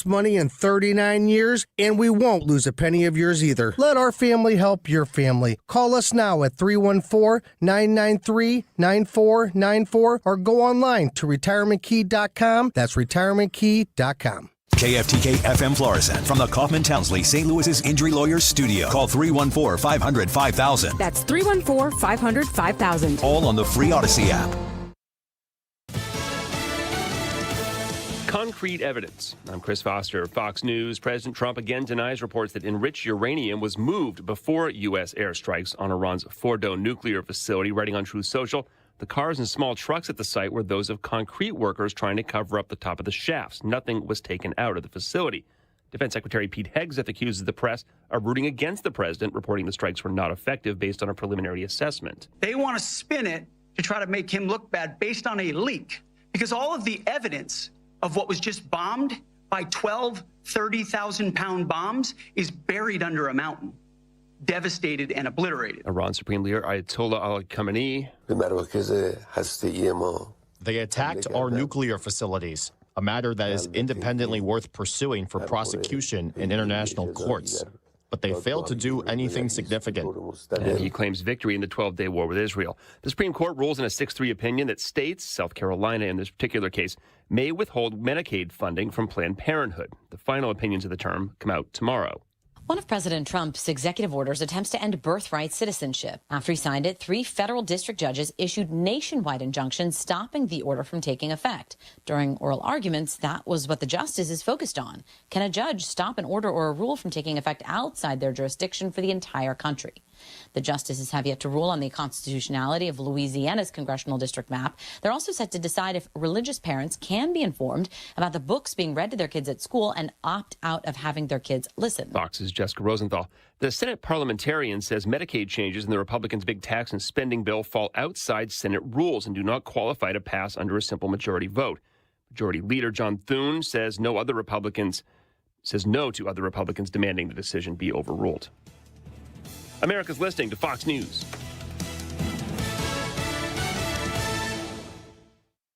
money in 39 years, and we won't lose a penny of yours either. Let our family help your family. Call us now at 314-993-9494 or go online to retirementkey.com. That's retirementkey.com. KFTK FM Florissant from the Kaufman Townsley St. Louis's Injury Lawyers Studio. Call 314-500-5000. That's 314-500-5000. All on the free Odyssey app. Concrete evidence. I'm Chris Foster, Fox News. President Trump again denies reports that enriched uranium was moved before U.S. airstrikes on Iran's Fordo nuclear facility. Writing on Truth Social, the cars and small trucks at the site were those of concrete workers trying to cover up the top of the shafts. Nothing was taken out of the facility. Defense Secretary Pete Hegseth accuses the press of rooting against the president, reporting the strikes were not effective based on a preliminary assessment. They want to spin it to try to make him look bad based on a leak, because all of the evidence of what was just bombed by 12 30,000-pound bombs is buried under a mountain, devastated and obliterated. Iran Supreme Leader Ayatollah Ali Khamenei. They attacked our nuclear facilities, a matter that is independently worth pursuing for prosecution in international courts. But they failed to do anything significant. And he claims victory in the 12-day war with Israel. The Supreme Court rules in a 6-3 opinion that states, South Carolina in this particular case, may withhold Medicaid funding from Planned Parenthood. The final opinions of the term come out tomorrow. One of President Trump's executive orders attempts to end birthright citizenship. After he signed it, 3 federal district judges issued nationwide injunctions stopping the order from taking effect. During oral arguments, that was what the justices focused on. Can a judge stop an order or a rule from taking effect outside their jurisdiction for the entire country? The justices have yet to rule on the constitutionality of Louisiana's congressional district map. They're also set to decide if religious parents can be informed about the books being read to their kids at school and opt out of having their kids listen. Fox's Jessica Rosenthal. The Senate parliamentarian says Medicaid changes in the Republicans' big tax and spending bill fall outside Senate rules and do not qualify to pass under a simple majority vote. Majority Leader John Thune says no to other Republicans demanding the decision be overruled. America's listening to Fox News.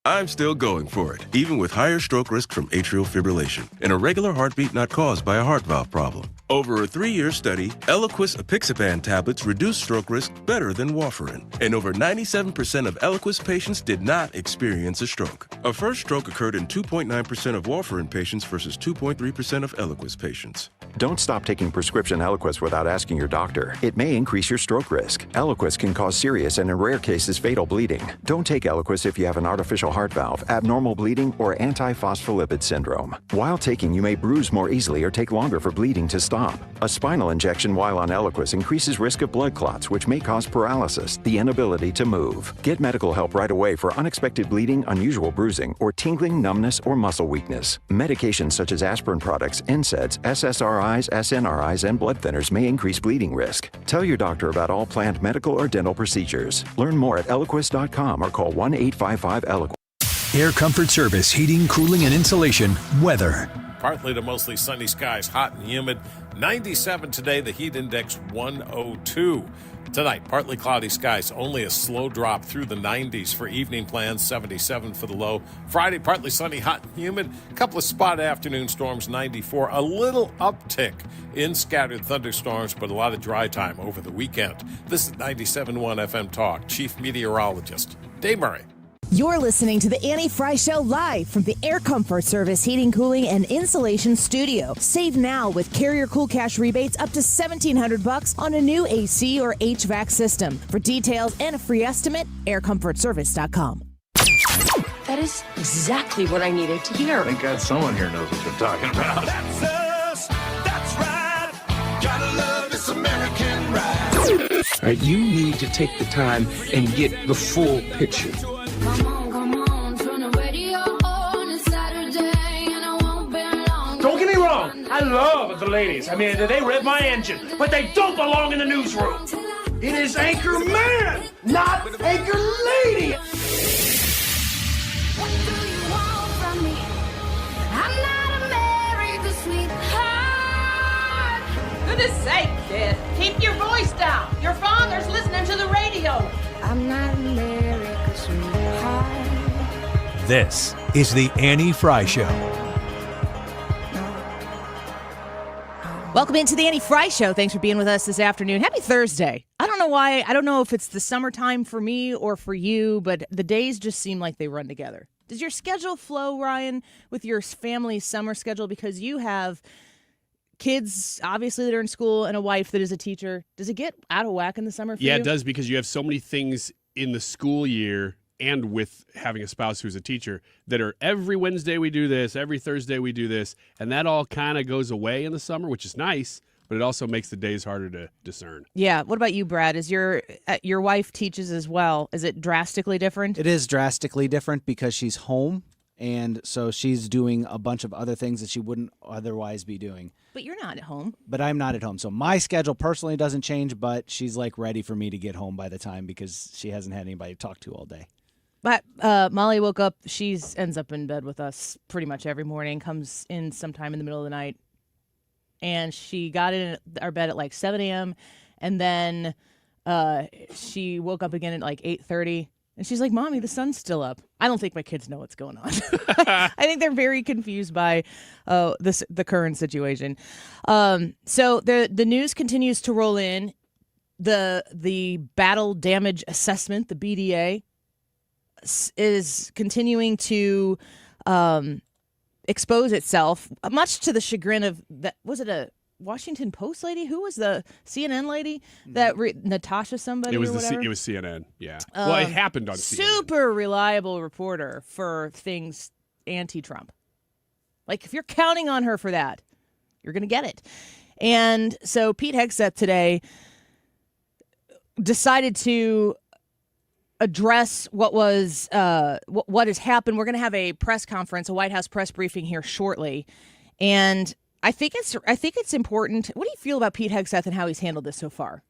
I'm still going for it, even with higher stroke risk from atrial fibrillation and a regular heartbeat not caused by a heart valve problem. Over a 3-year study, Eliquis apixaban tablets reduce stroke risk better than warfarin, and over 97% of Eliquis patients did not experience a stroke. A first stroke occurred in 2.9% of warfarin patients versus 2.3% of Eliquis patients. Don't stop taking prescription Eliquis without asking your doctor. It may increase your stroke risk. Eliquis can cause serious and in rare cases fatal bleeding. Don't take Eliquis if you have an artificial heart valve, abnormal bleeding, or antiphospholipid syndrome. While taking, you may bruise more easily or take longer for bleeding to stop. A spinal injection while on Eliquis increases risk of blood clots, which may cause paralysis, the inability to move. Get medical help right away for unexpected bleeding, unusual bruising, or tingling, numbness, or muscle weakness. Medications such as aspirin products, NSAIDs, SSRIs, SNRIs, and blood thinners may increase bleeding risk. Tell your doctor about all planned medical or dental procedures. Learn more at Eliquis.com or call 1-855-ELIQUIS. Air Comfort Service, heating, cooling, and insulation. Weather. Partly to mostly sunny skies, hot and humid. 97 today, the heat index 102. Tonight, partly cloudy skies, only a slow drop through the 90s for evening plans, 77 for the low. Friday, partly sunny, hot and humid. A couple of spot afternoon storms, 94. A little uptick in scattered thunderstorms, but a lot of dry time over the weekend. This is 97.1 FM Talk. Chief Meteorologist Dave Murray. You're listening to the Annie Fry Show live from the Air Comfort Service Heating, Cooling, and Insulation Studio. Save now with Carrier Cool Cash rebates up to $1,700 on a new AC or HVAC system. For details and a free estimate, aircomfortservice.com. That is exactly what I needed to hear. Thank God someone here knows what they're talking about. That's us. That's right. Gotta love this American ride. All right, you need to take the time and get the full picture. Come on, turn the radio on. It's Saturday and I won't be long. Don't get me wrong, I love the ladies. I mean, they rev my engine, but they don't belong in the newsroom. It is Anchor Man, not Anchor Lady. What do you want from me? I'm not America's sweetheart. Goodness sake, kid, keep your voice down. Your father's listening to the radio. I'm not America's sweetheart. This is the Annie Fry Show. Welcome into the Annie Fry Show. Thanks for being with us this afternoon. Happy Thursday. I don't know why. I don't know if it's the summertime for me or for you, but the days just seem like they run together. Does your schedule flow, Ryan, with your family's summer schedule? Because you have kids, obviously, that are in school and a wife that is a teacher. Does it get out of whack in the summer for you? Yeah, it does, because you have so many things in the school year and with having a spouse who's a teacher that are every Wednesday we do this, every Thursday we do this, and that all kind of goes away in the summer, which is nice, but it also makes the days harder to discern. Yeah. What about you, Brad? Is your wife teaches as well? Is it drastically different? It is drastically different because she's home, and so she's doing a bunch of other things that she wouldn't otherwise be doing. But you're not at home. But I'm not at home. So my schedule personally doesn't change, but she's like ready for me to get home by the time because she hasn't had anybody to talk to all day. But Molly woke up. She ends up in bed with us pretty much every morning, comes in sometime in the middle of the night. And she got in our bed at like 7 a.m. And then she woke up again at like 8:30. And she's like, Mommy, the sun's still up. I don't think my kids know what's going on. I think they're very confused by the current situation. So the news continues to roll in. The battle damage assessment, the BDA, is continuing to expose itself, much to the chagrin of that. Was it a Washington Post lady? Who was the CNN lady that Natasha somebody? It was or whatever? it was CNN. Yeah. Well, it happened on CNN. Super reliable reporter for things anti-Trump. Like, if you're counting on her for that, you're going to get it. And so Pete Hegseth today decided to address what has happened. We're going to have a press conference, a White House press briefing here shortly, and I think it's important. What do you feel about Pete Hegseth and how he's handled this so far?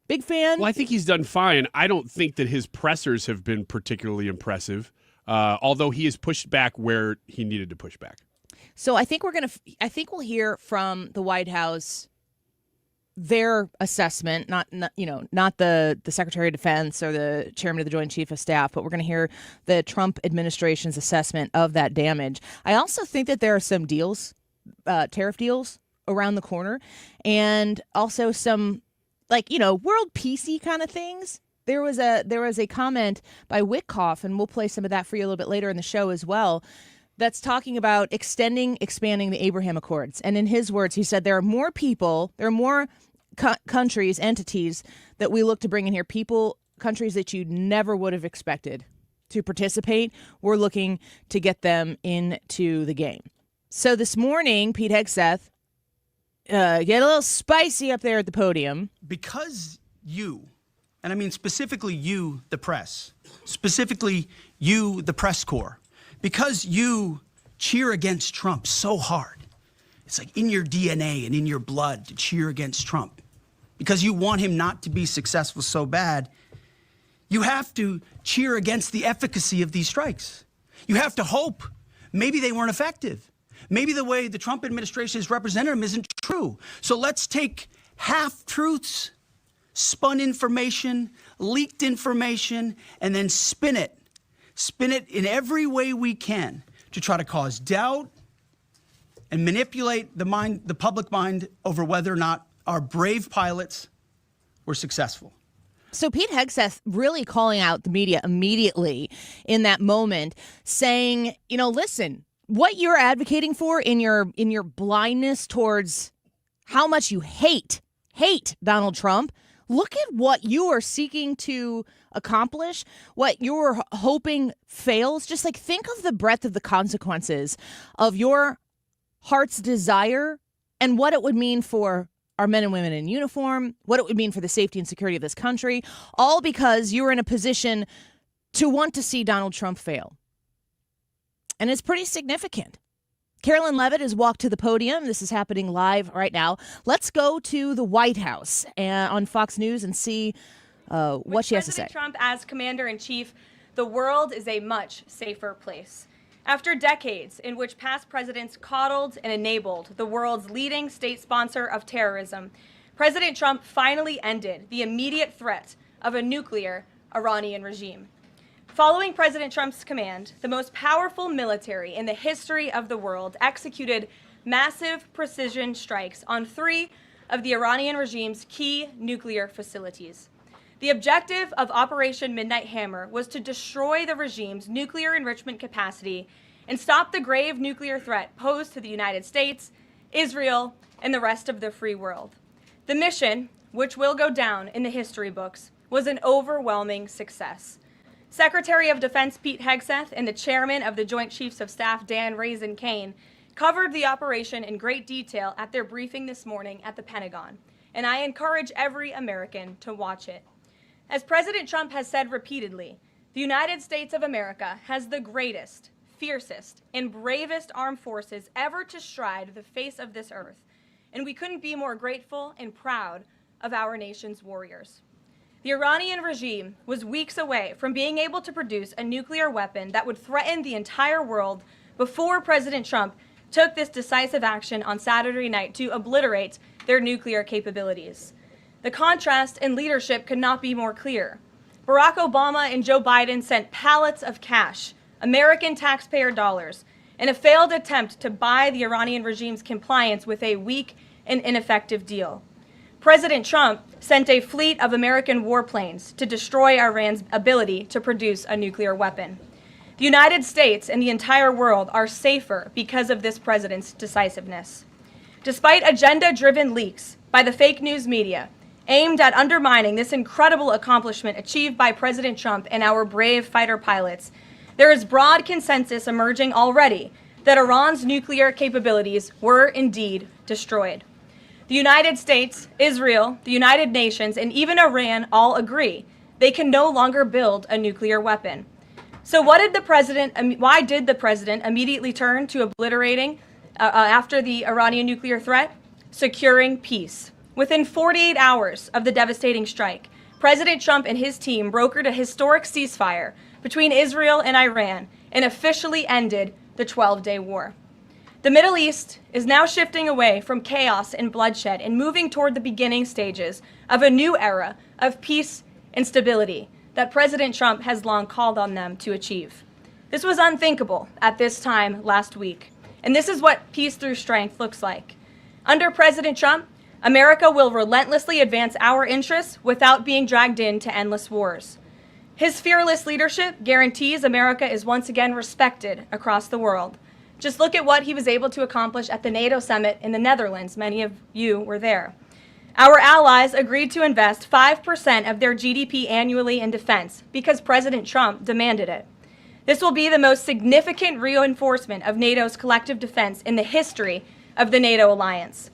Big fan? Well, I think he's done fine. I don't think that his pressers have been particularly impressive, although he has pushed back where he needed to push back. So I think we'll hear from the White House their assessment, not the Secretary of Defense or the Chairman of the Joint Chief of Staff, but we're going to hear the Trump administration's assessment of that damage. I also think that there are some deals, tariff deals around the corner, and also some world peacey kind of things. There was a comment by Witkoff, and we'll play some of that for you a little bit later in the show as well, that's talking about expanding the Abraham Accords. And in his words, he said there are more people, there are more countries, entities that we look to bring in here, countries that you never would have expected to participate. We're looking to get them into the game. So this morning, Pete Hegseth get a little spicy up there at the podium. Because you, and I mean specifically you, the press, specifically you, the press corps, because you cheer against Trump so hard, it's like in your DNA and in your blood to cheer against Trump, because you want him not to be successful so bad, you have to cheer against the efficacy of these strikes. You have to hope maybe they weren't effective. Maybe the way the Trump administration has represented them isn't true. So let's take half-truths, spun information, leaked information, and then spin it in every way we can to try to cause doubt and manipulate the public mind over whether or not our brave pilots were successful. So Pete Hegseth really calling out the media immediately in that moment, saying, listen, what you're advocating for in your blindness towards how much you hate Donald Trump, look at what you are seeking to accomplish, what you're hoping fails. Just think of the breadth of the consequences of your heart's desire and what it would mean for our men and women in uniform, what it would mean for the safety and security of this country, all because you're in a position to want to see Donald Trump fail. And it's pretty significant. Carolyn Levitt has walked to the podium. This is happening live right now. Let's go to the White House on Fox News and see what she has to say. With President Trump as commander-in-chief, the world is a much safer place. After decades in which past presidents coddled and enabled the world's leading state sponsor of terrorism, President Trump finally ended the immediate threat of a nuclear Iranian regime. Following President Trump's command, the most powerful military in the history of the world executed massive precision strikes on 3 of the Iranian regime's key nuclear facilities. The objective of Operation Midnight Hammer was to destroy the regime's nuclear enrichment capacity and stop the grave nuclear threat posed to the United States, Israel, and the rest of the free world. The mission, which will go down in the history books, was an overwhelming success. Secretary of Defense Pete Hegseth and the chairman of the Joint Chiefs of Staff Dan Raisin Kane covered the operation in great detail at their briefing this morning at the Pentagon, and I encourage every American to watch it. As President Trump has said repeatedly, the United States of America has the greatest, fiercest, and bravest armed forces ever to stride the face of this earth, and we couldn't be more grateful and proud of our nation's warriors. The Iranian regime was weeks away from being able to produce a nuclear weapon that would threaten the entire world before President Trump took this decisive action on Saturday night to obliterate their nuclear capabilities. The contrast in leadership could not be more clear. Barack Obama and Joe Biden sent pallets of cash, American taxpayer dollars, in a failed attempt to buy the Iranian regime's compliance with a weak and ineffective deal. President Trump sent a fleet of American warplanes to destroy Iran's ability to produce a nuclear weapon. The United States and the entire world are safer because of this president's decisiveness. Despite agenda-driven leaks by the fake news media aimed at undermining this incredible accomplishment achieved by President Trump and our brave fighter pilots, there is broad consensus emerging already that Iran's nuclear capabilities were indeed destroyed. The United States, Israel, the United Nations, and even Iran all agree they can no longer build a nuclear weapon. So why did the president immediately turn to obliterating after the Iranian nuclear threat? Securing peace. Within 48 hours of the devastating strike, President Trump and his team brokered a historic ceasefire between Israel and Iran and officially ended the 12-day war. The Middle East is now shifting away from chaos and bloodshed and moving toward the beginning stages of a new era of peace and stability that President Trump has long called on them to achieve. This was unthinkable at this time last week, and this is what peace through strength looks like. Under President Trump, America will relentlessly advance our interests without being dragged into endless wars. His fearless leadership guarantees America is once again respected across the world. Just look at what he was able to accomplish at the NATO summit in the Netherlands. Many of you were there. Our allies agreed to invest 5% of their GDP annually in defense because President Trump demanded it. This will be the most significant reinforcement of NATO's collective defense in the history of the NATO alliance.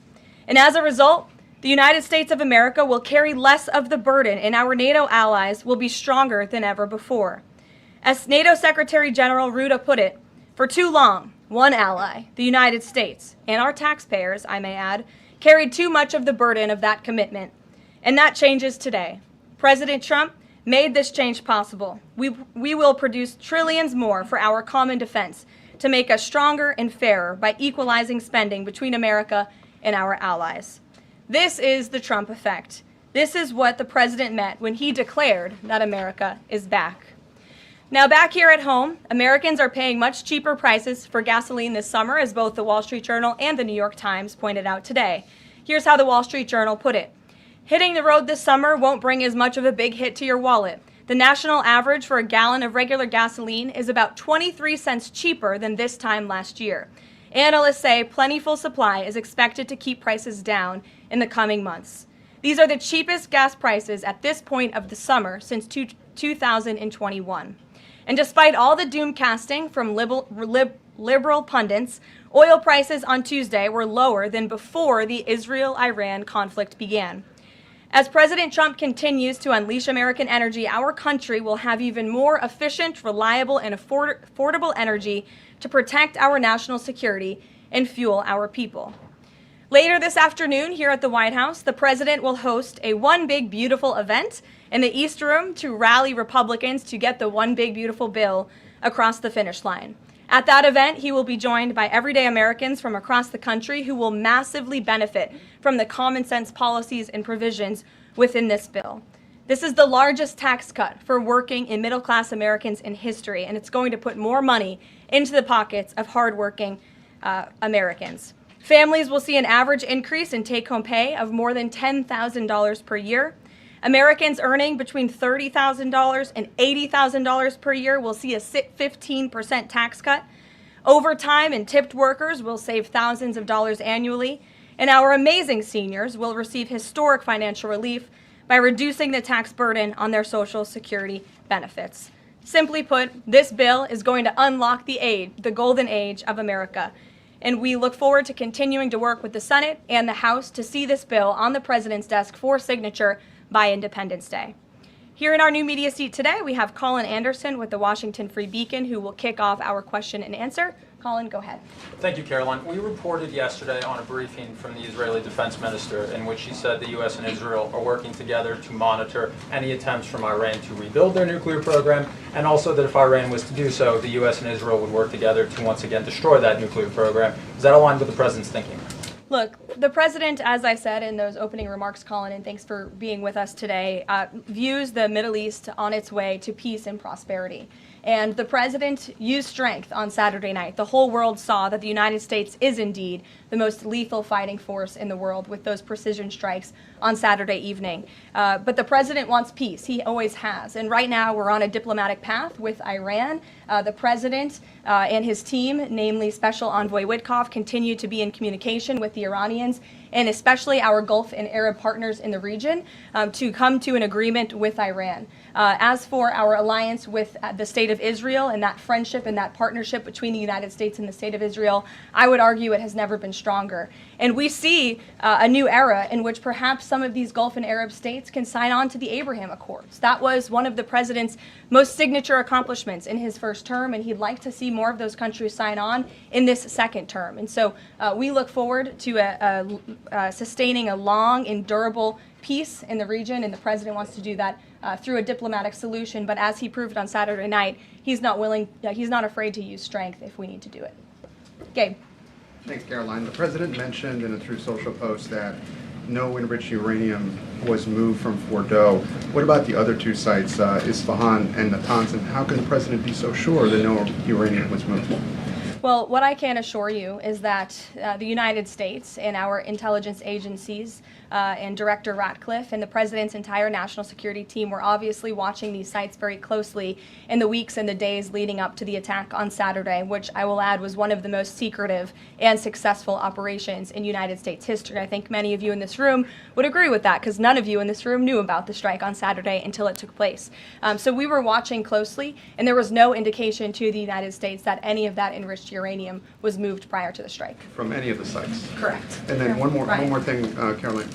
And as a result, the United States of America will carry less of the burden, and our NATO allies will be stronger than ever before. As NATO Secretary General Ruda put it, for too long, one ally, the United States, and our taxpayers, I may add, carried too much of the burden of that commitment. And that changes today. President Trump made this change possible. We will produce trillions more for our common defense to make us stronger and fairer by equalizing spending between America and our allies. This is the Trump effect. This is what the president meant when he declared that America is back. Now, back here at home, Americans are paying much cheaper prices for gasoline this summer, as both the Wall Street Journal and the New York Times pointed out today. Here's how the Wall Street Journal put it. Hitting the road this summer won't bring as much of a big hit to your wallet. The national average for a gallon of regular gasoline is about 23 cents cheaper than this time last year. Analysts say plentiful supply is expected to keep prices down in the coming months. These are the cheapest gas prices at this point of the summer since 2021. And despite all the doom casting from liberal pundits, oil prices on Tuesday were lower than before the Israel-Iran conflict began. As President Trump continues to unleash American energy, our country will have even more efficient, reliable, and affordable energy to protect our national security and fuel our people. Later this afternoon, here at the White House, the president will host a One Big Beautiful event in the East Room to rally Republicans to get the One Big Beautiful bill across the finish line. At that event, he will be joined by everyday Americans from across the country who will massively benefit from the common sense policies and provisions within this bill. This is the largest tax cut for working and middle-class Americans in history, and it's going to put more money into the pockets of hardworking Americans. Families will see an average increase in take-home pay of more than $10,000 per year. Americans earning between $30,000 and $80,000 per year will see a 15% tax cut. Overtime and tipped workers will save thousands of dollars annually. And our amazing seniors will receive historic financial relief by reducing the tax burden on their Social Security benefits. Simply put, this bill is going to unlock the golden age of America. And we look forward to continuing to work with the Senate and the House to see this bill on the president's desk for signature by Independence Day. Here in our new media seat today, we have Colin Anderson with the Washington Free Beacon, who will kick off our question and answer. Colin, go ahead. Thank you, Caroline. We reported yesterday on a briefing from the Israeli defense minister in which she said the U.S. and Israel are working together to monitor any attempts from Iran to rebuild their nuclear program, and also that if Iran was to do so, the U.S. and Israel would work together to once again destroy that nuclear program. Is that aligned with the president's thinking? Look, the president, as I said in those opening remarks, Colin, and thanks for being with us today, views the Middle East on its way to peace and prosperity. And the president used strength on Saturday night. The whole world saw that the United States is indeed the most lethal fighting force in the world with those precision strikes on Saturday evening. But the president wants peace. He always has. And right now we're on a diplomatic path with Iran. The president and his team, namely Special Envoy Witkoff, continue to be in communication with the Iranians and especially our Gulf and Arab partners in the region to come to an agreement with Iran. As for our alliance with the State of Israel and that friendship and that partnership between the United States and the State of Israel, I would argue it has never been stronger. And we see a new era in which perhaps some of these Gulf and Arab states can sign on to the Abraham Accords. That was one of the president's most signature accomplishments in his first term, and he'd like to see more of those countries sign on in this second term. And so we look forward to sustaining a long and durable peace in the region, and the president wants to do that through a diplomatic solution. But as he proved on Saturday night, he's not afraid to use strength if we need to do it. Gabe. Thanks, Caroline. The president mentioned in a Truth Social post that no enriched uranium was moved from Fordo. What about the other two sites, Isfahan and Natanz, and how can the president be so sure that no uranium was moved? Well, what I can assure you is that the United States and our intelligence agencies and Director Ratcliffe and the President's entire national security team were obviously watching these sites very closely in the weeks and the days leading up to the attack on Saturday, which I will add was one of the most secretive and successful operations in United States history. I think many of you in this room would agree with that because none of you in this room knew about the strike on Saturday until it took place. So we were watching closely, and there was no indication to the United States that any of that enriched uranium was moved prior to the strike. From any of the sites? Correct. And then one more thing, Caroline.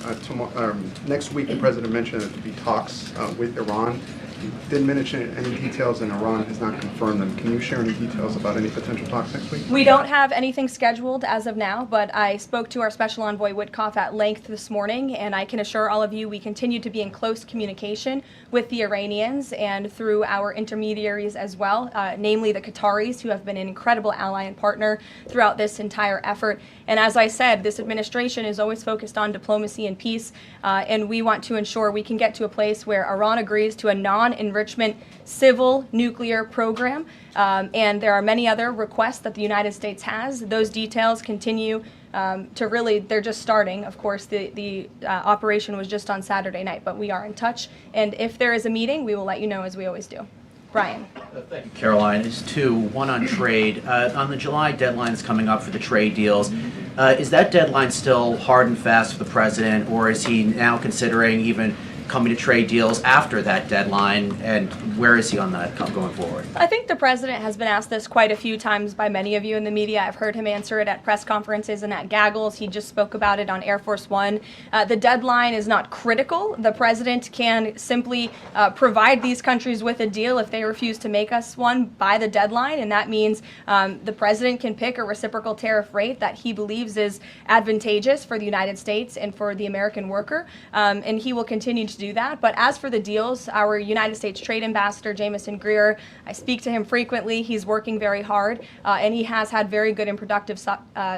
Next week, the president mentioned that there would be talks with Iran. He didn't mention any details, and Iran has not confirmed them. Can you share any details about any potential talks next week? We don't have anything scheduled as of now, but I spoke to our Special Envoy Witkoff at length this morning, and I can assure all of you we continue to be in close communication with the Iranians and through our intermediaries as well, namely the Qataris, who have been an incredible ally and partner throughout this entire effort. And as I said, this administration is always focused on diplomacy and peace, and we want to ensure we can get to a place where Iran agrees to a non-enrichment civil nuclear program. And there are many other requests that the United States has. Those details continue to really, they're just starting. Of course, the operation was just on Saturday night, but we are in touch. And if there is a meeting, we will let you know, as we always do. Brian. Thank you, Caroline. It's two, one on trade. On the July deadline that's coming up for the trade deals, is that deadline still hard and fast for the president, or is he now considering even coming to trade deals after that deadline, and where is he on that going forward? I think the president has been asked this quite a few times by many of you in the media. I've heard him answer it at press conferences and at gaggles. He just spoke about it on Air Force One. The deadline is not critical. The president can simply provide these countries with a deal if they refuse to make us one by the deadline, and that means the president can pick a reciprocal tariff rate that he believes is advantageous for the United States and for the American worker, and he will continue to do that. But as for the deals, our United States Trade Ambassador, Jamison Greer, I speak to him frequently. He's working very hard, and he has had very good and productive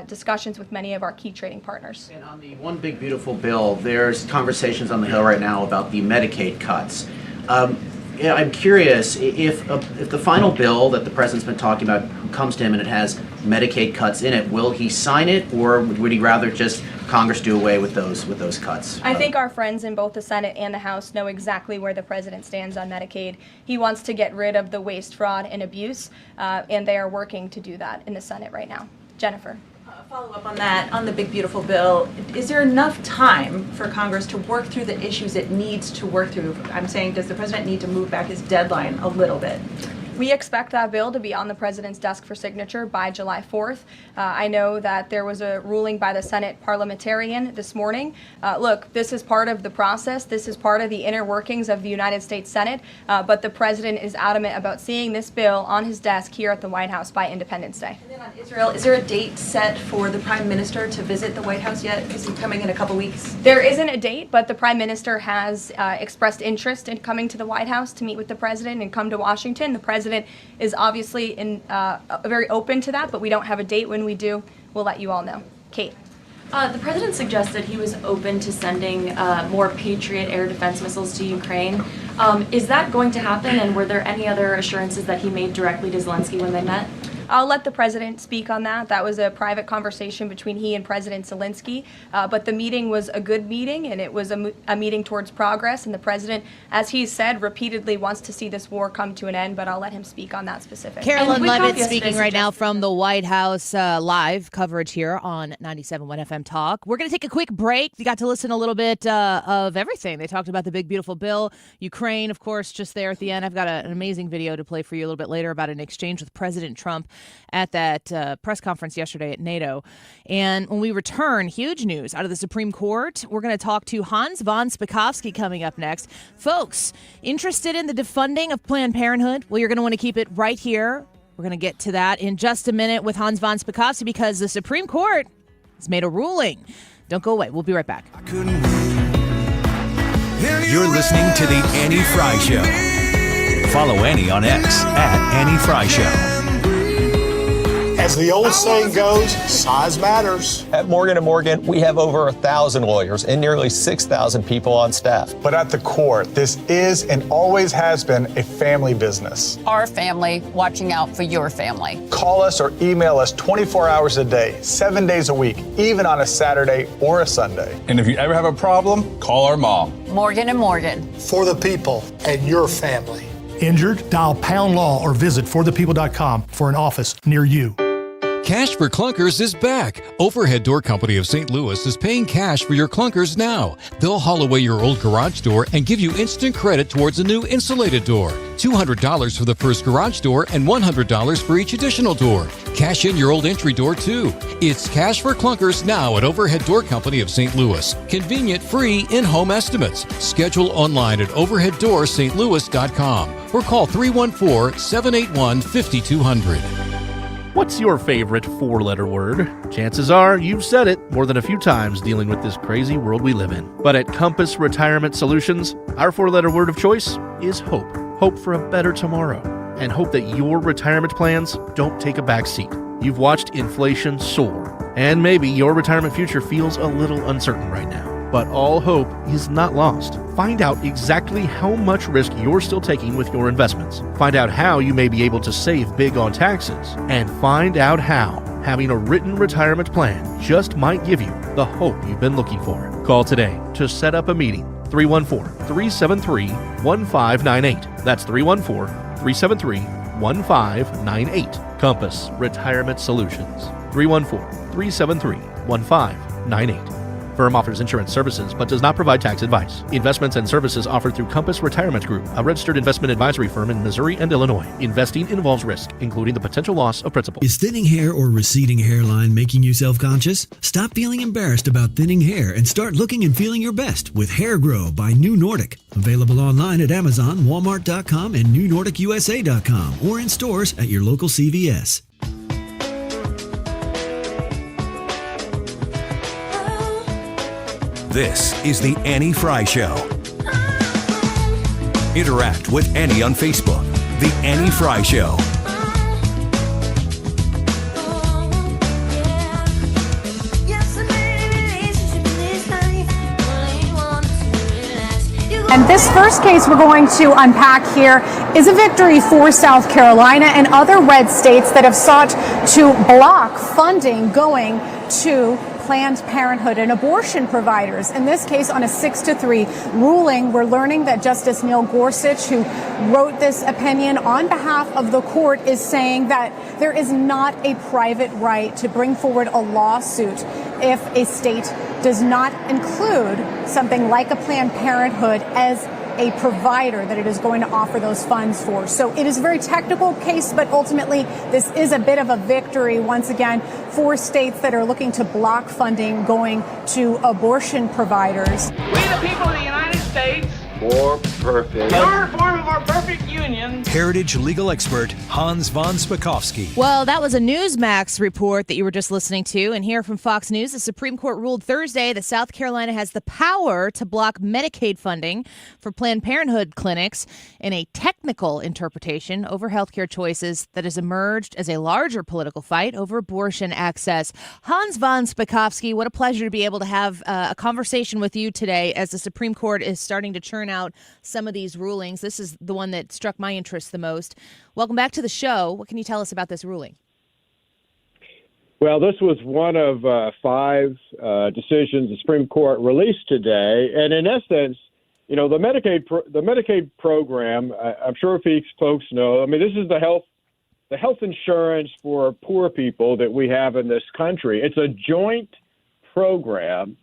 discussions with many of our key trading partners. And on the One Big Beautiful Bill, there's conversations on the Hill right now about the Medicaid cuts. I'm curious if the final bill that the president's been talking about comes to him and it has Medicaid cuts in it. Will he sign it, or would he rather just Congress do away with those cuts? I think our friends in both the Senate and the House know exactly where the president stands on Medicaid. He wants to get rid of the waste, fraud, and abuse, and they are working to do that in the Senate right now. Jennifer. Follow up on that, on the big beautiful bill. Is there enough time for Congress to work through the issues it needs to work through? I'm saying, does the president need to move back his deadline a little bit? We expect that bill to be on the president's desk for signature by July 4th. I know that there was a ruling by the Senate parliamentarian this morning. Look, this is part of the process. This is part of the inner workings of the United States Senate. But the president is adamant about seeing this bill on his desk here at the White House by Independence Day. And then on Israel, is there a date set for the prime minister to visit the White House yet? Is he coming in a couple weeks? There isn't a date, but the prime minister has expressed interest in coming to the White House to meet with the president and come to Washington. The president is obviously very open to that, but we don't have a date. When we do, we'll let you all know. Kate. The president suggested he was open to sending more Patriot air defense missiles to Ukraine. Is that going to happen, and were there any other assurances that he made directly to Zelensky when they met? I'll let the president speak on that. That was a private conversation between he and President Zelensky. But the meeting was a good meeting, and it was a meeting towards progress. And the president, as he said, repeatedly wants to see this war come to an end, but I'll let him speak on that specifically. Carolyn Levitt speaking right now from the White House, live coverage here on 97.1 FM Talk. We're going to take a quick break. You got to listen a little bit of everything. They talked about the big, beautiful bill. Ukraine, of course, just there at the end. I've got an amazing video to play for you a little bit later about an exchange with President Trump at that press conference yesterday at NATO. And when we return, huge news out of the Supreme Court. We're going to talk to Hans von Spakovsky coming up next. Folks, interested in the defunding of Planned Parenthood? Well, you're going to want to keep it right here. We're going to get to that in just a minute with Hans von Spakovsky because the Supreme Court has made a ruling. Don't go away. We'll be right back. You're listening to The Annie Fry Show. Follow Annie on X at Annie Fry Show. As the old saying goes, size matters. At Morgan & Morgan, we have over 1,000 lawyers and nearly 6,000 people on staff. But at the core, this is and always has been a family business. Our family watching out for your family. Call us or email us 24 hours a day, 7 days a week, even on a Saturday or a Sunday. And if you ever have a problem, call our mom. Morgan & Morgan. For the people and your family. Injured? Dial # law or visit forthepeople.com for an office near you. Cash for Clunkers is back. Overhead Door Company of St. Louis is paying cash for your clunkers now. They'll haul away your old garage door and give you instant credit towards a new insulated door. $200 for the first garage door and $100 for each additional door. Cash in your old entry door too. It's Cash for Clunkers now at Overhead Door Company of St. Louis. Convenient, free, in-home estimates. Schedule online at overheaddoorstlouis.com or call 314-781-5200. What's your favorite four-letter word? Chances are you've said it more than a few times dealing with this crazy world we live in. But at Compass Retirement Solutions, our four-letter word of choice is hope. Hope for a better tomorrow. And hope that your retirement plans don't take a back seat. You've watched inflation soar. And maybe your retirement future feels a little uncertain right now. But all hope is not lost. Find out exactly how much risk you're still taking with your investments. Find out how you may be able to save big on taxes. And find out how having a written retirement plan just might give you the hope you've been looking for. Call today to set up a meeting. 314-373-1598. That's 314-373-1598. Compass Retirement Solutions. 314-373-1598. Firm offers insurance services but does not provide tax advice. Investments and services offered through Compass Retirement Group, a registered investment advisory firm in Missouri and Illinois. Investing involves risk, including the potential loss of principal. Is thinning hair or receding hairline making you self-conscious? Stop feeling embarrassed about thinning hair and start looking and feeling your best with Hair Grow by New Nordic. Available online at Amazon, Walmart.com, and NewNordicUSA.com, or in stores at your local CVS. This is The Annie Fry Show. Interact with Annie on Facebook. The Annie Fry Show. Yes, I'm in a relationship in this life. All I want to realize you And this first case we're going to unpack here is a victory for South Carolina and other red states that have sought to block funding going to Planned Parenthood and abortion providers. In this case, on a 6-3 ruling, we're learning that Justice Neil Gorsuch, who wrote this opinion on behalf of the court, is saying that there is not a private right to bring forward a lawsuit if a state does not include something like a Planned Parenthood as a provider that it is going to offer those funds for. So it is a very technical case, but ultimately this is a bit of a victory once again for states that are looking to block funding going to abortion providers. We the people of the United States, More perfect. your form of our perfect union. Heritage legal expert Hans von Spakovsky. Well, that was a Newsmax report that you were just listening to. And here from Fox News, the Supreme Court ruled Thursday that South Carolina has the power to block Medicaid funding for Planned Parenthood clinics in a technical interpretation over healthcare choices that has emerged as a larger political fight over abortion access. Hans von Spakovsky, what a pleasure to be able to have a conversation with you today as the Supreme Court is starting to churn out some of these rulings. This is the one that struck my interest the most. Welcome back to the show. What can you tell us about this ruling? Well, this was one of 5 decisions the Supreme Court released today, and in essence, you know, the Medicaid program. I'm sure if folks know. I mean, this is the health insurance for poor people that we have in this country. It's a joint program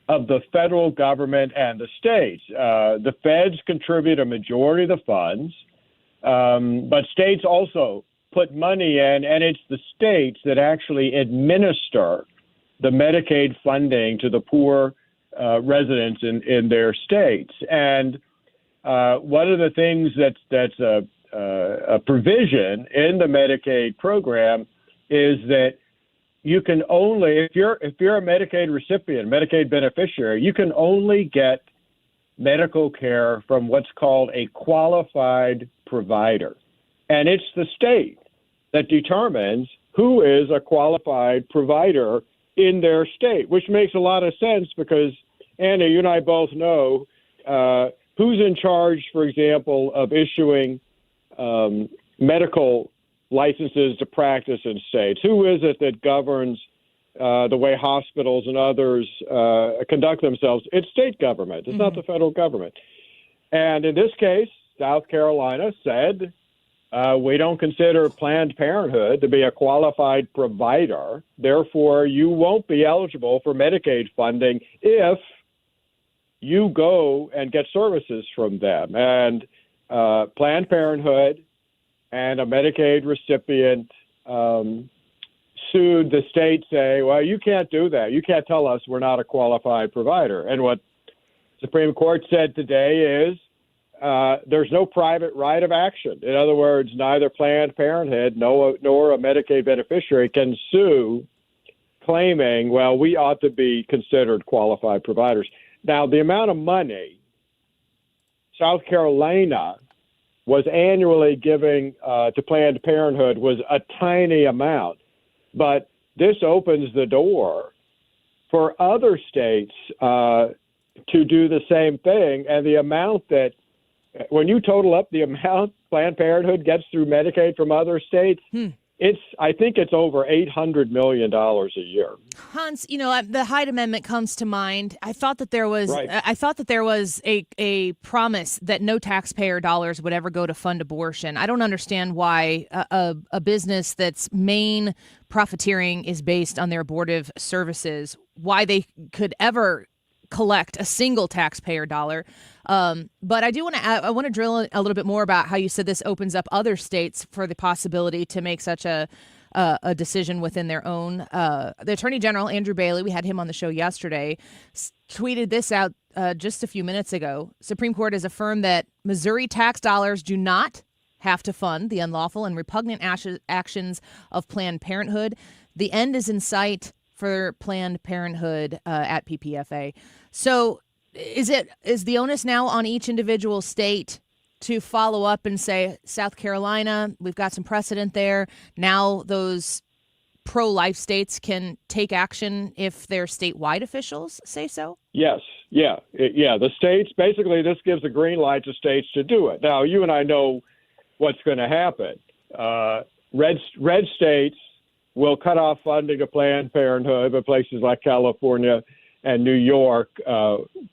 of the federal government and the states. The feds contribute a majority of the funds, but states also put money in, and it's the states that actually administer the Medicaid funding to the poor residents in their states. And one of the things that's a provision in the Medicaid program is that you can only, if you're a Medicaid recipient, Medicaid beneficiary, you can only get medical care from what's called a qualified provider. And it's the state that determines who is a qualified provider in their state, which makes a lot of sense because, Anna, you and I both know who's in charge, for example, of issuing medical licenses to practice in states. Who is it that governs the way hospitals and others conduct themselves? It's state government. It's not the federal government. And in this case, South Carolina said, we don't consider Planned Parenthood to be a qualified provider. Therefore, you won't be eligible for Medicaid funding if you go and get services from them. And Planned Parenthood and a Medicaid recipient sued the state, say, well, you can't do that. You can't tell us we're not a qualified provider. And what Supreme Court said today is there's no private right of action. In other words, neither Planned Parenthood nor a Medicaid beneficiary can sue claiming, well, we ought to be considered qualified providers. Now, the amount of money South Carolina was annually giving to Planned Parenthood was a tiny amount. But this opens the door for other states to do the same thing. And the amount that, when you total up the amount Planned Parenthood gets through Medicaid from other states, I think it's over $800 million a year. Hans, you know, the Hyde Amendment comes to mind. I thought that there was, a promise that no taxpayer dollars would ever go to fund abortion. I don't understand why a business that's main profiteering is based on their abortive services, why they could ever collect a single taxpayer dollar. But I do want to drill a little bit more about how you said this opens up other states for the possibility to make such a decision within their own. The Attorney General, Andrew Bailey, we had him on the show yesterday, tweeted this out just a few minutes ago. Supreme Court has affirmed that Missouri tax dollars do not have to fund the unlawful and repugnant actions of Planned Parenthood. The end is in sight for Planned Parenthood at PPFA. So is the onus now on each individual state to follow up and say, South Carolina, we've got some precedent there. Now those pro-life states can take action if their statewide officials say so? Yes. The states, basically, this gives a green light to states to do it. Now, you and I know what's going to happen. Red states will cut off funding to Planned Parenthood, but places like California and New York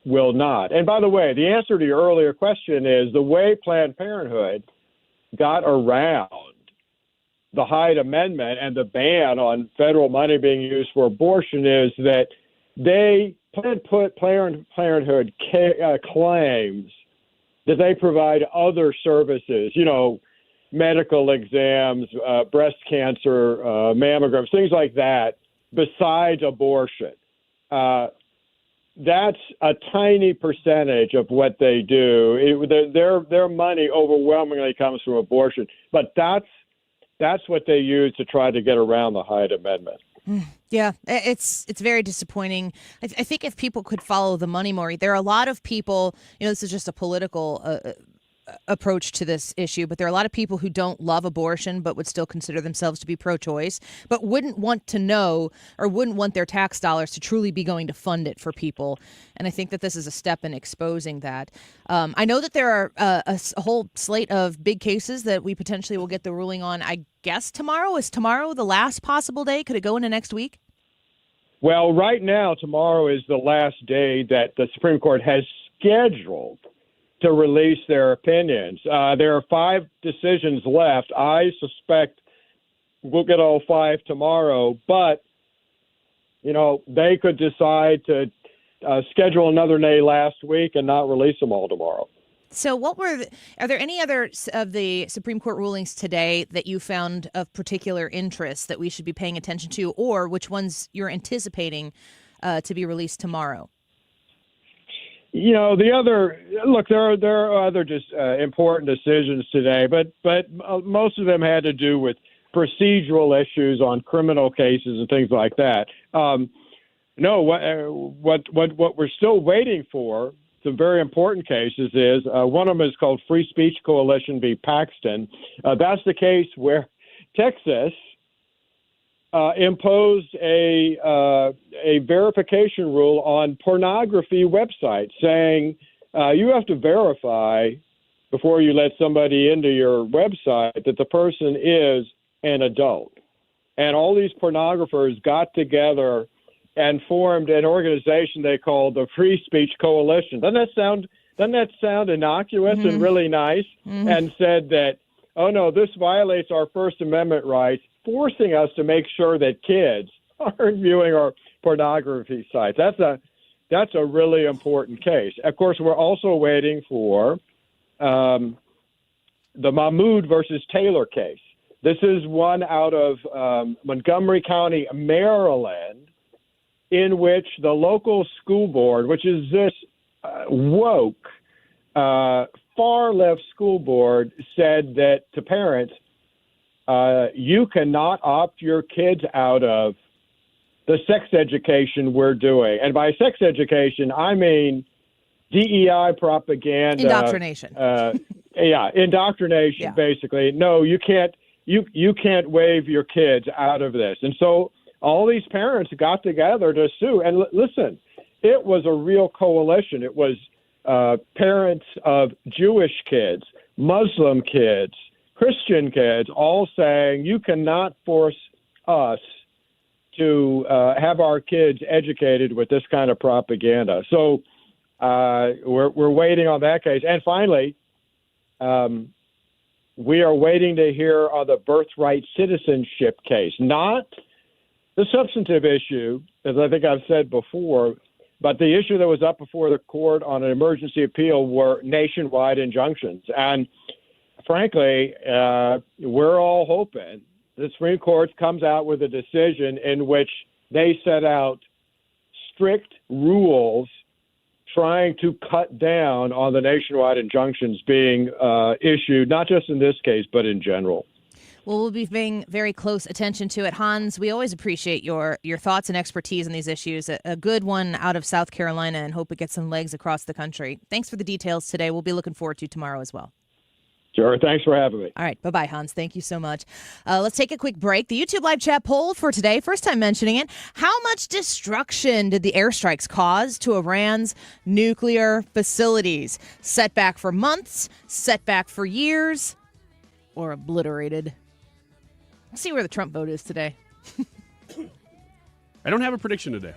will not. And by the way, the answer to your earlier question is the way Planned Parenthood got around the Hyde Amendment and the ban on federal money being used for abortion is that Planned Parenthood claims that they provide other services, medical exams, breast cancer, mammograms, things like that, besides abortion. That's a tiny percentage of what they do. Their money overwhelmingly comes from abortion, but that's what they use to try to get around the Hyde Amendment. Yeah, it's very disappointing. I think if people could follow the money more, there are a lot of people, this is just a political approach to this issue, but there are a lot of people who don't love abortion but would still consider themselves to be pro-choice, but wouldn't want to know or wouldn't want their tax dollars to truly be going to fund it for people. And I think that this is a step in exposing that. I know that there are a whole slate of big cases that we potentially will get the ruling on, I guess, tomorrow. Is tomorrow the last possible day? Could it go into next week? Well, right now, tomorrow is the last day that the Supreme Court has scheduled to release their opinions. There are 5 decisions left. I suspect we'll get all 5 tomorrow, but, they could decide to schedule another day last week and not release them all tomorrow. So are there any other of the Supreme Court rulings today that you found of particular interest that we should be paying attention to, or which ones you're anticipating to be released tomorrow? There are other just important decisions today, but most of them had to do with procedural issues on criminal cases and things like that. What we're still waiting for, some very important cases, is one of them is called Free Speech Coalition v. Paxton. That's the case where Texas imposed a verification rule on pornography websites, saying you have to verify before you let somebody into your website that the person is an adult. And all these pornographers got together and formed an organization they called the Free Speech Coalition. Doesn't that sound innocuous and really nice? Mm-hmm. And said that, oh no, this violates our First Amendment rights, forcing us to make sure that kids aren't viewing our pornography sites. That's a really important case. Of course, we're also waiting for the Mahmoud versus Taylor case. This is one out of Montgomery County, Maryland, in which the local school board, which is this woke, far-left school board, said that to parents, you cannot opt your kids out of the sex education we're doing. And by sex education, I mean DEI propaganda. Indoctrination. Indoctrination, basically. No, you can't waive your kids out of this. And so all these parents got together to sue. And listen, it was a real coalition. It was parents of Jewish kids, Muslim kids, Christian kids, all saying you cannot force us to have our kids educated with this kind of propaganda. So we're waiting on that case. And finally, we are waiting to hear on the birthright citizenship case, not the substantive issue, as I think I've said before, but the issue that was up before the court on an emergency appeal were nationwide injunctions. And frankly, we're all hoping the Supreme Court comes out with a decision in which they set out strict rules trying to cut down on the nationwide injunctions being issued, not just in this case, but in general. Well, we'll be paying very close attention to it. Hans, we always appreciate your thoughts and expertise on these issues. A good one out of South Carolina, and hope it gets some legs across the country. Thanks for the details today. We'll be looking forward to tomorrow as well. Sure. Thanks for having me. All right. Bye-bye, Hans. Thank you so much. Let's take a quick break. The YouTube live chat poll for today, first time mentioning it. How much destruction did the airstrikes cause to Iran's nuclear facilities? Setback for months, setback for years, or obliterated? Let's see where the Trump vote is today. I don't have a prediction today.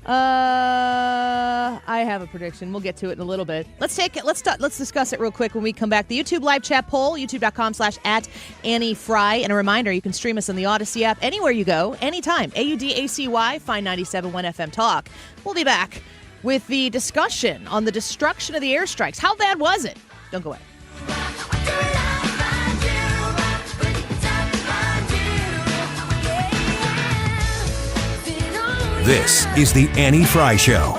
I have a prediction. We'll get to it in a little bit. Let's discuss it real quick when we come back. The YouTube live chat poll, youtube.com/@AnnieFry. And a reminder, you can stream us on the Odyssey app anywhere you go, anytime. AUDACY, find 97.1 FM Talk. We'll be back with the discussion on the destruction of the airstrikes. How bad was it? Don't go away. This is the Annie Fry Show.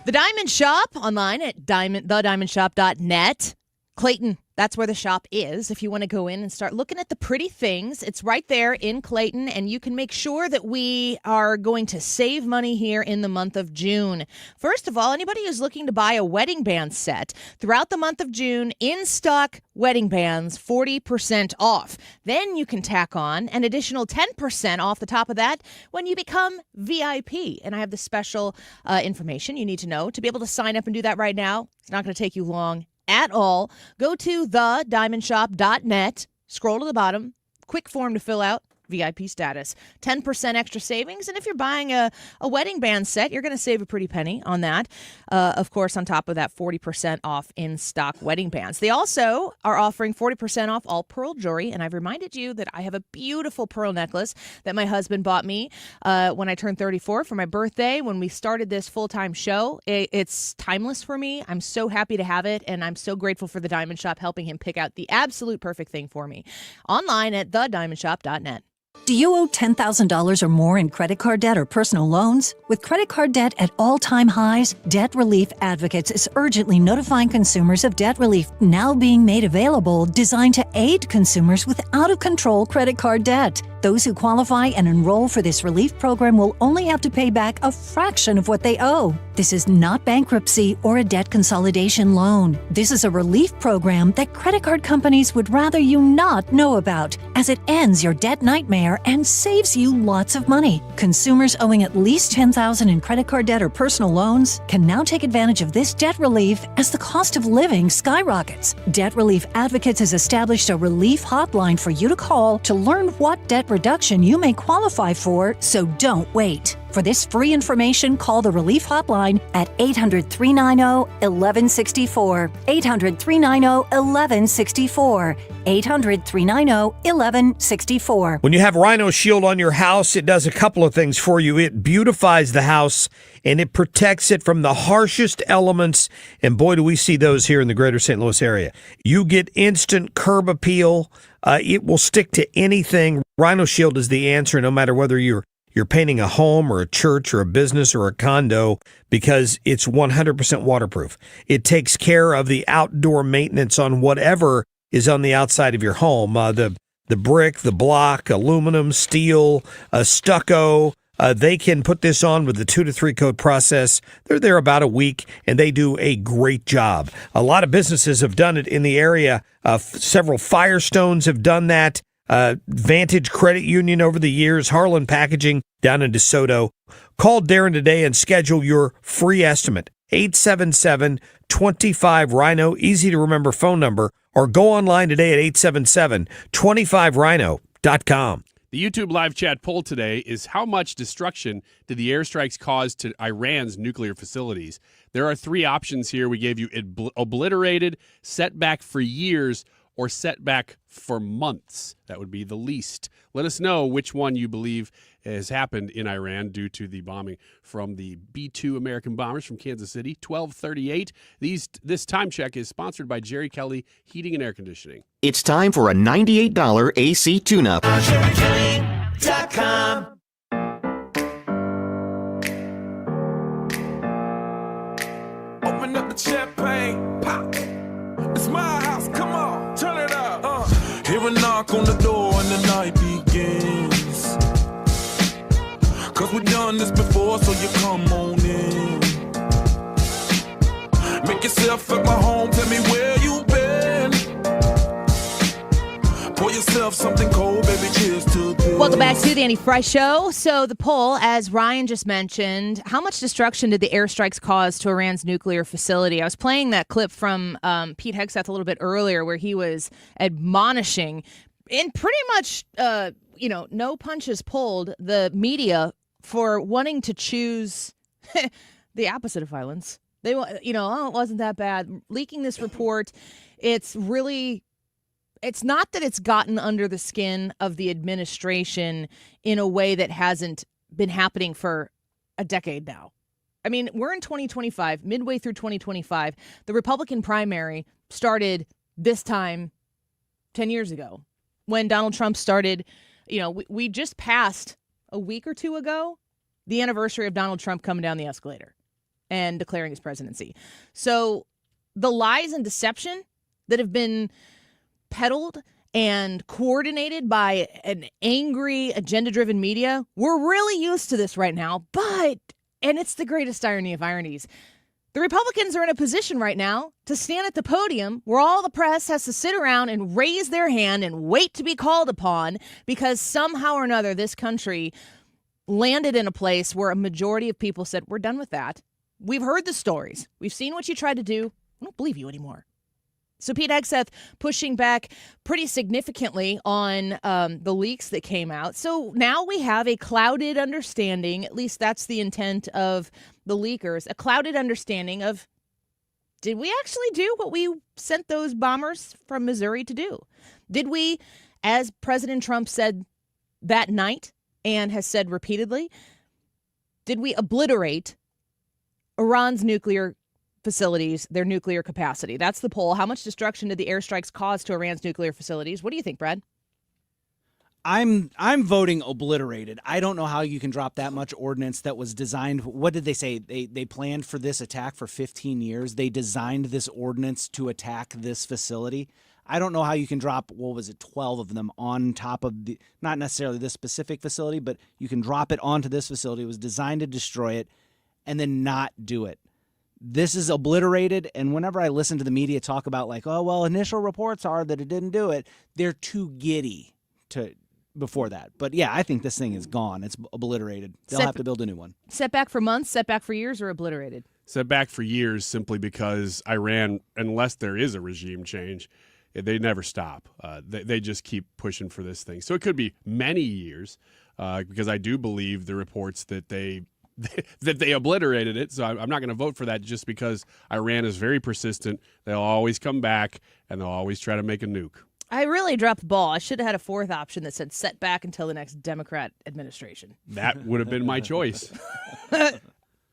The Diamond Shop online at thediamondshop.net. Clayton, that's where the shop is. If you want to go in and start looking at the pretty things, it's right there in Clayton, and you can make sure that we are going to save money here in the month of June. First of all, anybody who's looking to buy a wedding band set throughout the month of June, in stock wedding bands, 40% off. Then you can tack on an additional 10% off the top of that when you become VIP. And I have the special information you need to know to be able to sign up and do that right now. It's not going to take you long at all. Go to thediamondshop.net, scroll to the bottom, quick form to fill out, VIP status, 10% extra savings. And if you're buying a wedding band set, you're going to save a pretty penny on that. Of course, on top of that, 40% off in-stock wedding bands. They also are offering 40% off all pearl jewelry. And I've reminded you that I have a beautiful pearl necklace that my husband bought me when I turned 34 for my birthday. When we started this full-time show, it's timeless for me. I'm so happy to have it. And I'm so grateful for the Diamond Shop helping him pick out the absolute perfect thing for me. Online at thediamondshop.net. Do you owe $10,000 or more in credit card debt or personal loans? With credit card debt at all-time highs, Debt Relief Advocates is urgently notifying consumers of debt relief now being made available, designed to aid consumers with out-of-control credit card debt. Those who qualify and enroll for this relief program will only have to pay back a fraction of what they owe. This is not bankruptcy or a debt consolidation loan. This is a relief program that credit card companies would rather you not know about, as it ends your debt nightmare and saves you lots of money. Consumers owing at least $10,000 in credit card debt or personal loans can now take advantage of this debt relief as the cost of living skyrockets. Debt Relief Advocates has established a relief hotline for you to call to learn what debt reduction you may qualify for, so don't wait. For this free information, call the Relief Hotline at 800-390-1164. 800-390-1164. 800-390-1164. When you have Rhino Shield on your house, it does a couple of things for you. It beautifies the house, and it protects it from the harshest elements. And boy, do we see those here in the greater St. Louis area. You get instant curb appeal. It will stick to anything. Rhino Shield is the answer, no matter whether you're painting a home or a church or a business or a condo, because it's 100% waterproof. It takes care of the outdoor maintenance on whatever is on the outside of your home. The brick, the block, aluminum, steel, stucco. They can put this on with the 2 to 3 coat process. They're there about a week, and they do a great job. A lot of businesses have done it in the area. Several Firestones have done that. Vantage Credit Union over the years, Harlan Packaging down in DeSoto. Call Darren today and schedule your free estimate. 877-25-RHINO, easy to remember phone number, or go online today at 877-25rhino.com. The YouTube live chat poll today is: how much destruction did the airstrikes cause to Iran's nuclear facilities? There are 3 options here. We gave you obliterated, setback for years, or setback for months. That would be the least. Let us know which one you believe has happened in Iran due to the bombing from the B-2 American bombers from Kansas City, 1238. This time check is sponsored by Jerry Kelly Heating and Air Conditioning. It's time for a $98 AC tune-up. JerryKelly.com. Open up the champagne, pop. It's my house, come on, turn it up. Hear a knock on the door and the night begins. Cause we've done this before, so you come on in. Make yourself at my home, tell me where you been. Pour yourself something cold, baby, cheers to this. Welcome back to the Annie Fry Show. So the poll, as Ryan just mentioned, how much destruction did the airstrikes cause to Iran's nuclear facility? I was playing that clip from Pete Hegseth a little bit earlier where he was admonishing and pretty much, no punches pulled, the media for wanting to choose the opposite of violence. They, it wasn't that bad. Leaking this report, it's not that it's gotten under the skin of the administration in a way that hasn't been happening for a decade now. I mean, we're in 2025, midway through 2025. The Republican primary started this time 10 years ago when Donald Trump started. We just passed a week or two ago the anniversary of Donald Trump coming down the escalator and declaring his presidency. So the lies and deception that have been peddled and coordinated by an angry, agenda-driven media, we're really used to this right now. And it's the greatest irony of ironies, the Republicans are in a position right now to stand at the podium where all the press has to sit around and raise their hand and wait to be called upon because somehow or another this country landed in a place where a majority of people said, we're done with that. We've heard the stories. We've seen what you tried to do. I don't believe you anymore. So Pete Hegseth pushing back pretty significantly on the leaks that came out. So now we have a clouded understanding, at least that's the intent of the leakers, a clouded understanding of, did we actually do what we sent those bombers from Missouri to do? Did we, as President Trump said that night and has said repeatedly, did we obliterate Iran's nuclear facilities, their nuclear capacity? That's the poll. How much destruction did the airstrikes cause to Iran's nuclear facilities? What do you think, Brad? I'm voting obliterated. I don't know how you can drop that much ordnance that was designed. What did they say? They planned for this attack for 15 years. They designed this ordnance to attack this facility. I don't know how you can drop, 12 of them on top of not necessarily this specific facility, but you can drop it onto this facility. It was designed to destroy it and then not do it. This is obliterated, and whenever I listen to the media talk about initial reports are that it didn't do it, they're too giddy before that. But yeah, I think this thing is gone. It's obliterated. They'll have to build a new one. Setback for months, setback for years, or obliterated? Setback for years simply because Iran, unless there is a regime change, they never stop. They just keep pushing for this thing. So it could be many years because I do believe the reports that they obliterated it. So I'm not going to vote for that just because Iran is very persistent. They'll always come back, and they'll always try to make a nuke. I really dropped the ball. I should have had a fourth option that said setback until the next Democrat administration. That would have been my choice. Because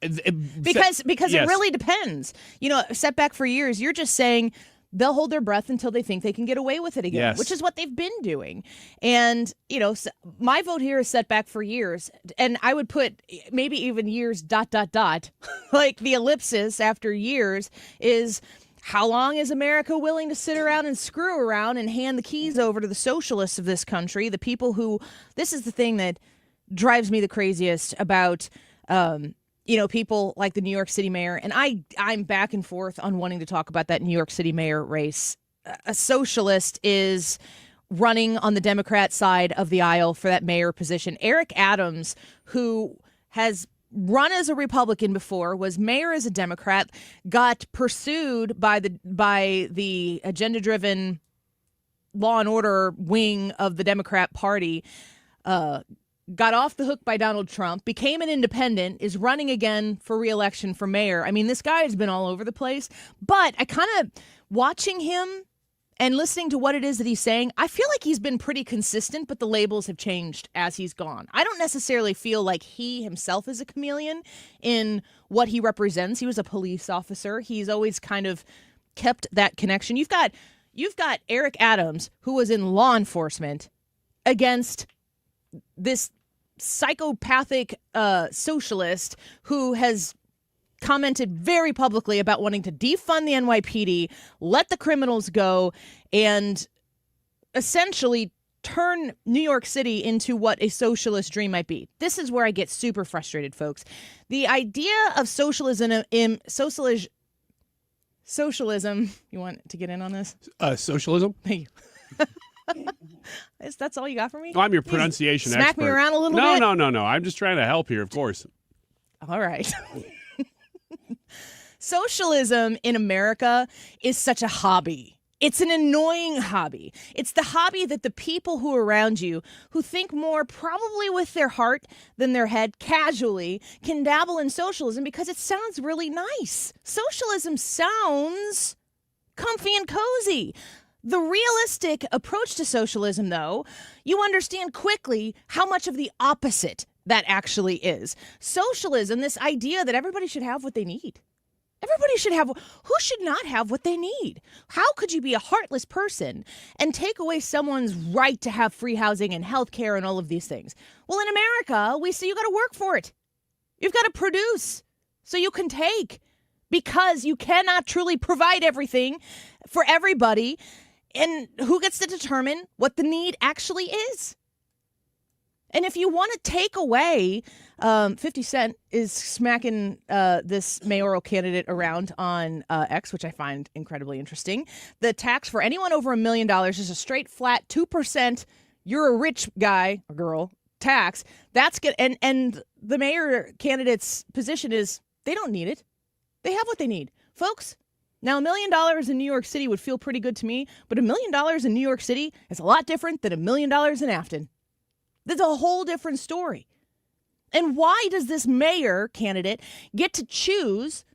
yes. It really depends. Setback for years, you're just saying they'll hold their breath until they think they can get away with it again, yes. Which is what they've been doing. And, my vote here is setback for years. And I would put maybe even years ... like the ellipsis after years is how long is America willing to sit around and screw around and hand the keys over to the socialists of this country, the people who, this is the thing that drives me the craziest about people like the New York City mayor, and I'm back and forth on wanting to talk about that New York City mayor race. A socialist is running on the Democrat side of the aisle for that mayor position. Eric Adams, who has run as a Republican before, was mayor as a Democrat, got pursued by the agenda-driven law and order wing of the Democrat Party, got off the hook by Donald Trump, became an independent, is running again for re-election for mayor. I mean, this guy has been all over the place, but I kind of, watching him and listening to what it is that he's saying, I feel like he's been pretty consistent, but the labels have changed as he's gone. I don't necessarily feel like he himself is a chameleon in what he represents. He was a police officer. He's always kind of kept that connection. You've got Eric Adams, who was in law enforcement, against this psychopathic socialist who has commented very publicly about wanting to defund the NYPD, let the criminals go, and essentially turn New York City into what a socialist dream might be. This is where I get super frustrated, folks. The idea of socialism Socialism. You want to get in on this? Socialism? Thank you. That's all you got for me? Oh, I'm your pronunciation Smack expert. me around a little no, bit? No. I'm just trying to help here, of course. All right. Socialism in America is such a hobby. It's an annoying hobby. It's the hobby that the people who are around you, who think more probably with their heart than their head, casually, can dabble in socialism because it sounds really nice. Socialism sounds comfy and cozy. The realistic approach to socialism, though, you understand quickly how much of the opposite that actually is. Socialism, this idea that everybody should have what they need. Everybody should have. Who should not have what they need? How could you be a heartless person and take away someone's right to have free housing and health care and all of these things? Well, in America, we say you got to work for it. You've got to produce so you can take, because you cannot truly provide everything for everybody. And who gets to determine what the need actually is? And if you want to take away, 50 Cent is smacking this mayoral candidate around on X, which I find incredibly interesting. The tax for anyone over $1 million is a straight flat 2%. You're a rich guy or girl tax. That's good. And the mayor candidate's position is they don't need it. They have what they need, folks. Now, $1 million in New York City would feel pretty good to me, but $1 million in New York City is a lot different than $1 million in Afton. That's a whole different story. And why does this mayor candidate get to choose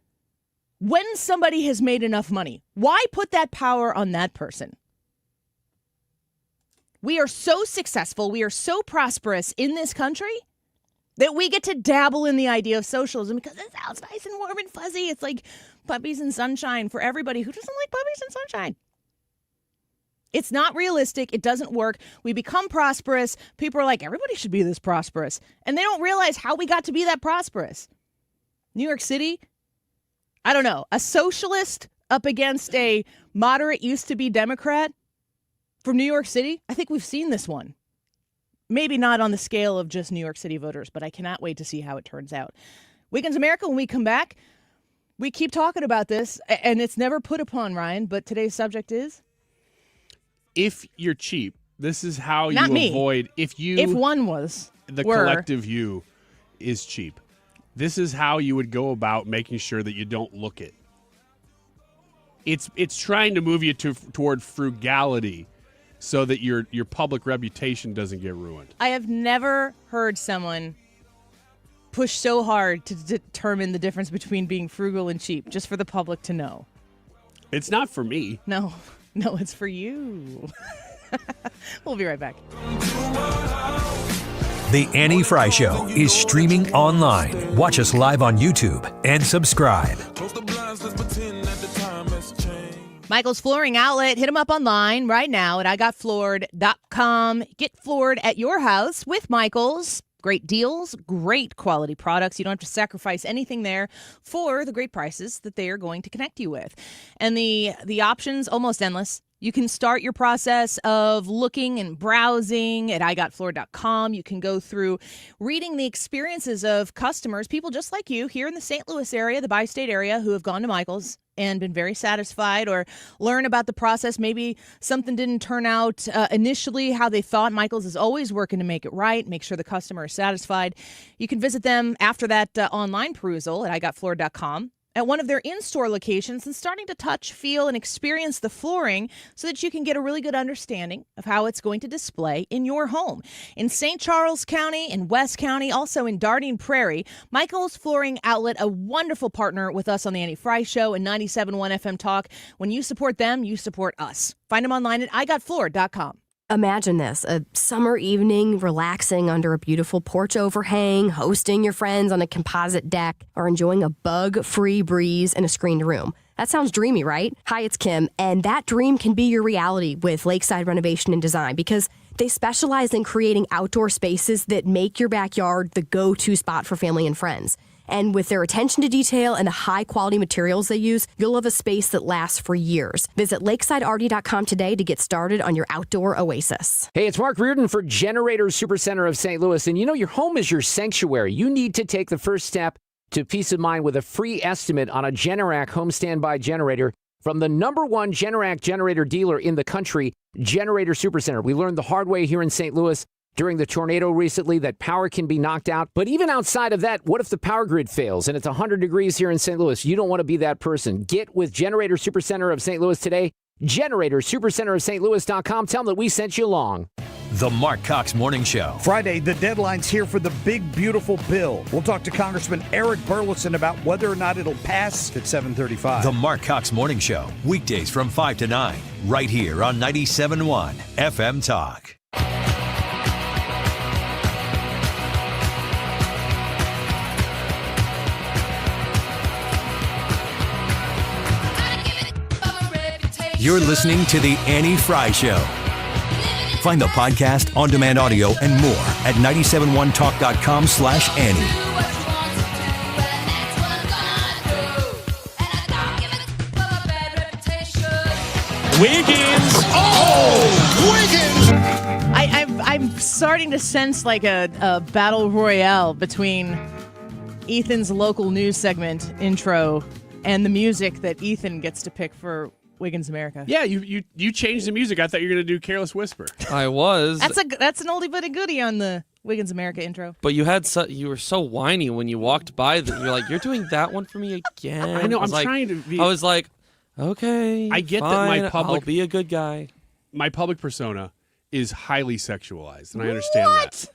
when somebody has made enough money? Why put that power on that person? We are so successful, we are so prosperous in this country that we get to dabble in the idea of socialism because it sounds nice and warm and fuzzy. It's like puppies and sunshine for everybody who doesn't like puppies and sunshine. It's not realistic. It doesn't work. We become prosperous. People are like, everybody should be this prosperous. And they don't realize how we got to be that prosperous. New York City, I don't know, a socialist up against a moderate used-to-be Democrat from New York City. I think we've seen this one. Maybe not on the scale of just New York City voters, but I cannot wait to see how it turns out. Weekends America, when we come back, we keep talking about this, and it's never put upon, Ryan, but today's subject is? If you're cheap, this is how Not you me. avoid. If one was, the collective you is cheap. This is how you would go about making sure that you don't look it. It's trying to move you toward frugality, so that your public reputation doesn't get ruined. I have never heard someone push so hard to determine the difference between being frugal and cheap, just for the public to know. It's not for me. No, it's for you. We'll be right back. The Annie Fry Show is streaming online. Watch us live on YouTube and subscribe. Michael's Flooring Outlet. Hit them up online right now at igotfloored.com. Get floored at your house with Michael's. Great deals, great quality products. You don't have to sacrifice anything there for the great prices that they are going to connect you with. And the options, almost endless. You can start your process of looking and browsing at igotfloored.com. You can go through reading the experiences of customers, people just like you here in the St. Louis area, the bi-state area, who have gone to Michael's and been very satisfied, or learn about the process. Maybe something didn't turn out initially how they thought. Michael's is always working to make it right, make sure the customer is satisfied. You can visit them after that online perusal at igotfloored.com. at one of their in-store locations and starting to touch, feel, and experience the flooring so that you can get a really good understanding of how it's going to display in your home. In St. Charles County, in West County, also in Dardenne Prairie, Michael's Flooring Outlet, a wonderful partner with us on the Annie Fry Show and 97.1 FM Talk. When you support them, you support us. Find them online at igotfloored.com. Imagine this, a summer evening, relaxing under a beautiful porch overhang, hosting your friends on a composite deck, or enjoying a bug-free breeze in a screened room. That sounds dreamy, right? Hi, it's Kim, and that dream can be your reality with Lakeside Renovation and Design because they specialize in creating outdoor spaces that make your backyard the go-to spot for family and friends. And with their attention to detail and the high-quality materials they use, you'll have a space that lasts for years. Visit LakesideRD.com today to get started on your outdoor oasis. Hey, it's Mark Reardon for Generators Supercenter of St. Louis. And you know, your home is your sanctuary. You need to take the first step to peace of mind with a free estimate on a Generac home standby generator from the #1 Generac generator dealer in the country, Generator Supercenter. We learned the hard way here in St. Louis during the tornado recently that power can be knocked out. But even outside of that, what if the power grid fails and it's 100 degrees here in St. Louis? You don't want to be that person. Get with Generator Supercenter of St. Louis today. Generator Supercenter of St. Louis.com. Tell them that we sent you along. The Mark Cox Morning Show. Friday, the deadline's here for the big, beautiful bill. We'll talk to Congressman Eric Burlison about whether or not it'll pass at 7:35. The Mark Cox Morning Show. Weekdays from 5 to 9. Right here on 97.1 FM Talk. You're listening to The Annie Fry Show. Find the podcast, on-demand audio, and more at 971talk.com/Annie. Wiggins! Oh, Wiggins! I'm starting to sense like a battle royale between Ethan's local news segment intro and the music that Ethan gets to pick for Wiggins America. Yeah, you changed the music. I thought you were going to do Careless Whisper. I was. That's an oldie but a goodie on the Wiggins America intro. But you were so whiny when you walked by that you're like, you're doing that one for me again. I know. I was trying to be. I was like, okay. I get fine, that I'll be a good guy. My public persona is highly sexualized, and I understand that.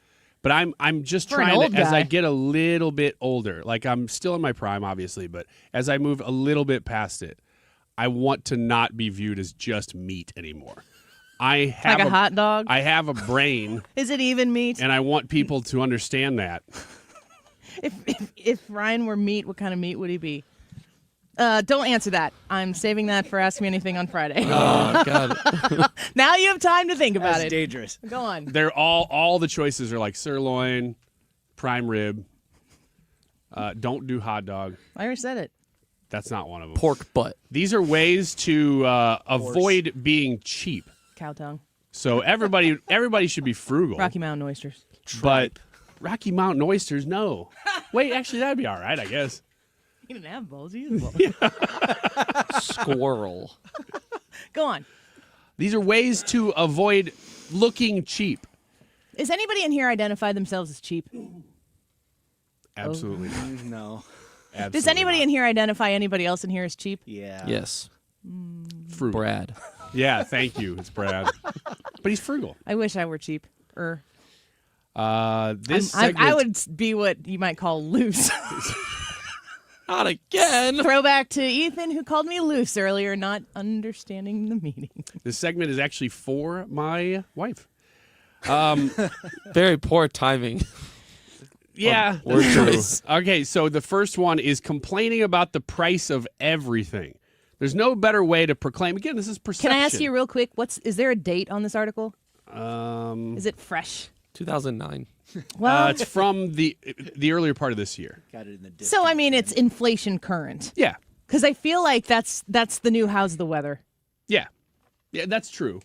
But I'm just For an trying old to, as guy. I get a little bit older, like I'm still in my prime, obviously, but as I move a little bit past it, I want to not be viewed as just meat anymore. I have like a hot dog? I have a brain. Is it even meat? And I want people to understand that. If Ryan were meat, what kind of meat would he be? Don't answer that. I'm saving that for Ask Me Anything on Friday. Oh, God. Now you have time to think about That's it. dangerous. Go on. They're all the choices are like sirloin, prime rib. Don't do hot dog. I already said it. That's not one of them. Pork butt. These are ways to avoid being cheap. Cow tongue. So everybody should be frugal. Rocky Mountain oysters. But Rocky Mountain oysters, no. Wait, actually, that'd be all right, I guess. You didn't have balls. You used balls. Squirrel. Go on. These are ways to avoid looking cheap. Does anybody in here identify themselves as cheap? Absolutely not. No. Absolutely Does anybody in here identify anybody else in here as cheap? Yeah. Yes. Frugal. Brad. Yeah, thank you. It's Brad. But he's frugal. I wish I were cheap. This I segment, would be what you might call loose. Not again. Throwback to Ethan, who called me loose earlier, not understanding the meaning. this segment is actually for my wife. Very poor timing. Yeah. Word choice. Okay, so the first one is complaining about the price of everything. There's no better way to proclaim. Again, this is perception. Can I ask you real quick? Is there a date on this article? Is it fresh? 2009. Well, it's from the earlier part of this year. Got it in the so I mean, it's inflation current. Yeah. Because I feel like that's the new how's the weather. Yeah, that's true.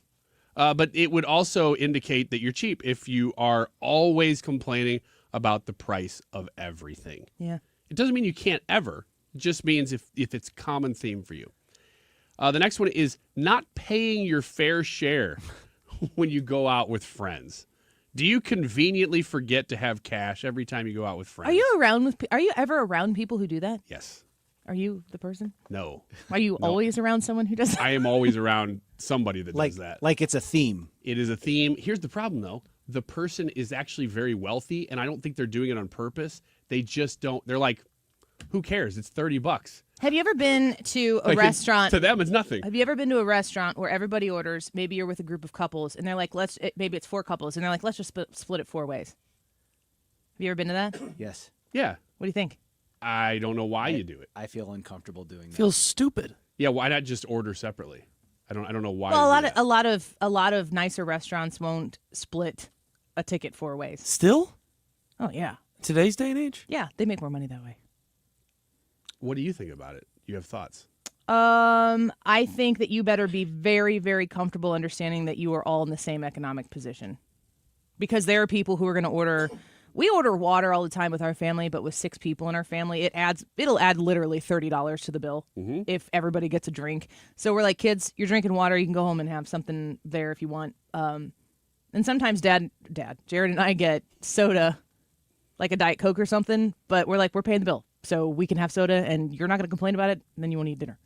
But it would also indicate that you're cheap if you are always complaining about the price of everything. Yeah. It doesn't mean you can't ever. It just means if it's a common theme for you. The next one is not paying your fair share when you go out with friends. Do you conveniently forget to have cash every time you go out with friends? Are you ever around people who do that? Yes. Are you the person? No. Are you always around someone who does that? I am always around somebody that does that. Like it's a theme. It is a theme. Here's the problem, though. The person is actually very wealthy, and I don't think they're doing it on purpose. They just don't. They're like, who cares? It's $30. Have you ever been to a restaurant? To them, it's nothing. Have you ever been to a restaurant where everybody orders, maybe you're with a group of couples, and they're like, maybe it's 4 couples, and they're like, let's just split it 4 ways. Have you ever been to that? Yes. Yeah. What do you think? I don't know why you do it. I feel uncomfortable doing that. Feels stupid. Yeah, why not just order separately? I don't know why. Well, a lot of nicer restaurants won't split a ticket 4 ways. Still? Oh yeah. Today's day and age? Yeah, they make more money that way. What do you think about it? You have thoughts? I think that you better be very, very comfortable understanding that you are all in the same economic position. Because there are people who are going to order We order water all the time with our family, but with 6 people in our family, it'll add literally $30 to the bill if everybody gets a drink. So we're like, kids, you're drinking water. You can go home and have something there if you want. And sometimes Jared and I get soda, like a Diet Coke or something, but we're paying the bill. So we can have soda and you're not going to complain about it, and then you won't eat dinner.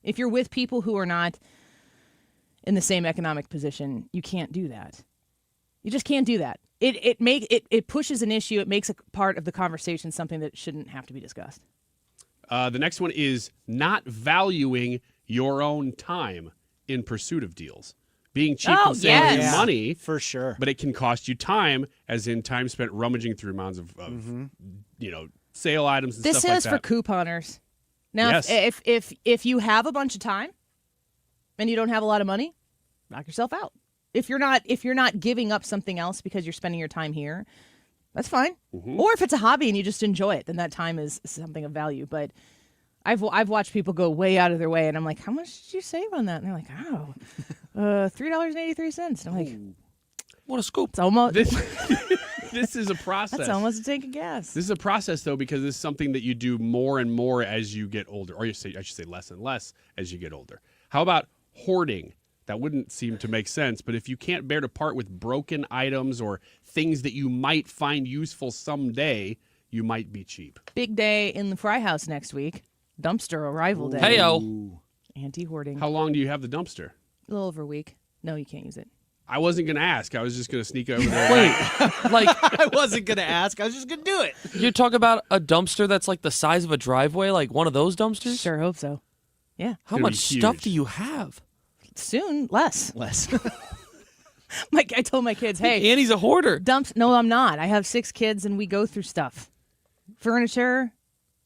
If you're with people who are not in the same economic position, you can't do that. You just can't do that. It pushes an issue. It makes a part of the conversation something that shouldn't have to be discussed. The next one is not valuing your own time in pursuit of deals. Being cheap can save you money, for sure, but it can cost you time, as in time spent rummaging through mounds of sale items and this stuff like that. This is for couponers. Now, Yes. if you have a bunch of time and you don't have a lot of money, knock yourself out. If you're not giving up something else because you're spending your time here, that's fine. Or if it's a hobby and you just enjoy it, then that time is something of value. But I've watched people go way out of their way, and I'm like, how much did you save on that? And they're like, $3.83. And I'm like, what a scoop! It's almost This is a process. That's almost a tank of gas. This is a process, though, because this is something that you do more and more as you get older, or I should say less and less as you get older. How about hoarding? That wouldn't seem to make sense, but if you can't bear to part with broken items or things that you might find useful someday, you might be cheap. Big day in the Fry House next week. Dumpster arrival day. Hey-o. Anti-hoarding. How long do you have the dumpster? A little over a week. No, you can't use it. I wasn't going to ask. I was just going to sneak over there. Wait, I wasn't going to ask. I was just going to do it. You talk about a dumpster that's like the size of a driveway, like one of those dumpsters? Sure hope so. Yeah. How much stuff do you have? Soon, less. I told my kids, hey. Annie's a hoarder. No, I'm not. I have 6 kids, and we go through stuff. Furniture.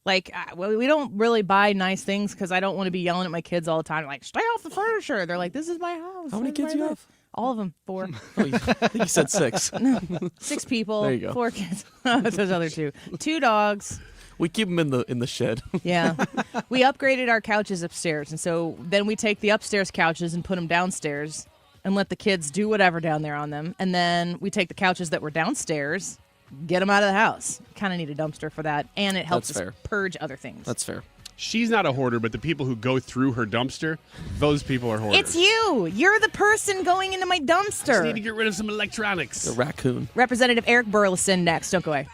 We don't really buy nice things because I don't want to be yelling at my kids all the time. Like, stay off the furniture. They're like, this is my house. How many kids do you have? All of them. 4. I think you said 6. No, 6 people. There you go. 4 kids. Those other 2. 2 dogs. We keep them in the shed. Yeah. We upgraded our couches upstairs, and so then we take the upstairs couches and put them downstairs and let the kids do whatever down there on them. And then we take the couches that were downstairs, get them out of the house. Kind of need a dumpster for that, and it helps us purge other things. That's fair. She's not a hoarder, but the people who go through her dumpster, those people are hoarders. It's you. You're the person going into my dumpster. Just need to get rid of some electronics. The raccoon. Representative Eric Burlison next. Don't go away.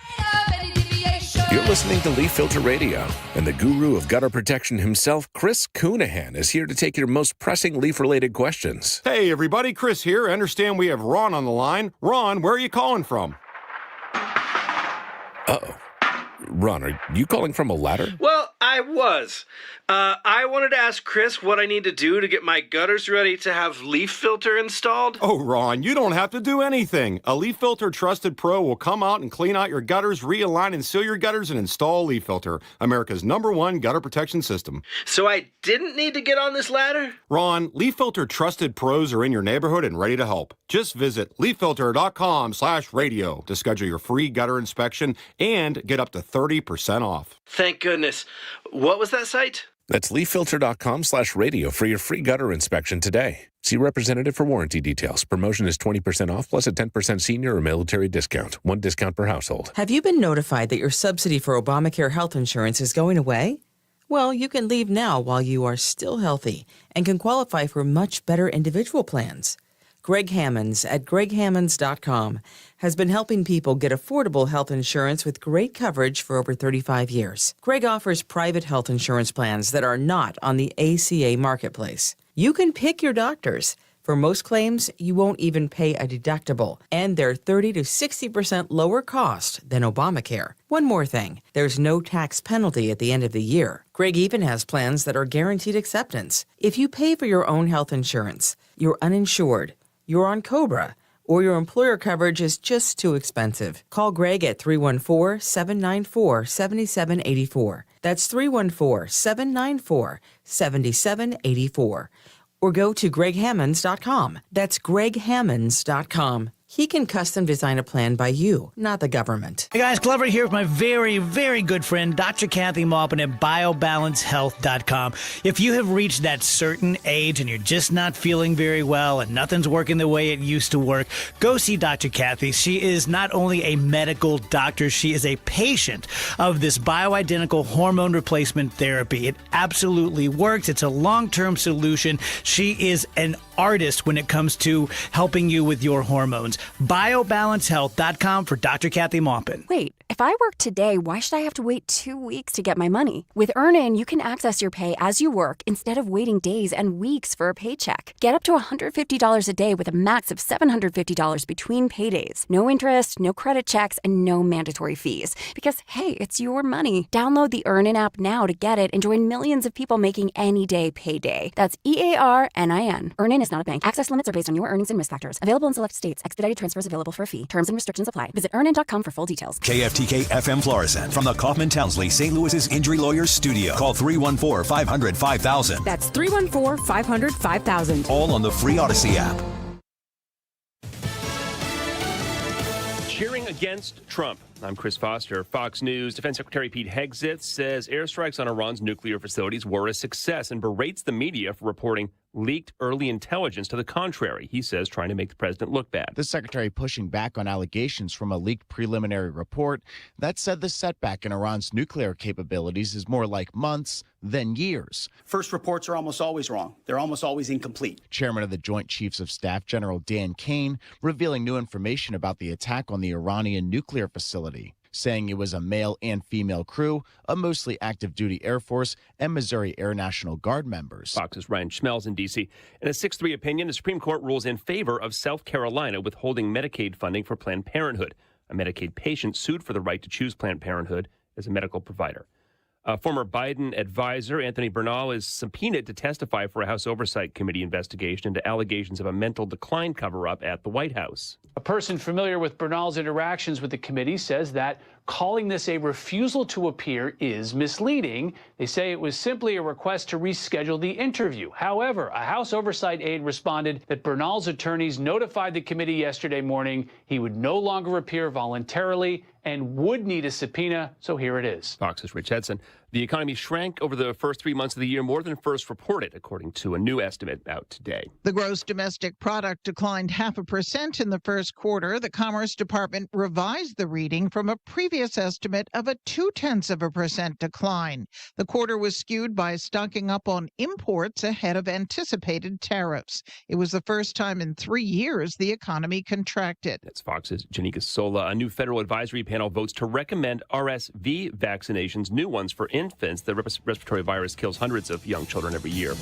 You're listening to Leaf Filter Radio, and the guru of gutter protection himself, Chris Coonahan, is here to take your most pressing leaf-related questions. Hey, everybody, Chris here. I understand we have Ron on the line. Ron, where are you calling from? Uh-oh. Ron, are you calling from a ladder? Well, I was. I wanted to ask Chris what I need to do to get my gutters ready to have leaf filter installed. Oh, Ron, you don't have to do anything. A Leaf Filter Trusted Pro will come out and clean out your gutters, realign and seal your gutters, and install Leaf Filter, America's #1 gutter protection system. So I didn't need to get on this ladder? Ron, Leaf Filter Trusted Pros are in your neighborhood and ready to help. Just visit leaffilter.com/radio to schedule your free gutter inspection and get up to 30% off. Thank goodness. What was that site? That's leaffilter.com/radio for your free gutter inspection today. See representative for warranty details. Promotion is 20% off plus a 10% senior or military discount. 1 discount per household. Have you been notified that your subsidy for Obamacare health insurance is going away? Well, you can leave now while you are still healthy and can qualify for much better individual plans. Greg Hammonds at greghammonds.com has been helping people get affordable health insurance with great coverage for over 35 years. Greg offers private health insurance plans that are not on the ACA marketplace. You can pick your doctors. For most claims, you won't even pay a deductible, and they're 30 to 60% lower cost than Obamacare. One more thing, there's no tax penalty at the end of the year. Greg even has plans that are guaranteed acceptance. If you pay for your own health insurance, you're uninsured, you're on COBRA, or your employer coverage is just too expensive, call Greg at 314-794-7784. That's 314-794-7784. Or go to greghammonds.com. That's greghammonds.com. He can custom design a plan by you, not the government. Hey guys, Glover here with my very, very good friend, Dr. Kathy Maupin at BioBalanceHealth.com. If you have reached that certain age and you're just not feeling very well and nothing's working the way it used to work, go see Dr. Kathy. She is not only a medical doctor, she is a patient of this bioidentical hormone replacement therapy. It absolutely works. It's a long-term solution. She is an artist when it comes to helping you with your hormones. BioBalanceHealth.com for Dr. Kathy Maupin. Wait, if I work today, why should I have to wait 2 weeks to get my money? With Earnin, you can access your pay as you work instead of waiting days and weeks for a paycheck. Get up to $150 a day with a max of $750 between paydays. No interest, no credit checks, and no mandatory fees. Because, hey, it's your money. Download the Earnin app now to get it and join millions of people making any day payday. That's EARNIN. Earnin is not a bank. Access limits are based on your earnings and risk factors. Available in select states. Expedited transfers available for a fee. Terms and restrictions apply. Visit earnin.com for full details. KFTK FM Florissant from the Kaufman Townsley St. Louis's Injury Lawyers Studio. Call 314-500-5000. That's 314-500-5000. All on the free Odyssey app. Cheering against Trump. I'm Chris Foster. Fox News Defense Secretary Pete Hegseth says airstrikes on Iran's nuclear facilities were a success and berates the media for reporting leaked early intelligence to the contrary. He says trying to make the president look bad. The secretary pushing back on allegations from a leaked preliminary report that said the setback in Iran's nuclear capabilities is more like months than years. First reports are almost always wrong. They're almost always incomplete. Chairman of the Joint Chiefs of Staff, General Dan Kane, revealing new information about the attack on the Iranian nuclear facility, saying it was a male and female crew, a mostly active duty Air Force and Missouri Air National Guard members. Fox's Ryan Schmelz in D.C. In a 6-3 opinion, the Supreme Court rules in favor of South Carolina withholding Medicaid funding for Planned Parenthood. A Medicaid patient sued for the right to choose Planned Parenthood as a medical provider. Former Biden advisor Anthony Bernal is subpoenaed to testify for a House Oversight Committee investigation into allegations of a mental decline cover-up at the White House. A person familiar with Bernal's interactions with the committee says that calling this a refusal to appear is misleading. They say it was simply a request to reschedule the interview. However, a House Oversight aide responded that Bernal's attorneys notified the committee yesterday morning he would no longer appear voluntarily and would need a subpoena, so here it is. Fox's Rich Edson. The economy shrank over the first 3 months of the year more than first reported, according to a new estimate out today. The gross domestic product declined 0.5% in the first quarter. The Commerce Department revised the reading from a previous estimate of a 0.2% decline. The quarter was skewed by stocking up on imports ahead of anticipated tariffs. It was the first time in 3 years the economy contracted. That's Fox's Janika Sola. A new federal advisory panel votes to recommend RSV vaccinations, new ones for infants. The respiratory virus kills hundreds of young children every year.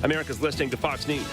America's listening to Fox News.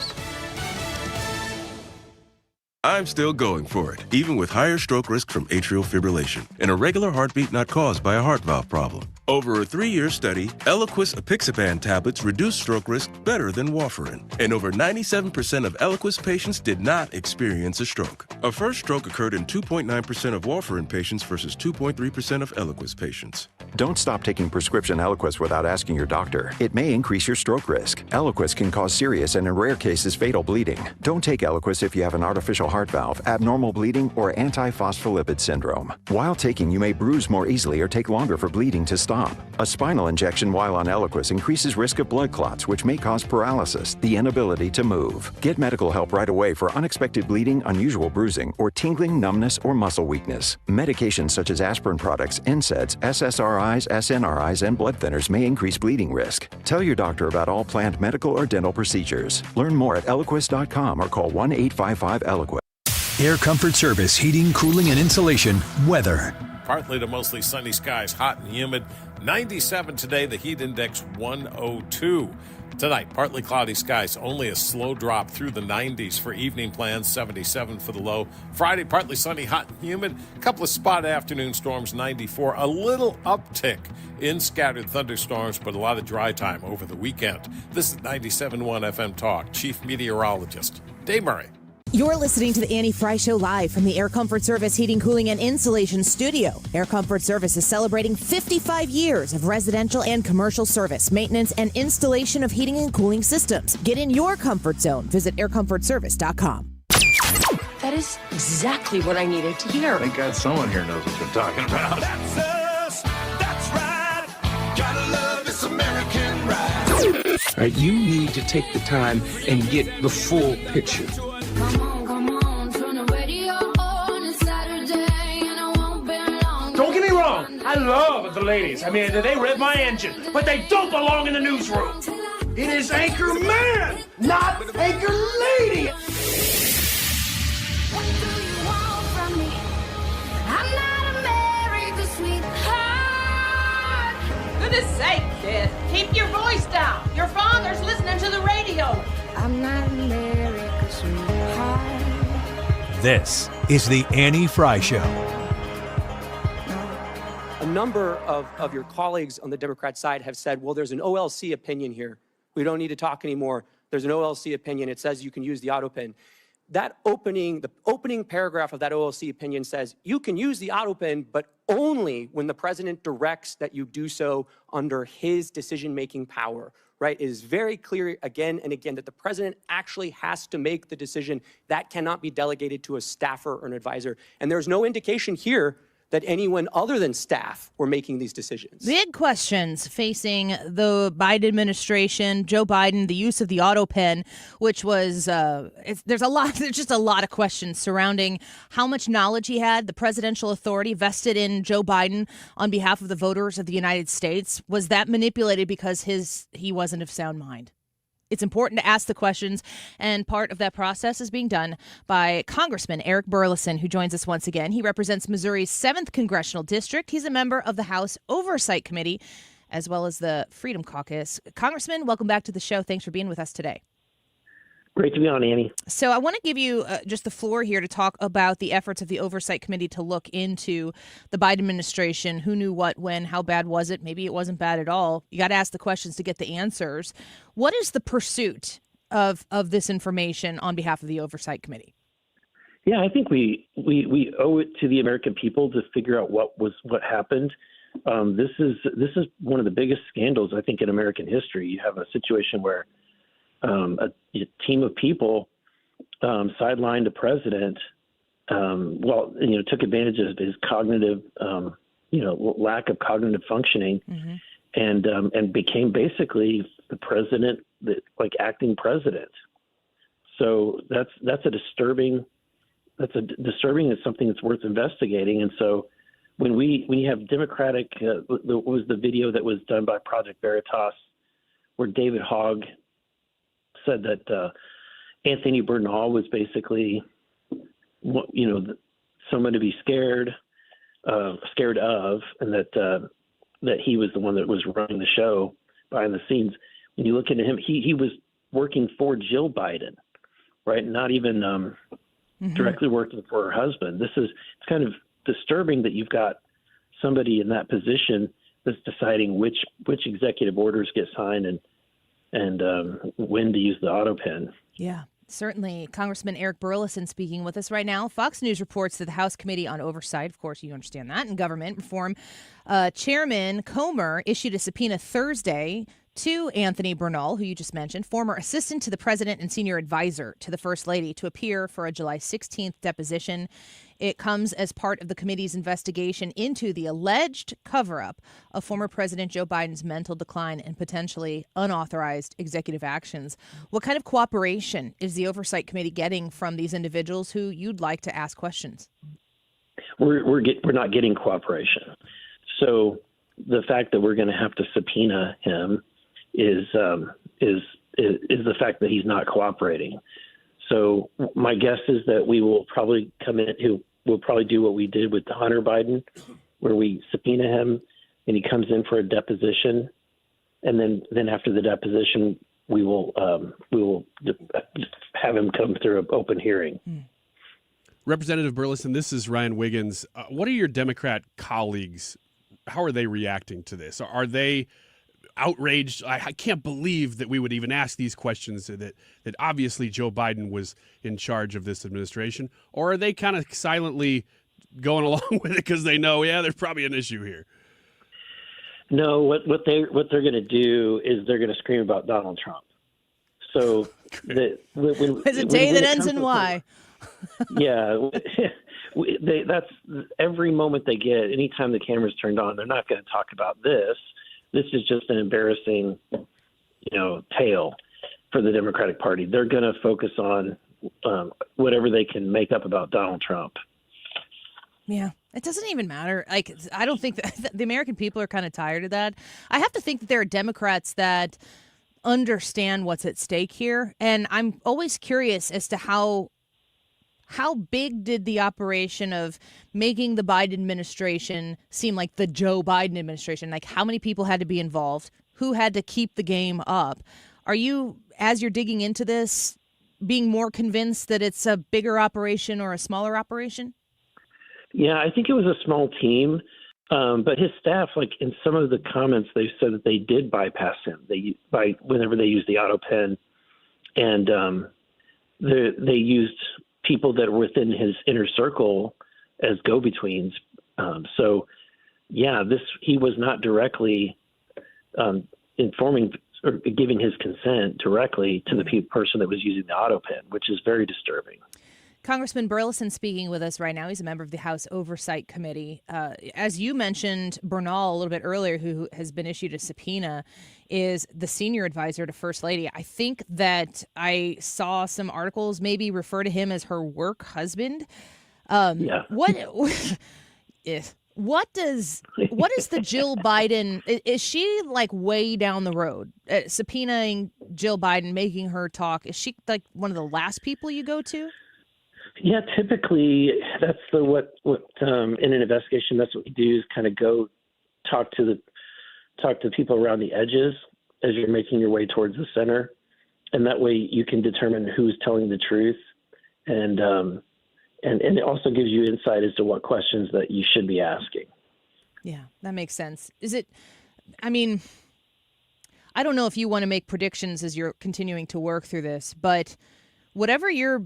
I'm still going for it, even with higher stroke risk from atrial fibrillation, an irregular heartbeat not caused by a heart valve problem. Over a 3-year study, Eliquis apixaban tablets reduced stroke risk better than warfarin, and over 97% of Eliquis patients did not experience a stroke. A first stroke occurred in 2.9% of warfarin patients versus 2.3% of Eliquis patients. Don't stop taking prescription Eliquis without asking your doctor. It may increase your stroke risk. Eliquis can cause serious and in rare cases fatal bleeding. Don't take Eliquis if you have an artificial heart valve, abnormal bleeding, or antiphospholipid syndrome. While taking, you may bruise more easily or take longer for bleeding to stop. A spinal injection while on Eliquis increases risk of blood clots, which may cause paralysis, the inability to move. Get medical help right away for unexpected bleeding, unusual bruising, or tingling, numbness, or muscle weakness. Medications such as aspirin products, NSAIDs, SSRIs, SNRIs, and blood thinners may increase bleeding risk. Tell your doctor about all planned medical or dental procedures. Learn more at Eliquis.com or call 1-855-ELIQUIS. Air Comfort Service, heating, cooling, and insulation. Weather. Partly to mostly sunny skies, hot and humid. 97 today, the heat index 102. Tonight, partly cloudy skies, only a slow drop through the 90s for evening plans, 77 for the low. Friday, partly sunny, hot and humid. A couple of spot afternoon storms, 94. A little uptick in scattered thunderstorms, but a lot of dry time over the weekend. This is 97.1 FM Talk. Chief Meteorologist Dave Murray. You're listening to the Annie Fry Show live from the Air Comfort Service Heating, Cooling, and Insulation Studio. Air Comfort Service is celebrating 55 years of residential and commercial service, maintenance, and installation of heating and cooling systems. Get in your comfort zone. Visit aircomfortservice.com. That is exactly what I needed to hear. Thank God someone here knows what they're talking about. That's us. That's right. Gotta love this American ride. All right, you need to take the time and get the full picture. Don't get me wrong. I love the ladies. I mean, they rev my engine, but they don't belong in the newsroom. It is Anchor Man, not Anchor Lady. What do you want from me? I'm not America's sweetheart. Goodness sake, kid. Keep your voice down. Your father's listening to the radio. I'm not America's sweetheart. This is the Annie Fry Show. A number of your colleagues on the Democrat side have said, well, there's an OLC opinion here. We don't need to talk anymore. There's an OLC opinion. It says you can use the auto pen. The opening paragraph of that OLC opinion says you can use the auto pen, but only when the president directs that you do so under his decision-making power, right? It is very clear again and again that the president actually has to make the decision. That cannot be delegated to a staffer or an advisor. And there's no indication here that anyone other than staff were making these decisions. Big questions facing the Biden administration, Joe Biden, the use of the auto pen, which was, there's just a lot of questions surrounding how much knowledge he had, the presidential authority vested in Joe Biden on behalf of the voters of the United States. Was that manipulated because he wasn't of sound mind? It's important to ask the questions, and part of that process is being done by Congressman Eric Burlison, who joins us once again. He represents Missouri's 7th Congressional District. He's a member of the House Oversight Committee, as well as the Freedom Caucus. Congressman, welcome back to the show. Thanks for being with us today. Great to be on, Annie. So I want to give you just the floor here to talk about the efforts of the Oversight Committee to look into the Biden administration. Who knew what, when, how bad was it? Maybe it wasn't bad at all. You got to ask the questions to get the answers. What is the pursuit of this information on behalf of the Oversight Committee? Yeah, I think we owe it to the American people to figure out what happened. This is one of the biggest scandals, I think, in American history. You have a situation where a team of people sidelined a president, took advantage of his cognitive, lack of cognitive functioning, and became basically the president, acting president. So that's disturbing. It's something that's worth investigating. And so when we have Democratic, was the video that was done by Project Veritas, where David Hogg said that Anthony Bernal was basically, someone to be scared of, and that he was the one that was running the show behind the scenes. When you look into him, he was working for Jill Biden, right? Not even directly working for her husband. It's kind of disturbing that you've got somebody in that position that's deciding which executive orders get signed and when to use the auto pen. Yeah, certainly. Congressman Eric Burlison speaking with us right now. Fox News reports that the House Committee on Oversight, of course you understand that, and Government Reform, Chairman Comer issued a subpoena Thursday to Anthony Bernal, who you just mentioned, former assistant to the president and senior advisor to the First Lady, to appear for a July 16th deposition. It comes as part of the committee's investigation into the alleged cover-up of former President Joe Biden's mental decline and potentially unauthorized executive actions. What kind of cooperation is the Oversight Committee getting from these individuals who you'd like to ask questions? We're not getting cooperation. So the fact that we're going to have to subpoena him is the fact that he's not cooperating. So my guess is that we will probably we'll probably do what we did with Hunter Biden, where we subpoena him and he comes in for a deposition, and then after the deposition we will have him come through an open hearing. Representative Burlison, this is Ryan Wiggins. What are your Democrat colleagues? How are they reacting to this? Are they outraged? I can't believe that we would even ask these questions, that obviously Joe Biden was in charge of this administration. Or are they kind of silently going along with it because they know, there's probably an issue here? No, what they're going to do is they're going to scream about Donald Trump. So it's a day that ends in Y. Yeah, that's every moment they get. Anytime the camera's turned on, they're not going to talk about this. This is just an embarrassing, tale for the Democratic Party. They're going to focus on whatever they can make up about Donald Trump. Yeah, it doesn't even matter. Like, I don't think that the American people are kind of tired of that. I have to think that there are Democrats that understand what's at stake here, and I'm always curious as to how big did the operation of making the Biden administration seem like the Joe Biden administration? Like, how many people had to be involved? Who had to keep the game up? Are you, as you're digging into this, being more convinced that it's a bigger operation or a smaller operation? Yeah, I think it was a small team, but his staff, like in some of the comments, they said that they did bypass him. Whenever they used the auto pen, and they used people that were within his inner circle as go-betweens. He was not directly informing or giving his consent directly to the person that was using the auto pen, which is very disturbing. Congressman Burlison speaking with us right now. He's a member of the House Oversight Committee. As you mentioned, Bernal a little bit earlier, who has been issued a subpoena, is the senior advisor to First Lady. I think that I saw some articles maybe refer to him as her work husband. What does the Jill Biden, is she like way down the road? Subpoenaing Jill Biden, making her talk. Is she like one of the last people you go to? Yeah, typically that's what in an investigation, that's what we do, is kind of go talk to people around the edges as you're making your way towards the center, and that way you can determine who's telling the truth, and it also gives you insight as to what questions that you should be asking. Yeah, that makes sense. I don't know if you want to make predictions as you're continuing to work through this, but whatever your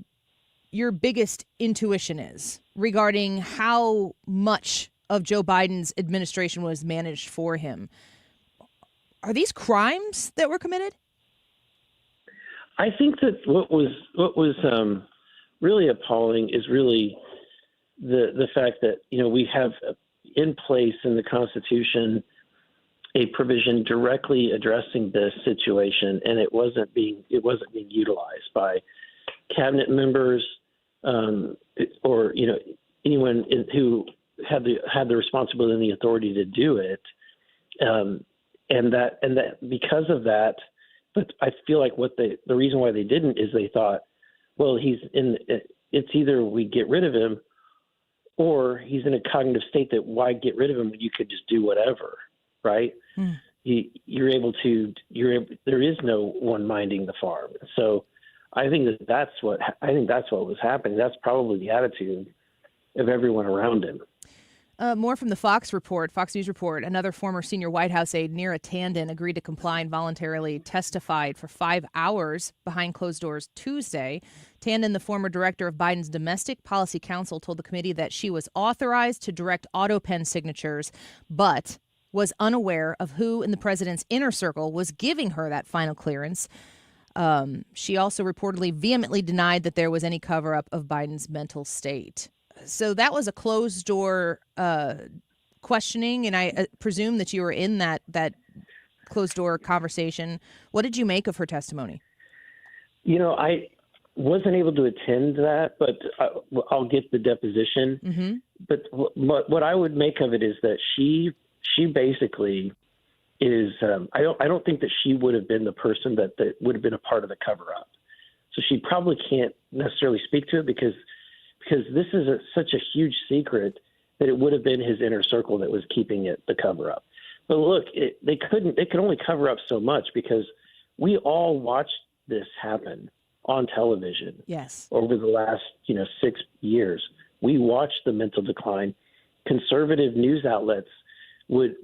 biggest intuition is regarding how much of Joe Biden's administration was managed for him, are these crimes that were committed? I think that what was really appalling is really the fact that we have in place in the Constitution a provision directly addressing this situation, and it wasn't being utilized by cabinet members or anyone who had the responsibility and the authority to do it, and that because of that. But I feel like the reason why they didn't is they thought, well, it's either we get rid of him or he's in a cognitive state that why get rid of him when you could just do whatever, right? There is no one minding the farm. So I think that's what was happening. That's probably the attitude of everyone around him. More from the Fox News report. Another former senior White House aide, Neera Tanden, agreed to comply and voluntarily testified for 5 hours behind closed doors Tuesday. Tanden, the former director of Biden's Domestic Policy Council, told the committee that she was authorized to direct auto pen signatures, but was unaware of who in the president's inner circle was giving her that final clearance. She also reportedly vehemently denied that there was any cover-up of Biden's mental state. So that was a closed-door questioning, and I presume that you were in that closed-door conversation. What did you make of her testimony? I wasn't able to attend that, but I'll get the deposition. Mm-hmm. But what I would make of it is that she basically is. I don't think that she would have been the person that would have been a part of the cover-up. So she probably can't necessarily speak to it because this is such a huge secret that it would have been his inner circle that was keeping it the cover-up. But look, they could only cover up so much because we all watched this happen on television. Yes. Over the last 6 years, we watched the mental decline. Conservative news outlets would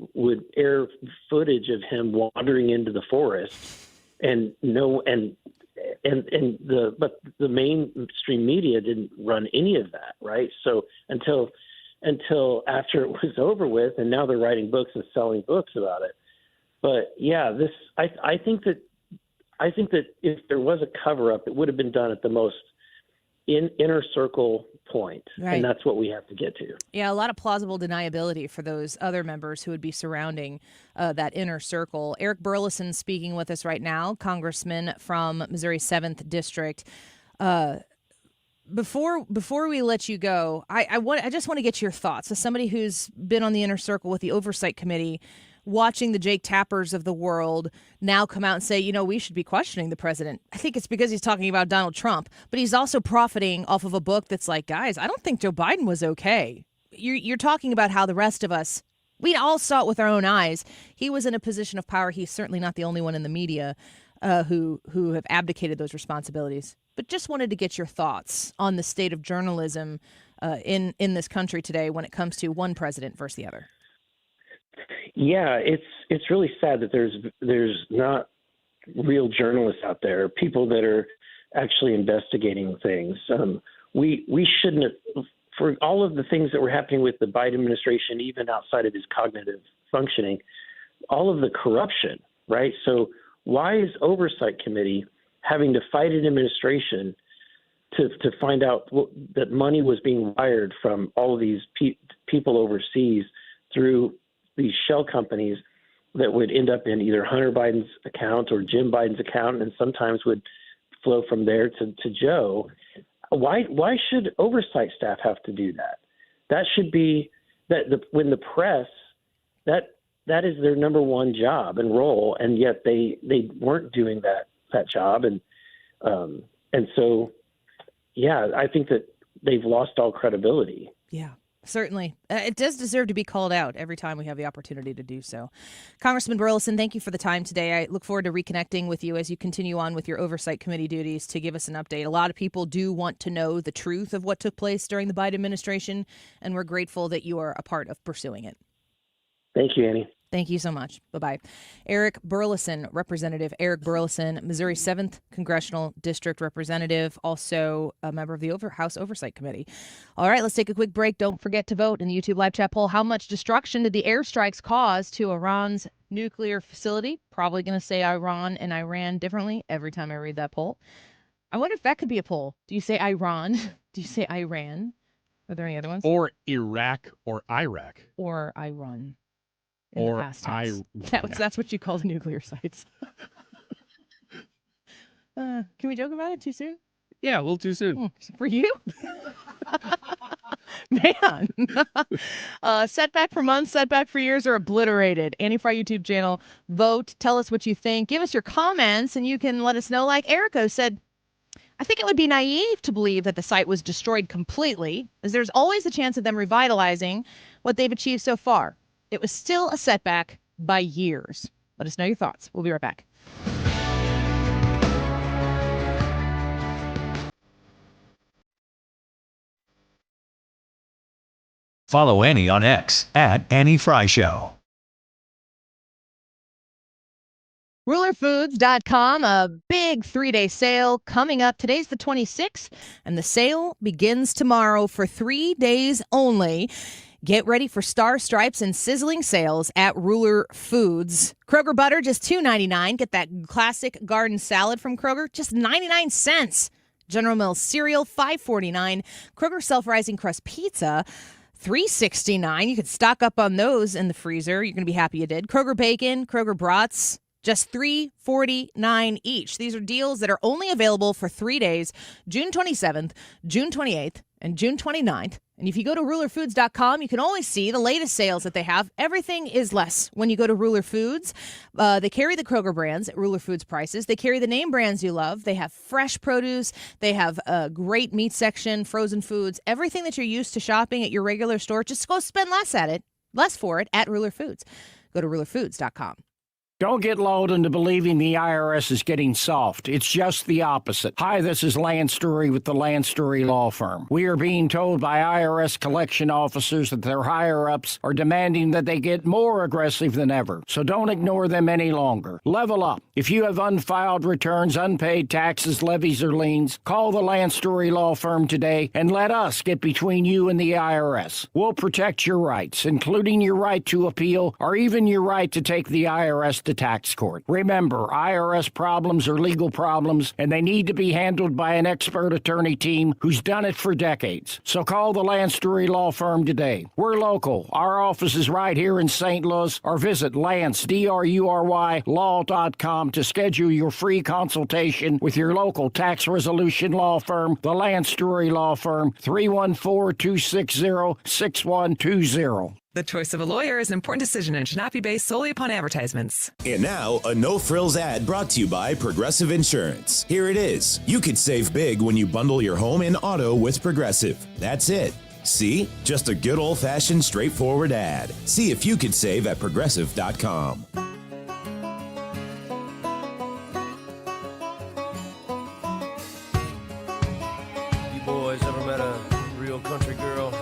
air footage of him wandering into the forest, but the mainstream media didn't run any of that, right? So until after it was over with, and now they're writing books and selling books about it. But yeah, I think that if there was a cover up, it would have been done at the most inner circle point, Right. and that's what we have to get to. Yeah, a lot of plausible deniability for those other members who would be surrounding that inner circle. Eric Burlison speaking with us right now, congressman from Missouri's 7th District. Before we let you go, I just want to get your thoughts as somebody who's been on the inner circle with the Oversight Committee, watching the Jake Tappers of the world now come out and say, we should be questioning the president. I think it's because he's talking about Donald Trump, but he's also profiting off of a book that's like, guys, I don't think Joe Biden was okay. You're talking about how the rest of us, we all saw it with our own eyes. He was in a position of power. He's certainly not the only one in the media who have abdicated those responsibilities. But just wanted to get your thoughts on the state of journalism in this country today when it comes to one president versus the other. Yeah, it's really sad that there's not real journalists out there, people that are actually investigating things. We shouldn't have, for all of the things that were happening with the Biden administration, even outside of his cognitive functioning, all of the corruption, right? So why is Oversight Committee having to fight an administration to find out that money was being wired from all of these people overseas through these shell companies that would end up in either Hunter Biden's account or Jim Biden's account, and sometimes would flow from there to Joe? Why should oversight staff have to do that? That should be when the press, that is their number one job and role, and yet they weren't doing that job, and so yeah, I think that they've lost all credibility. Yeah. Certainly. It does deserve to be called out every time we have the opportunity to do so. Congressman Burlison, thank you for the time today. I look forward to reconnecting with you as you continue on with your Oversight Committee duties to give us an update. A lot of people do want to know the truth of what took place during the Biden administration, and we're grateful that you are a part of pursuing it. Thank you, Annie. Thank you so much. Bye-bye. Eric Burlison, Representative Eric Burlison, Missouri 7th Congressional District Representative, also a member of the House Oversight Committee. All right, let's take a quick break. Don't forget to vote in the YouTube live chat poll. How much destruction did the airstrikes cause to Iran's nuclear facility? Probably going to say Iran and Iran differently every time I read that poll. I wonder if that could be a poll. Do you say Iran? Do you say Iran? Are there any other ones? Or Iraq or Iraq. Or Iran. Or that's what you call the nuclear sites. Can we joke about it too soon? Yeah, a little too soon. For you? Man. Setback for months, setback for years, or obliterated. Annie Fry YouTube channel. Vote. Tell us what you think. Give us your comments, and you can let us know. Like Erico said, I think it would be naive to believe that the site was destroyed completely, as there's always a chance of them revitalizing what they've achieved so far. It was still a setback by years. Let us know your thoughts. We'll be right back. Follow Annie on X @AnnieFryShow. RulerFoods.com, a big 3-day sale coming up. Today's the 26th, and the sale begins tomorrow for 3 days only. Get ready for Star Stripes and sizzling sales at Ruler Foods. Kroger butter, just $2.99. Get that classic garden salad from Kroger, just 99 cents. General Mills cereal, $5.49. Kroger self-rising crust pizza, $3.69. You could stock up on those in the freezer. You're going to be happy you did. Kroger bacon, Kroger brats, just $3.49 each. These are deals that are only available for 3 days, June 27th, June 28th, and June 29th. And if you go to rulerfoods.com, you can always see the latest sales that they have. Everything is less when you go to Ruler Foods. They carry the Kroger brands at Ruler Foods prices. They carry the name brands you love. They have fresh produce. They have a great meat section, frozen foods, everything that you're used to shopping at your regular store. Just go spend less for it at Ruler Foods. Go to rulerfoods.com. Don't get lulled into believing the IRS is getting soft. It's just the opposite. Hi, this is Lance Story with the Lance Story Law Firm. We are being told by IRS collection officers that their higher-ups are demanding that they get more aggressive than ever. So don't ignore them any longer. Level up. If you have unfiled returns, unpaid taxes, levies, or liens, call the Lance Story Law Firm today and let us get between you and the IRS. We'll protect your rights, including your right to appeal or even your right to take the IRS to to tax court. Remember, IRS problems are legal problems, and they need to be handled by an expert attorney team who's done it for decades. So call the Lance Drury Law Firm today. We're local. Our office is right here in St. Louis, or visit Lance, D-R-U-R-Y, law.com to schedule your free consultation with your local tax resolution law firm, the Lance Drury Law Firm, 314-260-6120. The choice of a lawyer is an important decision and should not be based solely upon advertisements. And now, a no-frills ad brought to you by Progressive Insurance. Here it is. You could save big when you bundle your home and auto with Progressive. That's it. See? Just a good old-fashioned, straightforward ad. See if you could save at Progressive.com. You boys ever met a real country girl?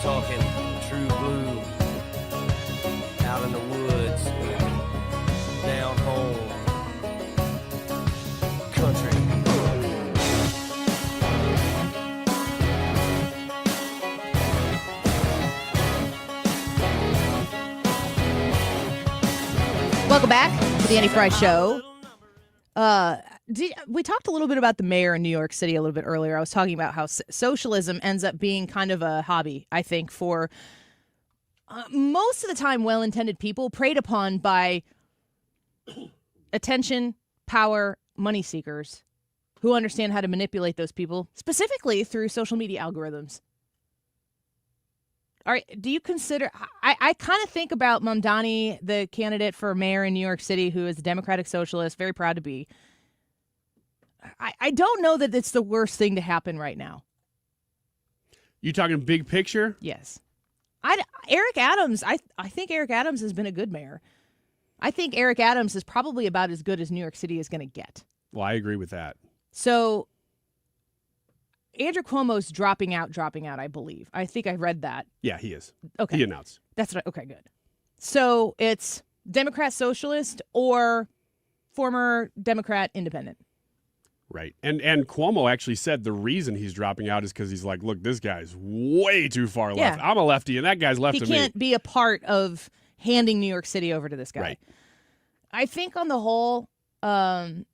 Talking true blue, out in the woods, down home, country. Welcome back to the Annie Fry Show. We talked a little bit about the mayor in New York City a little bit earlier. I was talking about how socialism ends up being kind of a hobby, I think, for most of the time well-intended people preyed upon by attention, power, money seekers who understand how to manipulate those people, specifically through social media algorithms. All right, do you consider, I kind of think about Mamdani, the candidate for mayor in New York City, who is a Democratic Socialist, very proud to be. I don't know that it's the worst thing to happen right now. You talking big picture? Yes. Eric Adams, I think Eric Adams has been a good mayor. I think Eric Adams is probably about as good as New York City is going to get. Well, I agree with that. So Andrew Cuomo's dropping out, I believe. I think I read that. Yeah, he is. Okay. He announced. That's right. Okay, good. So it's Democrat Socialist or former Democrat Independent. Right. And Cuomo actually said the reason he's dropping out is because he's like, look, this guy's way too far left. Yeah. I'm a lefty, and that guy's left He of me. can't be a part of handing New York City over to this guy. Right. I think on the whole, it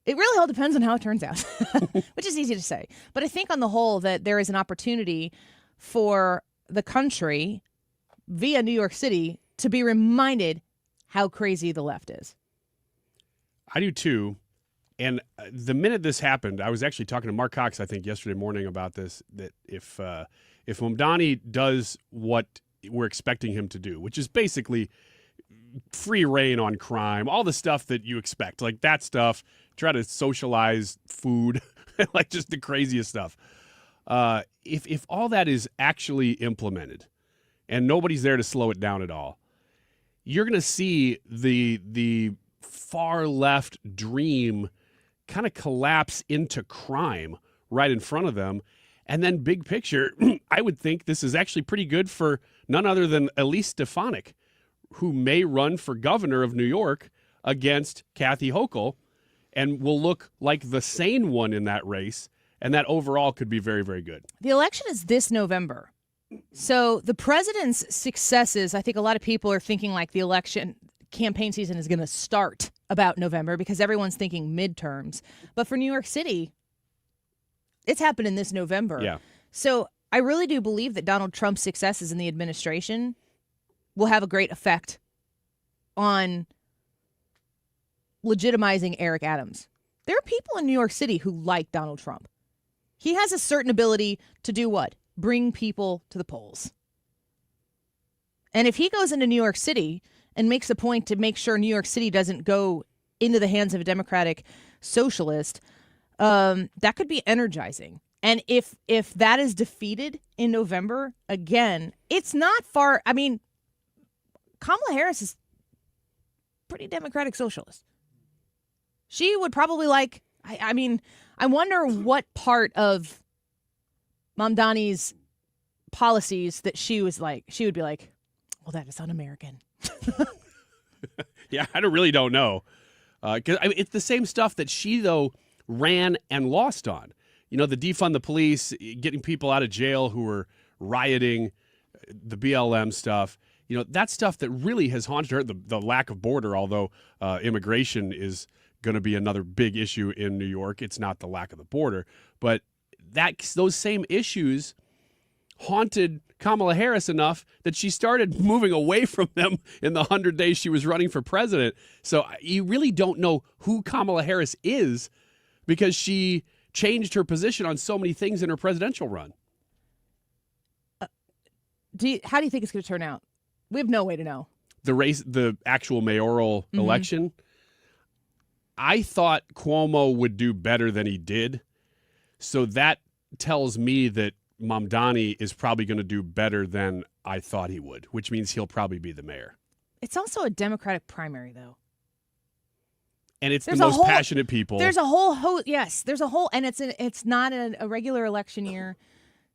really all depends on how it turns out, which is easy to say. But I think on the whole that there is an opportunity for the country via New York City to be reminded how crazy the left is. I do too. And the minute this happened, I was actually talking to Mark Cox, I think, yesterday morning about this, that if Mamdani does what we're expecting him to do, which is basically free reign on crime, all the stuff that you expect, like that stuff, try to socialize food, like just the craziest stuff. If all that is actually implemented and nobody's there to slow it down at all, you're going to see the far left dream kind of collapse into crime right in front of them. And then big picture, I would think this is actually pretty good for none other than Elise Stefanik, who may run for governor of New York against Kathy Hochul and will look like the sane one in that race. And that overall could be very, very good. The election is this November. So the president's successes, I think a lot of people are thinking like the election campaign season is going to start about November because everyone's thinking midterms. But for New York City, it's happening this November. Yeah. So I really do believe that Donald Trump's successes in the administration will have a great effect on legitimizing Eric Adams. There are people in New York City who like Donald Trump. He has a certain ability to do what? Bring people to the polls. And if he goes into New York City and makes a point to make sure New York City doesn't go into the hands of a Democratic socialist, that could be energizing. And if that is defeated in November, again, it's not far. I mean, Kamala Harris is pretty Democratic socialist. She would probably like, I mean, I wonder what part of Mamdani's policies that she would be like, well, that is un-American. Yeah, I really don't know. Because it's the same stuff that she, though, ran and lost on. You know, the defund the police, getting people out of jail who were rioting, the BLM stuff. That stuff that really has haunted her, the lack of border, although immigration is going to be another big issue in New York. It's not the lack of the border, but those same issues haunted Kamala Harris enough that she started moving away from them in the 100 days she was running for president. So you really don't know who Kamala Harris is because she changed her position on so many things in her presidential run. How do you think it's going to turn out? We have no way to know. The actual mayoral election, I thought Cuomo would do better than he did. So that tells me that Mamdani is probably going to do better than I thought he would, which means he'll probably be the mayor. It's also a Democratic primary, though. And it's the most passionate people. There's a whole and it's not a regular election year.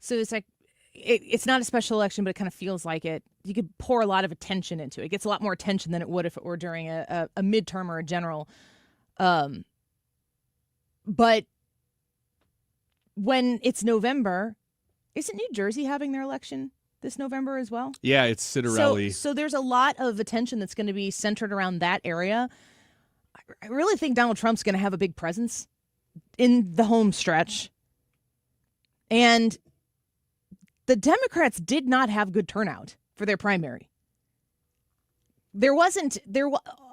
So it's like, it's not a special election, but it kind of feels like it. You could pour a lot of attention into it. It gets a lot more attention than it would if it were during a midterm or a general. But when it's November, isn't New Jersey having their election this November as well? Yeah, it's Citarelli. So there's a lot of attention that's going to be centered around that area. I really think Donald Trump's going to have a big presence in the home stretch. And the Democrats did not have good turnout for their primary.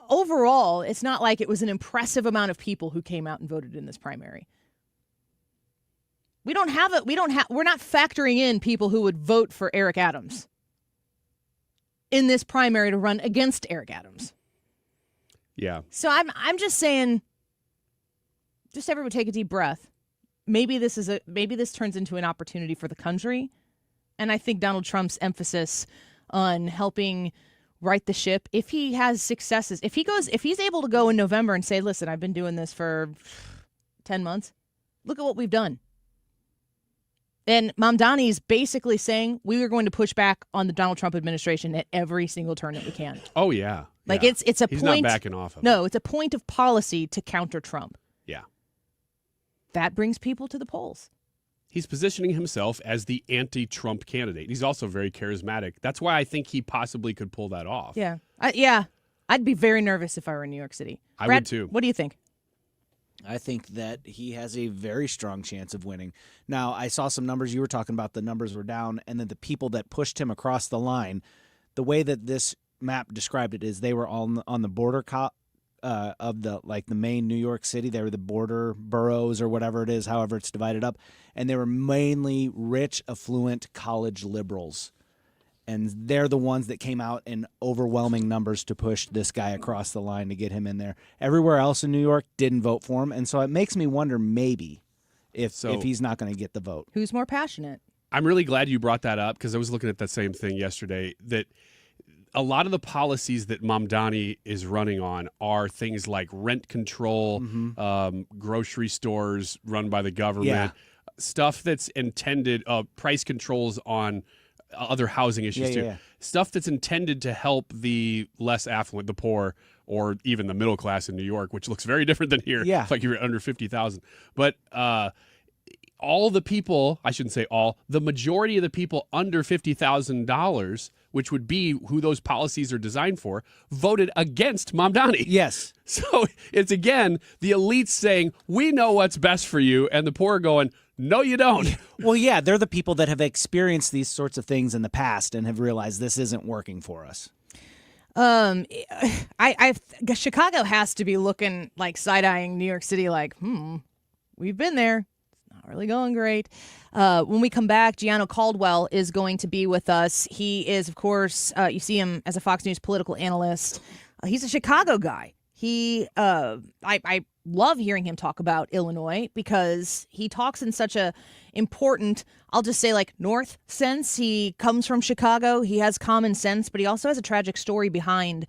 Overall, it's not like it was an impressive amount of people who came out and voted in this primary. We're not factoring in people who would vote for Eric Adams in this primary to run against Eric Adams. Yeah. So I'm just saying, just everyone take a deep breath. Maybe this turns into an opportunity for the country. And I think Donald Trump's emphasis on helping right the ship, if he has successes, if he's able to go in November and say, listen, I've been doing this for 10 months. Look at what we've done. And Mamdani is basically saying we are going to push back on the Donald Trump administration at every single turn that we can. Oh, yeah. Like yeah. it's a He's point. Not backing off of No, it's a point of policy to counter Trump. Yeah. That brings people to the polls. He's positioning himself as the anti-Trump candidate. He's also very charismatic. That's why I think he possibly could pull that off. Yeah. I'd be very nervous if I were in New York City. I Brad, would too. What do you think? I think that he has a very strong chance of winning. Now, I saw some numbers. You were talking about the numbers were down, and then the people that pushed him across the line, the way that this map described it is they were all on the border of the main New York City. They were the border boroughs or whatever it is, however it's divided up. And they were mainly rich, affluent college liberals. And they're the ones that came out in overwhelming numbers to push this guy across the line to get him in there. Everywhere else in New York didn't vote for him. And so it makes me wonder maybe if he's not going to get the vote. Who's more passionate? I'm really glad you brought that up because I was looking at that same thing yesterday, that a lot of the policies that Mamdani is running on are things like rent control, grocery stores run by the government, stuff that's intended, price controls on other housing issues too. Stuff that's intended to help the less affluent, the poor, or even the middle class in New York, which looks very different than here. Yeah. It's like you're under 50,000. But all the people, I shouldn't say all, the majority of the people under $50,000, which would be who those policies are designed for, voted against Mamdani. Yes. So it's, again, the elites saying, we know what's best for you, and the poor are going, no, you don't. Well, yeah, they're the people that have experienced these sorts of things in the past and have realized this isn't working for us. Chicago has to be looking like side-eyeing New York City like, we've been there. It's not really going great. When we come back, Gianno Caldwell is going to be with us. He is, of course, you see him as a Fox News political analyst. He's a Chicago guy. I love hearing him talk about Illinois because he talks in such a important, I'll just say like North sense. He comes from Chicago. He has common sense, but he also has a tragic story behind.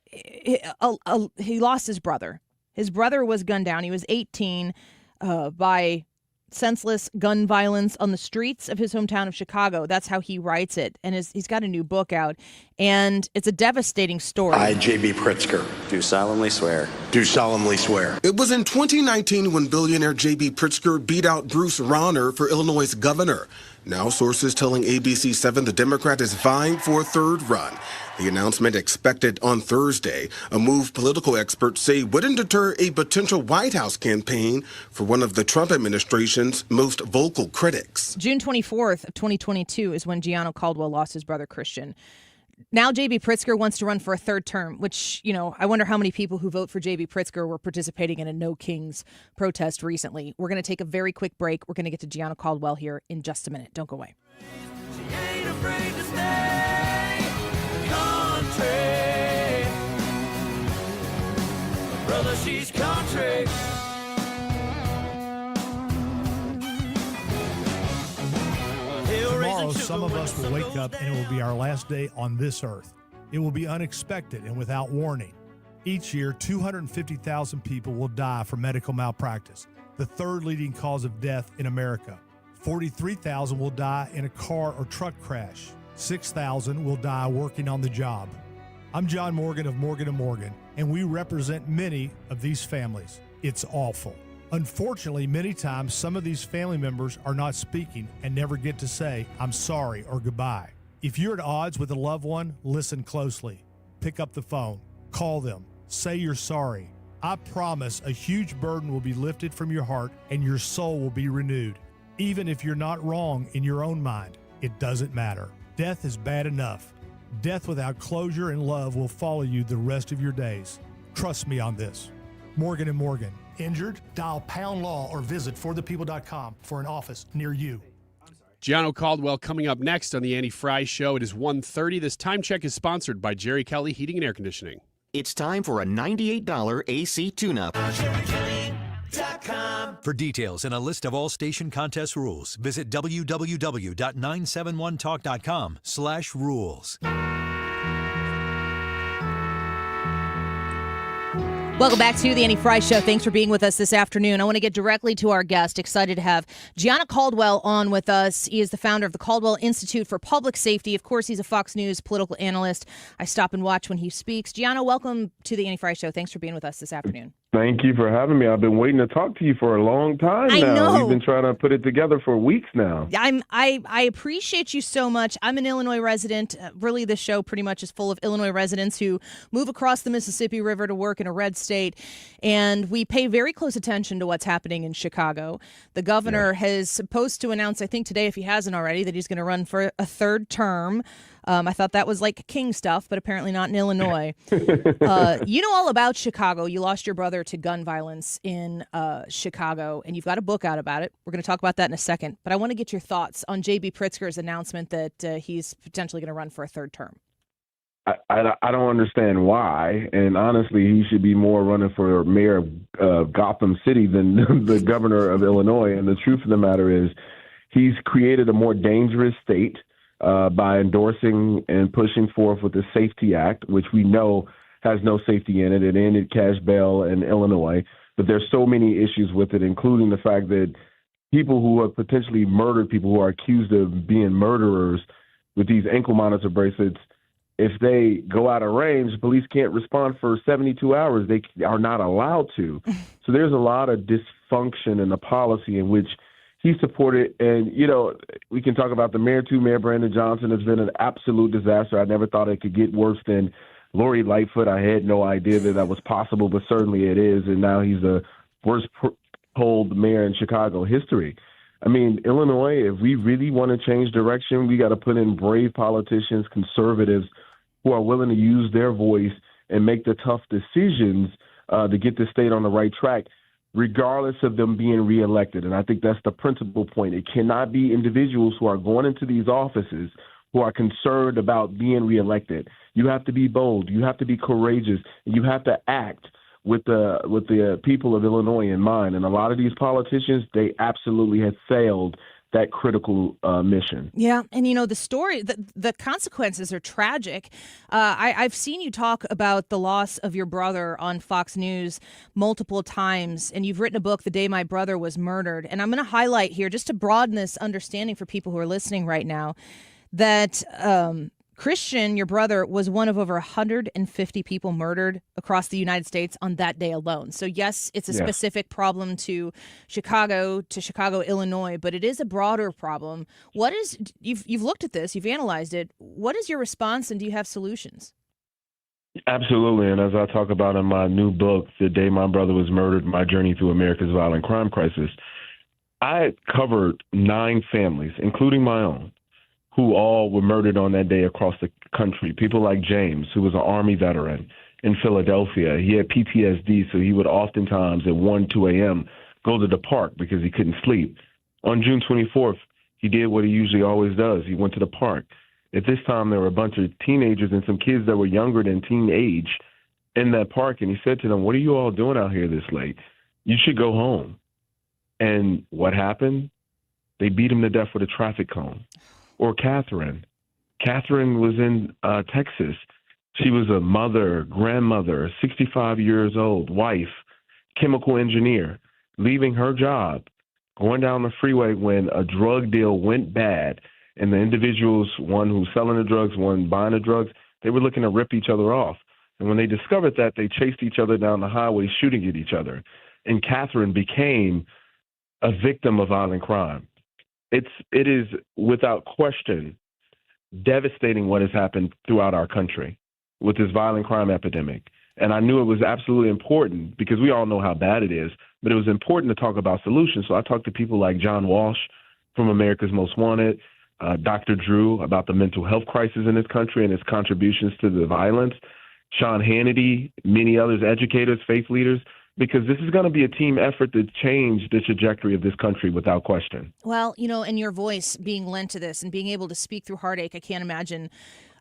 He lost his brother. His brother was gunned down. He was 18 by senseless gun violence on the streets of his hometown of Chicago. That's how he writes it. And he's got a new book out. And it's a devastating story. I, J.B. Pritzker, do solemnly swear. Do solemnly swear. It was in 2019 when billionaire J.B. Pritzker beat out Bruce Rauner for Illinois' governor. Now sources telling ABC7 the Democrat is vying for a third run. The announcement expected on Thursday, a move political experts say wouldn't deter a potential White House campaign for one of the Trump administration's most vocal critics. June 24th of 2022 is when Gianno Caldwell lost his brother Christian. Now J.B. Pritzker wants to run for a third term, which, I wonder how many people who vote for J.B. Pritzker were participating in a No Kings protest recently. We're going to take a very quick break. We're going to get to Gianno Caldwell here in just a minute. Don't go away. She ain't afraid to stay country. Brother, she's country. Tomorrow, some of us will wake up and it will be our last day on this earth. It will be unexpected and without warning. Each year, 250,000 people will die from medical malpractice, the third leading cause of death in America. 43,000 will die in a car or truck crash. 6,000 will die working on the job. I'm John Morgan of Morgan & Morgan, and we represent many of these families. It's awful. Unfortunately, many times some of these family members are not speaking and never get to say, I'm sorry or goodbye. If you're at odds with a loved one, listen closely. Pick up the phone. Call them. Say you're sorry. I promise a huge burden will be lifted from your heart and your soul will be renewed. Even if you're not wrong in your own mind, it doesn't matter. Death is bad enough. Death without closure and love will follow you the rest of your days. Trust me on this. Morgan & Morgan. Injured? Dial #law or visit forthepeople.com for an office near you. Gianno Caldwell coming up next on the Annie Fry Show. It is 1:30. This time check is sponsored by Jerry Kelly Heating and Air Conditioning. It's time for a $98 AC tune-up. For details and a list of all station contest rules, visit www.971talk.com/rules. Welcome back to the Annie Fry Show. Thanks for being with us this afternoon. I want to get directly to our guest. Excited to have Gianno Caldwell on with us. He is the founder of the Caldwell Institute for Public Safety. Of course, he's a Fox News political analyst. I stop and watch when he speaks. Gianno, welcome to the Annie Fry Show. Thanks for being with us this afternoon. Thank you for having me. I've been waiting to talk to you for a long time now. I know. We've been trying to put it together for weeks now. I appreciate you so much. I'm an Illinois resident. Really, this show pretty much is full of Illinois residents who move across the Mississippi River to work in a red state, and we pay very close attention to what's happening in Chicago. The governor has supposed to announce, I think today, if he hasn't already, that he's going to run for a third term. I thought that was like king stuff, but apparently not in Illinois. You know all about Chicago. You lost your brother to gun violence in Chicago, and you've got a book out about it. We're going to talk about that in a second. But I want to get your thoughts on J.B. Pritzker's announcement that he's potentially going to run for a third term. I don't understand why, and honestly, he should be more running for mayor of Gotham City than the governor of Illinois. And the truth of the matter is he's created a more dangerous state by endorsing and pushing forth with the Safety Act, which we know has no safety in it. It ended cash bail in Illinois, but there's so many issues with it, including the fact that people who have potentially murdered people who are accused of being murderers with these ankle monitor bracelets, if they go out of range, police can't respond for 72 hours. They are not allowed to. So there's a lot of dysfunction in the policy in which he supported. And, we can talk about the mayor, too. Mayor Brandon Johnson has been an absolute disaster. I never thought it could get worse than Lori Lightfoot. I had no idea that was possible, but certainly it is. And now he's the worst polled mayor in Chicago history. I mean, Illinois, if we really want to change direction, we got to put in brave politicians, conservatives, who are willing to use their voice and make the tough decisions to get the state on the right track, regardless of them being reelected. And I think that's the principal point. It cannot be individuals who are going into these offices who are concerned about being reelected. You have to be bold. You have to be courageous. And you have to act with the people of Illinois in mind. And a lot of these politicians, they absolutely have failed that critical mission. Yeah, and the story, the consequences are tragic. I've seen you talk about the loss of your brother on Fox News multiple times, and you've written a book, The Day My Brother Was Murdered. And I'm going to highlight here, just to broaden this understanding for people who are listening right now, that Christian, your brother, was one of over 150 people murdered across the United States on that day alone. So yes, it's a specific problem to Chicago, Illinois, but it is a broader problem. What is, you've looked at this, you've analyzed it. What is your response, and do you have solutions? Absolutely. And as I talk about in my new book, The Day My Brother Was Murdered, My Journey Through America's Violent Crime Crisis, I covered 9 families, including my own, who all were murdered on that day across the country. People like James, who was an Army veteran in Philadelphia. He had PTSD, so he would oftentimes at 1, 2 a.m. go to the park because he couldn't sleep. On June 24th, he did what he usually always does. He went to the park. At this time, there were a bunch of teenagers and some kids that were younger than teen age in that park, and he said to them, "What are you all doing out here this late? You should go home." And what happened? They beat him to death with a traffic cone. Or Catherine. Catherine was in Texas. She was a mother, grandmother, 65 years old, wife, chemical engineer, leaving her job, going down the freeway when a drug deal went bad. And the individuals, one who's selling the drugs, one buying the drugs, they were looking to rip each other off. And when they discovered that, they chased each other down the highway, shooting at each other. And Catherine became a victim of violent crime. It is without question devastating what has happened throughout our country with this violent crime epidemic. And I knew it was absolutely important because we all know how bad it is, but it was important to talk about solutions. So I talked to people like John Walsh from America's Most Wanted, Dr. Drew about the mental health crisis in this country and its contributions to the violence, Sean Hannity, many others, educators, faith leaders, because this is going to be a team effort to change the trajectory of this country without question. Well, and your voice being lent to this and being able to speak through heartache, I can't imagine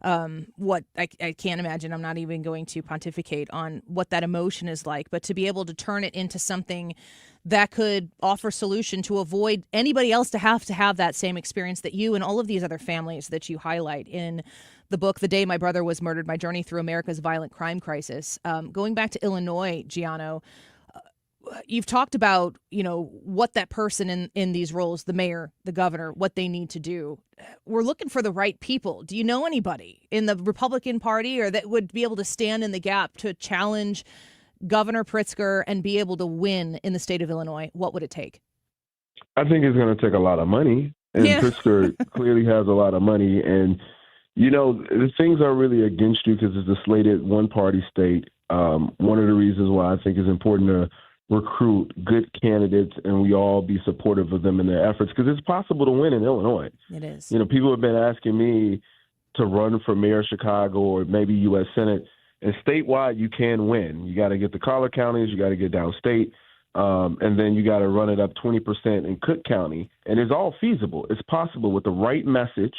I can't imagine. I'm not even going to pontificate on what that emotion is like, but to be able to turn it into something that could offer solution to avoid anybody else to have that same experience that you and all of these other families that you highlight in the book, The Day My Brother Was Murdered, My Journey Through America's Violent Crime Crisis. Going back to Illinois, Gianno, you've talked about, what that person in these roles, the mayor, the governor, what they need to do. We're looking for the right people. Do you know anybody in the Republican Party or that would be able to stand in the gap to challenge Governor Pritzker and be able to win in the state of Illinois? What would it take? I think it's going to take a lot of money. And Pritzker clearly has a lot of money. And, the things are really against you because it's a slated one-party state. One of the reasons why I think it's important to recruit good candidates and we all be supportive of them in their efforts because it's possible to win in Illinois. It is. People have been asking me to run for mayor of Chicago or maybe U.S. Senate. And statewide, you can win. You got to get the collar counties, you got to get downstate, and then you got to run it up 20% in Cook County. And it's all feasible. It's possible with the right message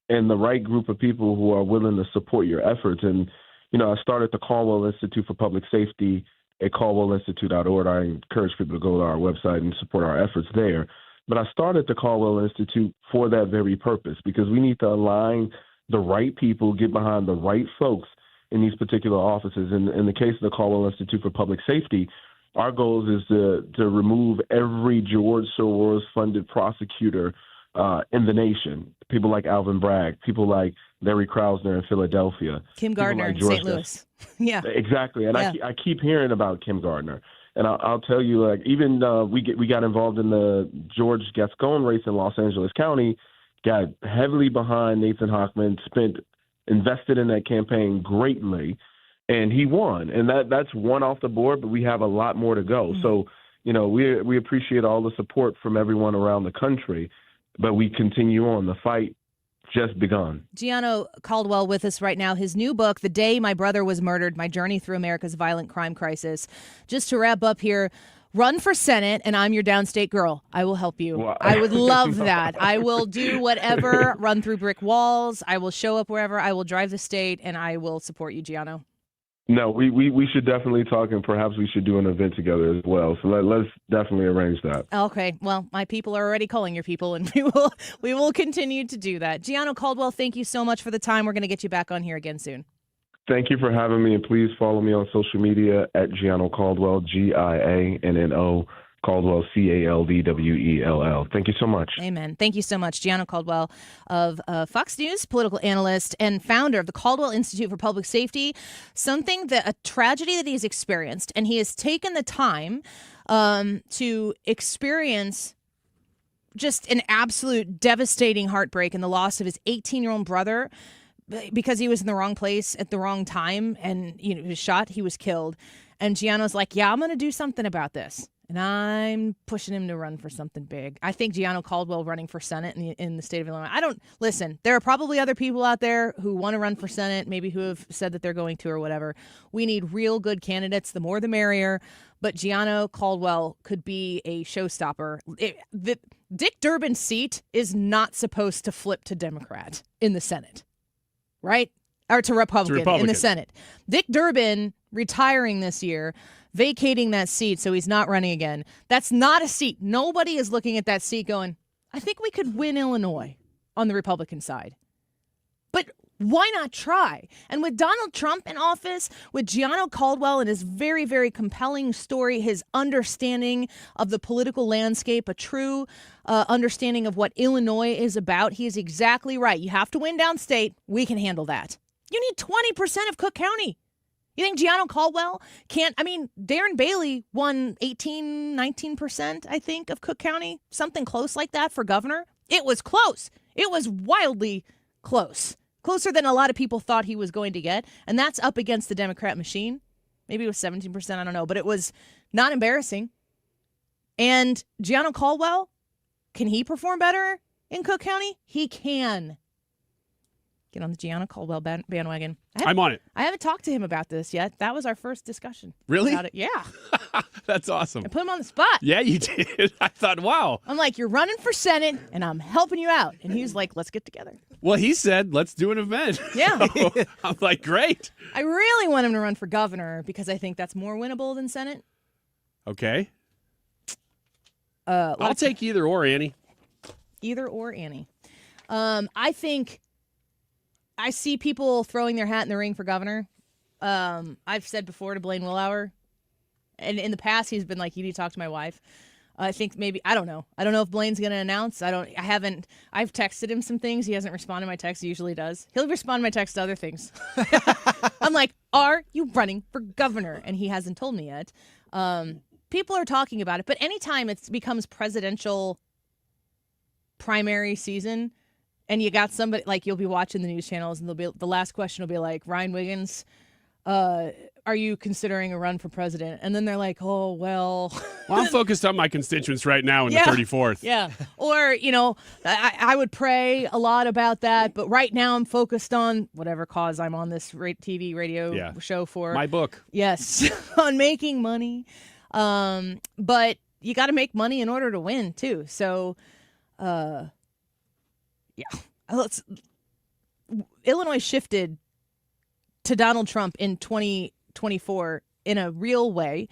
and the right group of people who are willing to support your efforts. And, I started the Caldwell Institute for Public Safety at caldwellinstitute.org. I encourage people to go to our website and support our efforts there. But I started the Caldwell Institute for that very purpose because we need to align the right people, get behind the right folks in these particular offices. In the case of the Caldwell Institute for Public Safety, our goal is to remove every George Soros-funded prosecutor in the nation. People like Alvin Bragg, people like Larry Krasner in Philadelphia. Kim Gardner in St. Louis. Yeah. Exactly. And I keep hearing about Kim Gardner. And I'll tell you, even we got involved in the George Gascon race in Los Angeles County, got heavily behind Nathan Hochman, invested in that campaign greatly, and he won. And that's one off the board, but we have a lot more to go. Mm-hmm. So, we appreciate all the support from everyone around the country, but we continue on. The fight just begun. Gianno Caldwell with us right now. His new book, The Day My Brother Was Murdered, My Journey Through America's Violent Crime Crisis. Just to wrap up here, run for Senate, and I'm your downstate girl. I will help you. Wow. I would love that. I will do whatever, run through brick walls. I will show up wherever. I will drive the state, and I will support you, Gianno. No, we should definitely talk, and perhaps we should do an event together as well. So let's definitely arrange that. Okay. Well, my people are already calling your people, and we will continue to do that. Gianno Caldwell, thank you so much for the time. We're going to get you back on here again soon. Thank you for having me, and please follow me on social media at Gianno Caldwell, Gianno Caldwell, Caldwell. Thank you so much. Amen. Thank you so much. Gianno Caldwell of Fox News, political analyst and founder of the Caldwell Institute for Public Safety. A tragedy that he's experienced, and he has taken the time to experience just an absolute devastating heartbreak and the loss of his 18-year-old brother because he was in the wrong place at the wrong time, and he was shot, he was killed. And Gianno's like, yeah, I'm going to do something about this. And I'm pushing him to run for something big. I think Gianno Caldwell running for Senate in the state of Illinois. Listen, there are probably other people out there who want to run for Senate, maybe who have said that they're going to or whatever. We need real good candidates. The more the merrier. But Gianno Caldwell could be a showstopper. The Dick Durbin's seat is not supposed to flip to Democrat in the Senate, right? Or to Republican in the Senate. Dick Durbin retiring this year, vacating that seat so he's not running again. That's not a seat. Nobody is looking at that seat going, I think we could win Illinois on the Republican side. But why not try? And with Donald Trump in office, with Gianno Caldwell and his very, very compelling story, his understanding of the political landscape, a true understanding of what Illinois is about, he is exactly right. You have to win downstate. We can handle that. You need 20% of Cook County. You think Gianno Caldwell can't? I mean, Darren Bailey won 19%, I think, of Cook County, something close like that for governor. It was close. It was wildly close. Closer than a lot of people thought he was going to get. And that's up against the Democrat machine. Maybe it was 17%, I don't know. But it was not embarrassing. And Gianno Caldwell, can he perform better in Cook County? He can. Get on the Gianno Caldwell bandwagon. I'm on it. I haven't talked to him about this yet. That was our first discussion. Really? About it. Yeah. That's awesome. I put him on the spot. Yeah, you did. I thought, wow. I'm like, you're running for Senate, and I'm helping you out. And he's like, let's get together. Well, he said, let's do an event. Yeah. So, I'm like, great. I really want him to run for governor because I think that's more winnable than Senate. Okay. I'll take either or, Annie. Either or, Annie. I think I see people throwing their hat in the ring for governor. I've said before to Blaine Willauer, and in the past he's been like, you need to talk to my wife. I think maybe, I don't know. I don't know if Blaine's going to announce. I've texted him some things. He hasn't responded to my text. He usually does. He'll respond to my text to other things. I'm like, are you running for governor? And he hasn't told me yet. People are talking about it, but anytime it becomes presidential primary season, and you got somebody, like, you'll be watching the news channels, and the last question will be like, Ryan Wiggins, are you considering a run for president? And then they're like, oh, well. Well, I'm focused on my constituents right now in the 34th. Yeah. Or, I would pray a lot about that, but right now I'm focused on whatever cause I'm on this TV radio show for. My book. Yes. On making money. But you got to make money in order to win, too. So, Illinois shifted to Donald Trump in 2024 in a real way.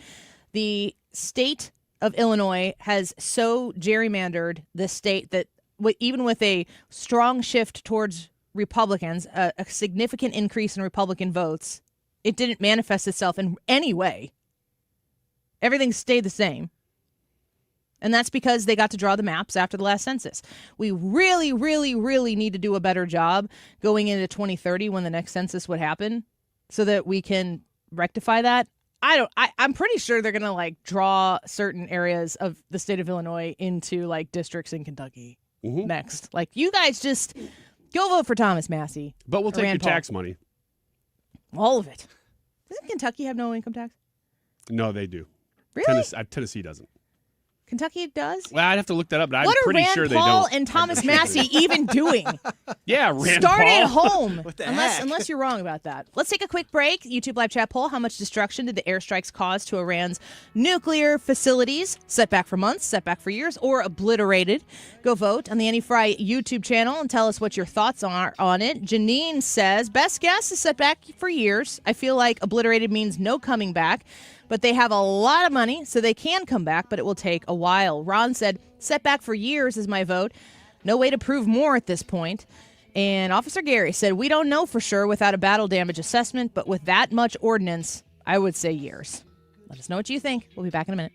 The state of Illinois has so gerrymandered the state that even with a strong shift towards Republicans, a significant increase in Republican votes, it didn't manifest itself in any way. Everything stayed the same. And that's because they got to draw the maps after the last census. We really, really, really need to do a better job going into 2030 when the next census would happen so that we can rectify that. I'm pretty sure they're going to draw certain areas of the state of Illinois into districts in Kentucky next. You guys just go vote for Thomas Massey. But we'll take your tax money. All of it. Doesn't Kentucky have no income tax? No, they do. Really? Tennessee doesn't. Kentucky does? Well, I'd have to look that up, but I'm what pretty Rand sure they Paul don't. And Thomas Massey even doing? Yeah, Rand Start Paul. at home. What the unless you're wrong about that. Let's take a quick break. YouTube live chat poll. How much destruction did the airstrikes cause to Iran's nuclear facilities? Setback for months, setback for years, or obliterated? Go vote on the Annie Fry YouTube channel and tell us what your thoughts are on it. Janine says, best guess is setback for years. I feel like obliterated means no coming back. But they have a lot of money, so they can come back, but it will take a while. Ron said, setback for years is my vote. No way to prove more at this point. And Officer Gary said, we don't know for sure without a battle damage assessment, but with that much ordnance, I would say years. Let us know what you think. We'll be back in a minute.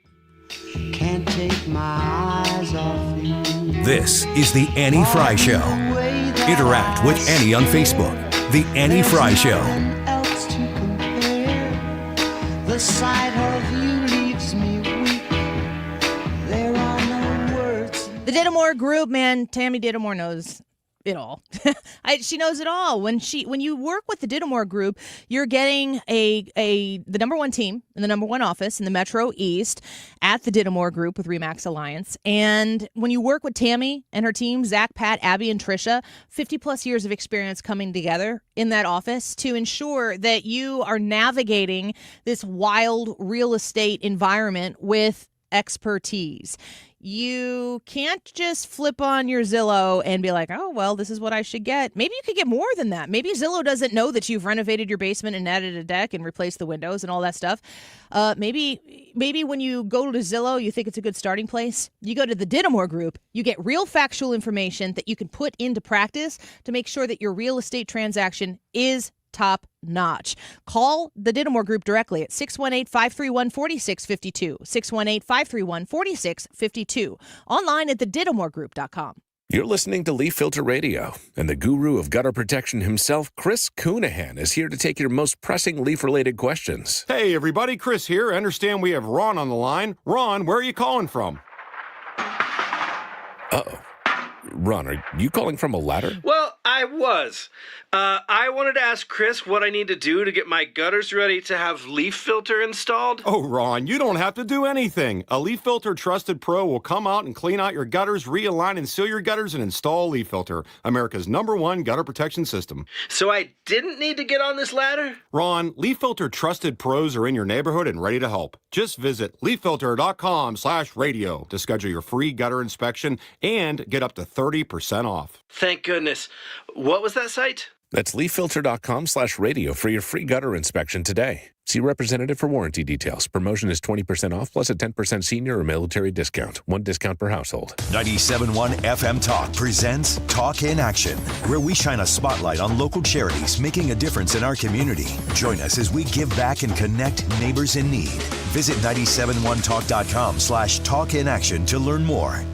Can't take my eyes off you. This is The Annie Fry Show. Interact with Annie on Facebook. The Annie Fry Show. Else to compare. The sight of you leaves me weak. There are no words. The Dittamore Group, man. Tammy Dittamore knows it all. She knows it all. When you work with the Dittamore Group, you're getting the number one team in the number one office in the Metro East at the Dittamore Group with Remax Alliance. And when you work with Tammy and her team, Zach, Pat, Abby, and Trisha, 50 plus years of experience coming together in that office to ensure that you are navigating this wild real estate environment with expertise. You can't just flip on your Zillow and be like, oh, well, this is what I should get. Maybe you could get more than that. Maybe Zillow doesn't know that you've renovated your basement and added a deck and replaced the windows and all that stuff. Maybe when you go to Zillow, you think it's a good starting place. You go to the Dittamore Group, you get real factual information that you can put into practice to make sure that your real estate transaction is top notch. Call the Dittamore Group directly at 618-531-4652, 618-531-4652, online at thedittamoregroup.com. You're listening to Leaf Filter Radio, and the guru of gutter protection himself, Chris Coonahan, is here to take your most pressing leaf-related questions. Hey, everybody, Chris here. I understand we have Ron on the line. Ron, where are you calling from? Uh-oh. Ron, are you calling from a ladder? Well, I was. I wanted to ask Chris what I need to do to get my gutters ready to have Leaf Filter installed. Oh, Ron, you don't have to do anything. A Leaf Filter Trusted Pro will come out and clean out your gutters, realign and seal your gutters, and install Leaf Filter, America's #1 gutter protection system. So I didn't need to get on this ladder? Ron, Leaf Filter Trusted Pros are in your neighborhood and ready to help. Just visit leaffilter.com/radio to schedule your free gutter inspection and get up to 30% off. Thank goodness. What was that site? That's leaffilter.com/radio for your free gutter inspection today. See representative for warranty details. Promotion is 20% off plus a 10% senior or military discount. One discount per household. 97.1 FM Talk presents Talk in Action, where we shine a spotlight on local charities making a difference in our community. Join us as we give back and connect neighbors in need. Visit 971talk.com/talkinaction to learn more.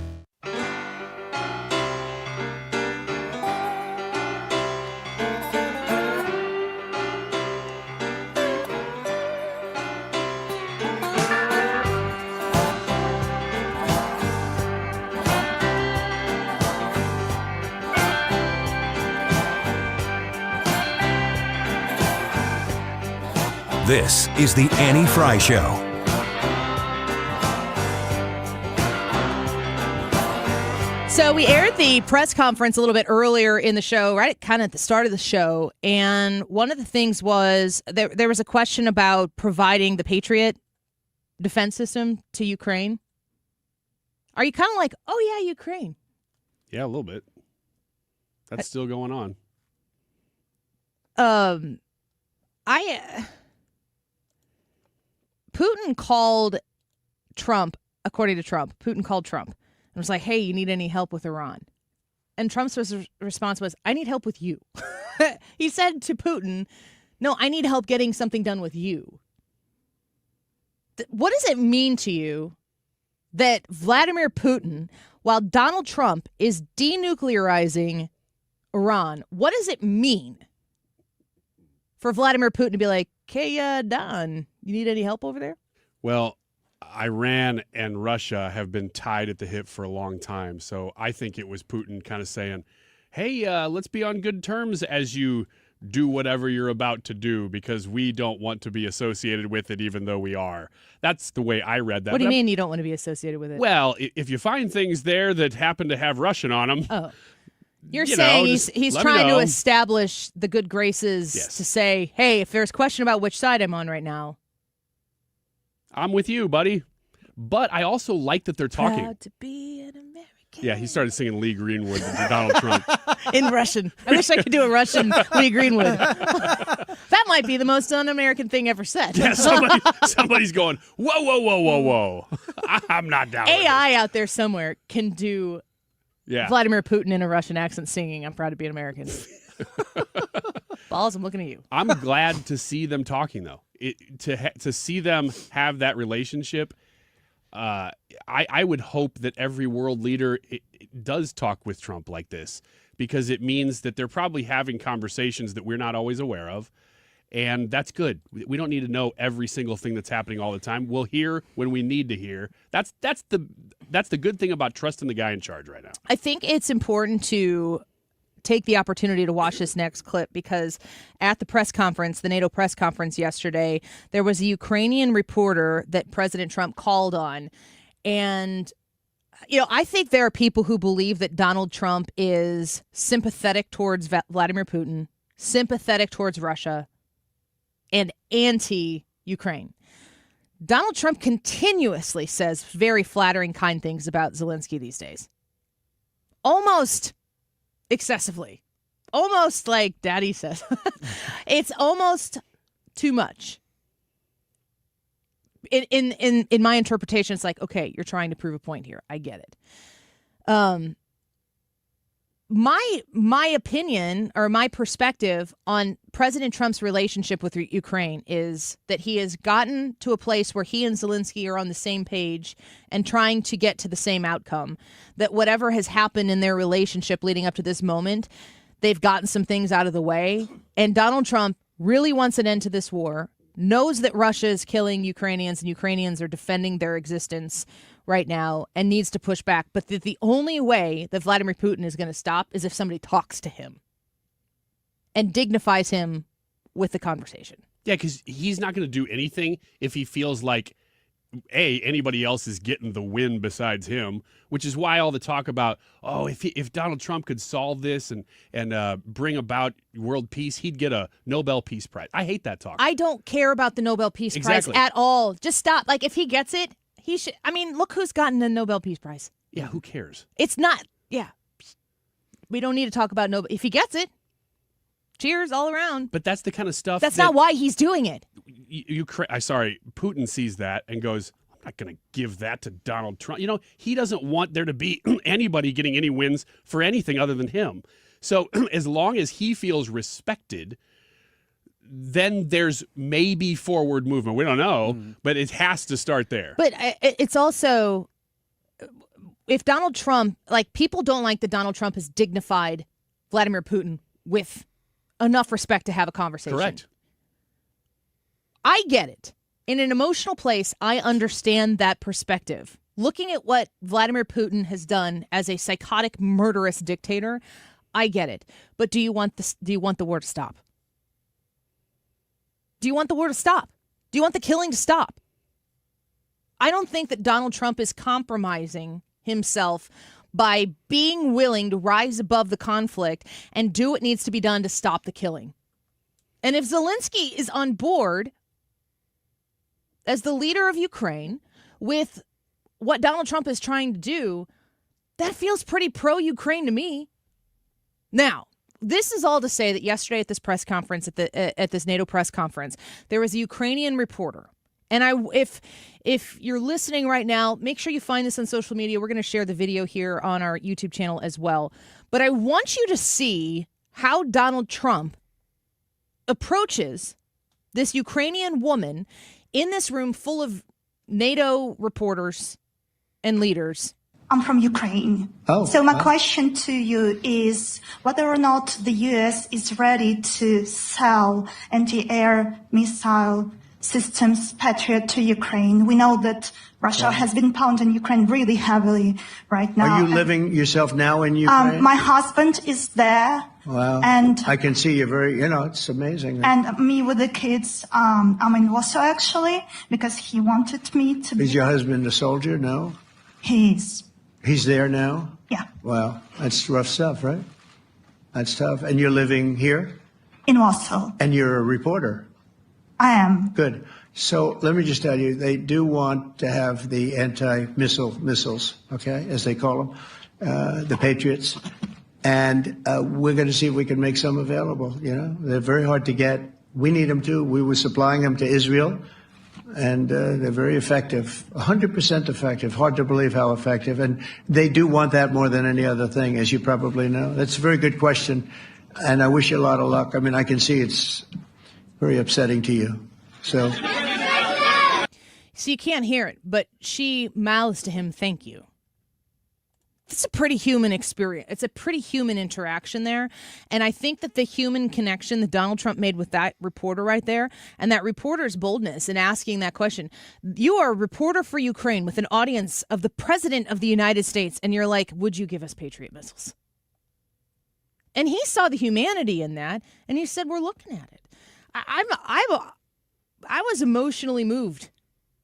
This is The Annie Fry Show. So we aired the press conference a little bit earlier in the show, right kind of at the start of the show. And one of the things was there was a question about providing the Patriot defense system to Ukraine. Are you kind of like, oh, yeah, Ukraine? Yeah, a little bit. That's still going on. Putin called Trump, according to Trump, Putin called Trump and was like, hey, you need any help with Iran? And Trump's response was, I need help with you. He said to Putin, no, I need help getting something done with you. What does it mean to you that Vladimir Putin, while Donald Trump is denuclearizing Iran, what does it mean for Vladimir Putin to be like, hey, Don, you need any help over there? Well, Iran and Russia have been tied at the hip for a long time. So I think it was Putin kind of saying, hey, let's be on good terms as you do whatever you're about to do, because we don't want to be associated with it, even though we are. That's the way I read that. What do you mean you don't want to be associated with it? Well, if you find things there that happen to have Russian on them. Oh. You're saying he's trying to establish the good graces to say, hey, if there's a question about which side I'm on right now, I'm with you, buddy. But I also like that they're talking. Proud to be an American. Yeah, he started singing Lee Greenwood to Donald Trump. In Russian. I wish I could do a Russian Lee Greenwood. That might be the most un-American thing ever said. Yeah, somebody's going, whoa, whoa, whoa, whoa, whoa. I'm not down with AI out there somewhere can do Vladimir Putin in a Russian accent singing, I'm proud to be an American. Balls, I'm looking at you. I'm glad to see them talking, though. To see them have that relationship, I would hope that every world leader does talk with Trump like this, because it means that they're probably having conversations that we're not always aware of. And that's good. We don't need to know every single thing that's happening all the time. We'll hear when we need to hear. That's the good thing about trusting the guy in charge right now. I think it's important to take the opportunity to watch this next clip, because at the press conference, the NATO press conference yesterday, there was a Ukrainian reporter that President Trump called on. And, I think there are people who believe that Donald Trump is sympathetic towards Vladimir Putin, sympathetic towards Russia, and anti-Ukraine. Donald Trump continuously says very flattering, kind things about Zelensky these days. Almost excessively. Almost like Daddy says. It's almost too much. In my interpretation, it's like, okay, you're trying to prove a point here. I get it. My opinion, or my perspective on President Trump's relationship with Ukraine is that he has gotten to a place where he and Zelensky are on the same page and trying to get to the same outcome. That whatever has happened in their relationship leading up to this moment, they've gotten some things out of the way. And Donald Trump really wants an end to this war, knows that Russia is killing Ukrainians and Ukrainians are defending their existence right now, and needs to push back. But the only way that Vladimir Putin is going to stop is if somebody talks to him and dignifies him with the conversation. Yeah, because he's not going to do anything if he feels like, anybody else is getting the win besides him, which is why all the talk about, if Donald Trump could solve this and bring about world peace, he'd get a Nobel Peace Prize. I hate that talk. I don't care about the Nobel Peace Prize at all. Just stop. Like, if he gets it, he should. I mean, look who's gotten the Nobel Peace Prize. Yeah, who cares? It's not. Yeah. We don't need to talk about Nobel. If he gets it, cheers all around. But that's the kind of stuff. That's not why he's doing it. Putin sees that and goes, I'm not going to give that to Donald Trump. He doesn't want there to be anybody getting any wins for anything other than him. So as long as he feels respected, then there's maybe forward movement. We don't know, but it has to start there. But it's also, if Donald Trump, people don't like that Donald Trump has dignified Vladimir Putin with enough respect to have a conversation. Correct. I get it. In an emotional place, I understand that perspective. Looking at what Vladimir Putin has done as a psychotic, murderous dictator, I get it. But do you want the war to stop? Do you want the war to stop? Do you want the killing to stop? I don't think that Donald Trump is compromising himself by being willing to rise above the conflict and do what needs to be done to stop the killing. And if Zelensky is on board as the leader of Ukraine with what Donald Trump is trying to do, that feels pretty pro-Ukraine to me. Now, this is all to say that yesterday at this press conference, at this NATO press conference, there was a Ukrainian reporter. And if you're listening right now, make sure you find this on social media. We're going to share the video here on our YouTube channel as well. But I want you to see how Donald Trump approaches this Ukrainian woman in this room full of NATO reporters and leaders. I'm from Ukraine. So my question to you is whether or not the U.S. is ready to sell anti-air missile systems Patriot to Ukraine. We know that Russia has been pounding Ukraine really heavily right now. Are you living yourself now in Ukraine? My husband is there. Wow. And I can see you it's amazing. And me with the kids, I'm in Warsaw actually, because he wanted me to be. Is your husband a soldier? No? He's there now? Yeah. Wow. That's rough stuff, right? That's tough. And you're living here? In Warsaw. And you're a reporter? I am. Good. So let me just tell you, they do want to have the missiles, okay, as they call them, the Patriots. And we're going to see if we can make some available, They're very hard to get. We need them too. We were supplying them to Israel. And they're very effective, 100% effective. Hard to believe how effective. And they do want that more than any other thing, as you probably know. That's a very good question. And I wish you a lot of luck. I mean, I can see it's very upsetting to you. So, So you can't hear it, but she mouths to him, "Thank you." It's a pretty human experience. It's a pretty human interaction there. And I think that the human connection that Donald Trump made with that reporter right there, and that reporter's boldness in asking that question, you are a reporter for Ukraine with an audience of the president of the United States, and you're like, would you give us Patriot missiles? And he saw the humanity in that, and he said, we're looking at it. I was emotionally moved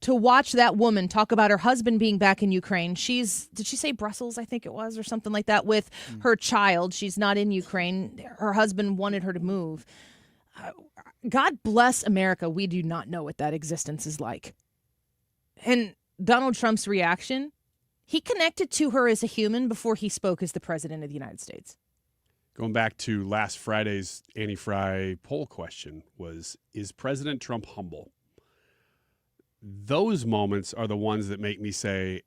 to watch that woman talk about her husband being back in Ukraine. Did she say Brussels, I think it was, or something like that, with her child. She's not in Ukraine. Her husband wanted her to move. God bless America. We do not know what that existence is like. And Donald Trump's reaction, he connected to her as a human before he spoke as the president of the United States. Going back to last Friday's Annie Fry poll question was, is President Trump humble? Those moments are the ones that make me say,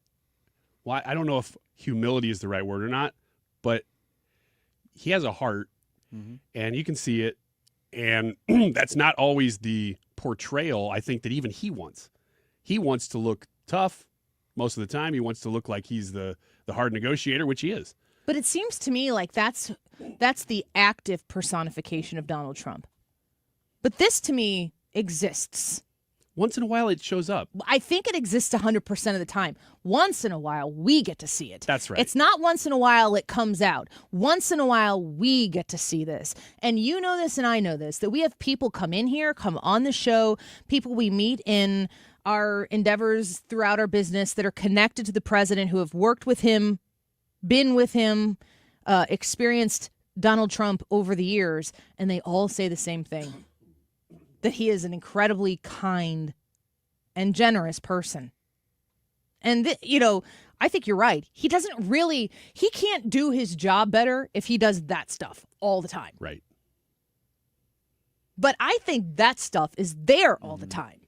well, I don't know if humility is the right word or not, but he has a heart, and you can see it, and that's not always the portrayal I think that even he wants. He wants to look tough most of the time. He wants to look like he's the hard negotiator, which he is. But it seems to me like that's the active personification of Donald Trump. But this, to me, exists. Once in a while, it shows up. I think it exists 100% of the time. Once in a while, we get to see it. That's right. It's not once in a while it comes out. Once in a while, we get to see this. And you know this and I know this, that we have people come in here, come on the show, people we meet in our endeavors throughout our business that are connected to the president, who have worked with him, been with him, experienced Donald Trump over the years, and they all say the same thing. That he is an incredibly kind and generous person. And, I think you're right. He can't do his job better if he does that stuff all the time. Right. But I think that stuff is there all the time.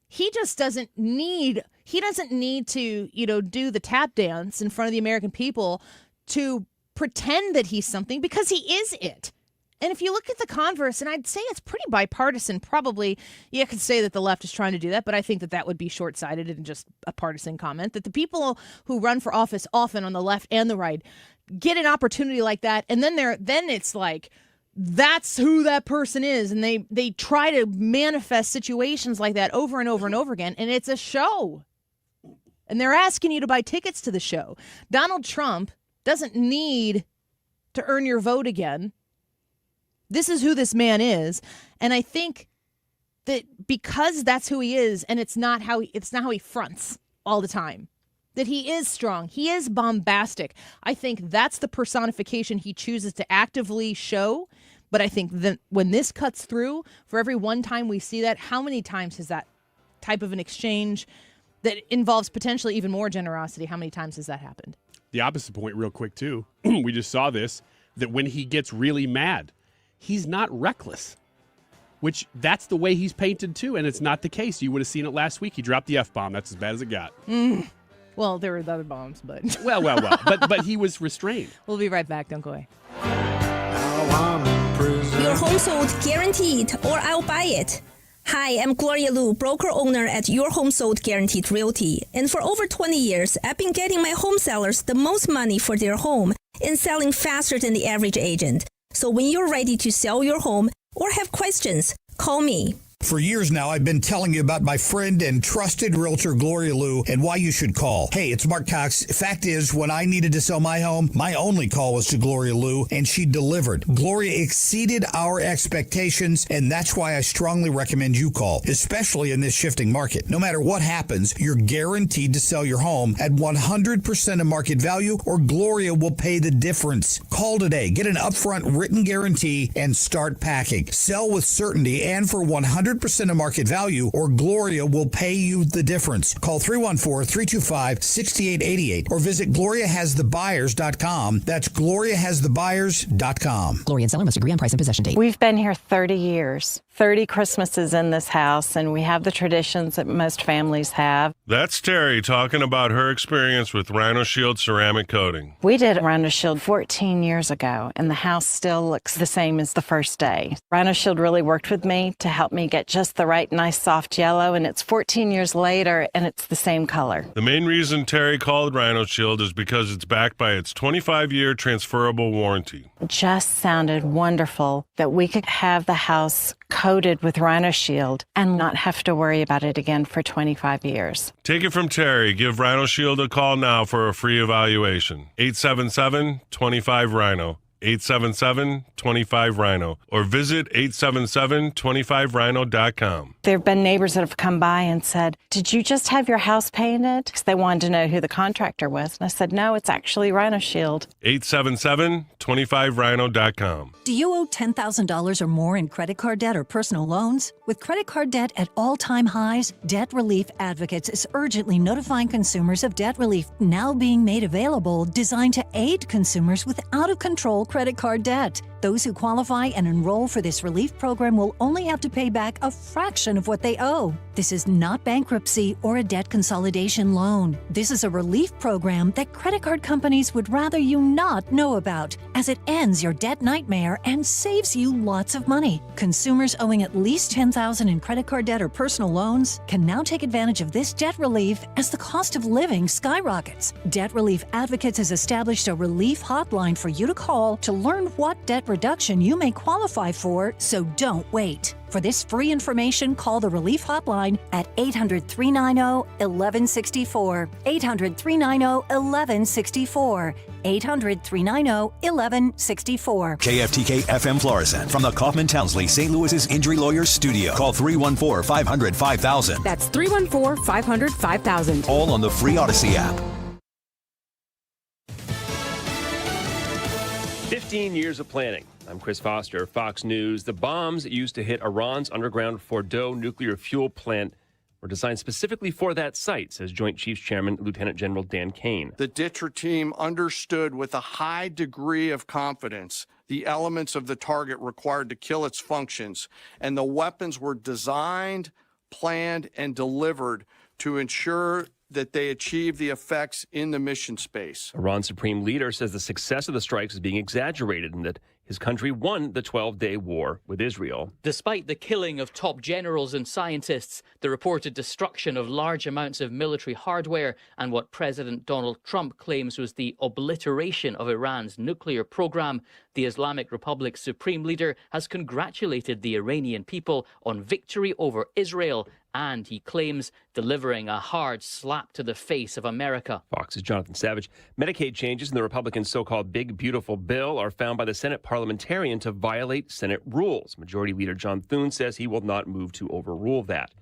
He just doesn't need to, do the tap dance in front of the American people to pretend that he's something, because he is it. And if you look at the converse, and I'd say it's pretty bipartisan, probably, you could say that the left is trying to do that, but I think that would be short-sighted and just a partisan comment, that the people who run for office often on the left and the right get an opportunity like that, and then it's like, that's who that person is, and they try to manifest situations like that over and over and over again, and it's a show. And they're asking you to buy tickets to the show. Donald Trump doesn't need to earn your vote again. This is who this man is, and I think that because that's who he is, and it's not how he fronts all the time, that he is strong, he is bombastic. I think that's the personification he chooses to actively show. But I think that when this cuts through, for every one time we see that, how many times has that type of an exchange that involves potentially even more generosity, how many times has that happened? The opposite point real quick, too. We just saw this, that when he gets really mad, he's not reckless, which that's the way he's painted, too, and it's not the case. You would have seen it last week. He dropped the F-bomb. That's as bad as it got. Well, there were the other bombs, but... Well. But he was restrained. We'll be right back. Don't go away. Your home sold guaranteed, or I'll buy it. Hi, I'm Gloria Liu, broker owner at Your Home Sold Guaranteed Realty. And for over 20 years, I've been getting my home sellers the most money for their home and selling faster than the average agent. So when you're ready to sell your home or have questions, call me. For years now, I've been telling you about my friend and trusted realtor, Gloria Liu, and why you should call. Hey, it's Mark Cox. Fact is, when I needed to sell my home, my only call was to Gloria Liu, and she delivered. Gloria exceeded our expectations, and that's why I strongly recommend you call, especially in this shifting market. No matter what happens, you're guaranteed to sell your home at 100% of market value, or Gloria will pay the difference. Call today, get an upfront written guarantee, and start packing. Sell with certainty and for 100% of market value, or Gloria will pay you the difference. Call 314-325-6888 or visit GloriaHasTheBuyers.com. That's GloriaHasTheBuyers.com. Gloria and seller must agree on price and possession date. We've been here 30 years, 30 Christmases in this house, and we have the traditions that most families have. That's Terry talking about her experience with Rhino Shield ceramic coating. We did Rhino Shield 14 years ago, and the house still looks the same as the first day. Rhino Shield really worked with me to help me get get just the right nice soft yellow, and it's 14 years later and it's the same color. The main reason Terry called Rhino Shield is because it's backed by its 25-year transferable warranty. It just sounded wonderful that we could have the house coated with Rhino Shield and not have to worry about it again for 25 years. Take it from Terry. Give Rhino Shield a call now for a free evaluation. 877-25-RHINO. 877-25-RHINO. Or visit 877-25rhino.com. There have been neighbors that have come by and said, "Did you just have your house painted?" Because they wanted to know who the contractor was. And I said, "No, it's actually Rhino Shield." 877-25rhino.com. Do you owe $10,000 or more in credit card debt or personal loans? With credit card debt at all-time highs, Debt Relief Advocates is urgently notifying consumers of debt relief now being made available, designed to aid consumers with out-of-control credit card debt. Those who qualify and enroll for this relief program will only have to pay back a fraction of what they owe. This is not bankruptcy or a debt consolidation loan. This is a relief program that credit card companies would rather you not know about, as it ends your debt nightmare and saves you lots of money. Consumers owing at least $10,000 in credit card debt or personal loans can now take advantage of this debt relief as the cost of living skyrockets. Debt Relief Advocates has established a relief hotline for you to call to learn what debt reduction you may qualify for, so don't wait. For this free information, call the Relief Hotline at 800-390-1164. 800-390-1164. 800-390-1164. KFTK FM Florissant from the Kaufman Townsley St. Louis's Injury Lawyers Studio. Call 314-500-5000. That's 314-500-5000. All on the free Odyssey app. 15 years of planning. I'm Chris Foster, Fox News. The bombs that used to hit Iran's underground Fordow nuclear fuel plant were designed specifically for that site, says Joint Chiefs Chairman Lieutenant General Dan Kane. The DITRA team understood with a high degree of confidence the elements of the target required to kill its functions, and the weapons were designed, planned, and delivered to ensure that they achieve the effects in the mission space. Iran's supreme leader says the success of the strikes is being exaggerated and that his country won the 12-day war with Israel. Despite the killing of top generals and scientists, the reported destruction of large amounts of military hardware, and what President Donald Trump claims was the obliteration of Iran's nuclear program, the Islamic Republic's supreme leader has congratulated the Iranian people on victory over Israel, and he claims delivering a hard slap to the face of America. Fox's Jonathan Savage. Medicaid changes in the Republicans' so-called Big Beautiful Bill are found by the Senate parliamentarian to violate Senate rules. Majority Leader John Thune says he will not move to overrule that.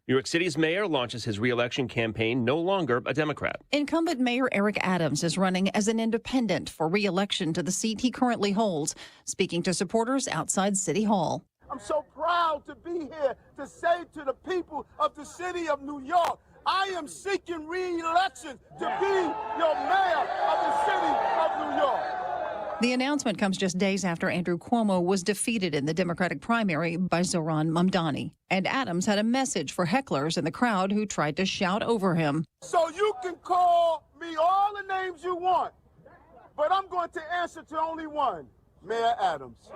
New York City's mayor launches his re-election campaign, no longer a Democrat. Incumbent Mayor Eric Adams is running as an independent for re-election to the seat he currently holds, speaking to supporters outside City Hall. I'm so proud to be here to say to the people of the city of New York, I am seeking re-election to be your mayor of the city of New York. The announcement comes just days after Andrew Cuomo was defeated in the Democratic primary by Zohran Mamdani. And Adams had a message for hecklers in the crowd who tried to shout over him. So you can call me all the names you want, but I'm going to answer to only one. Mayor Adams.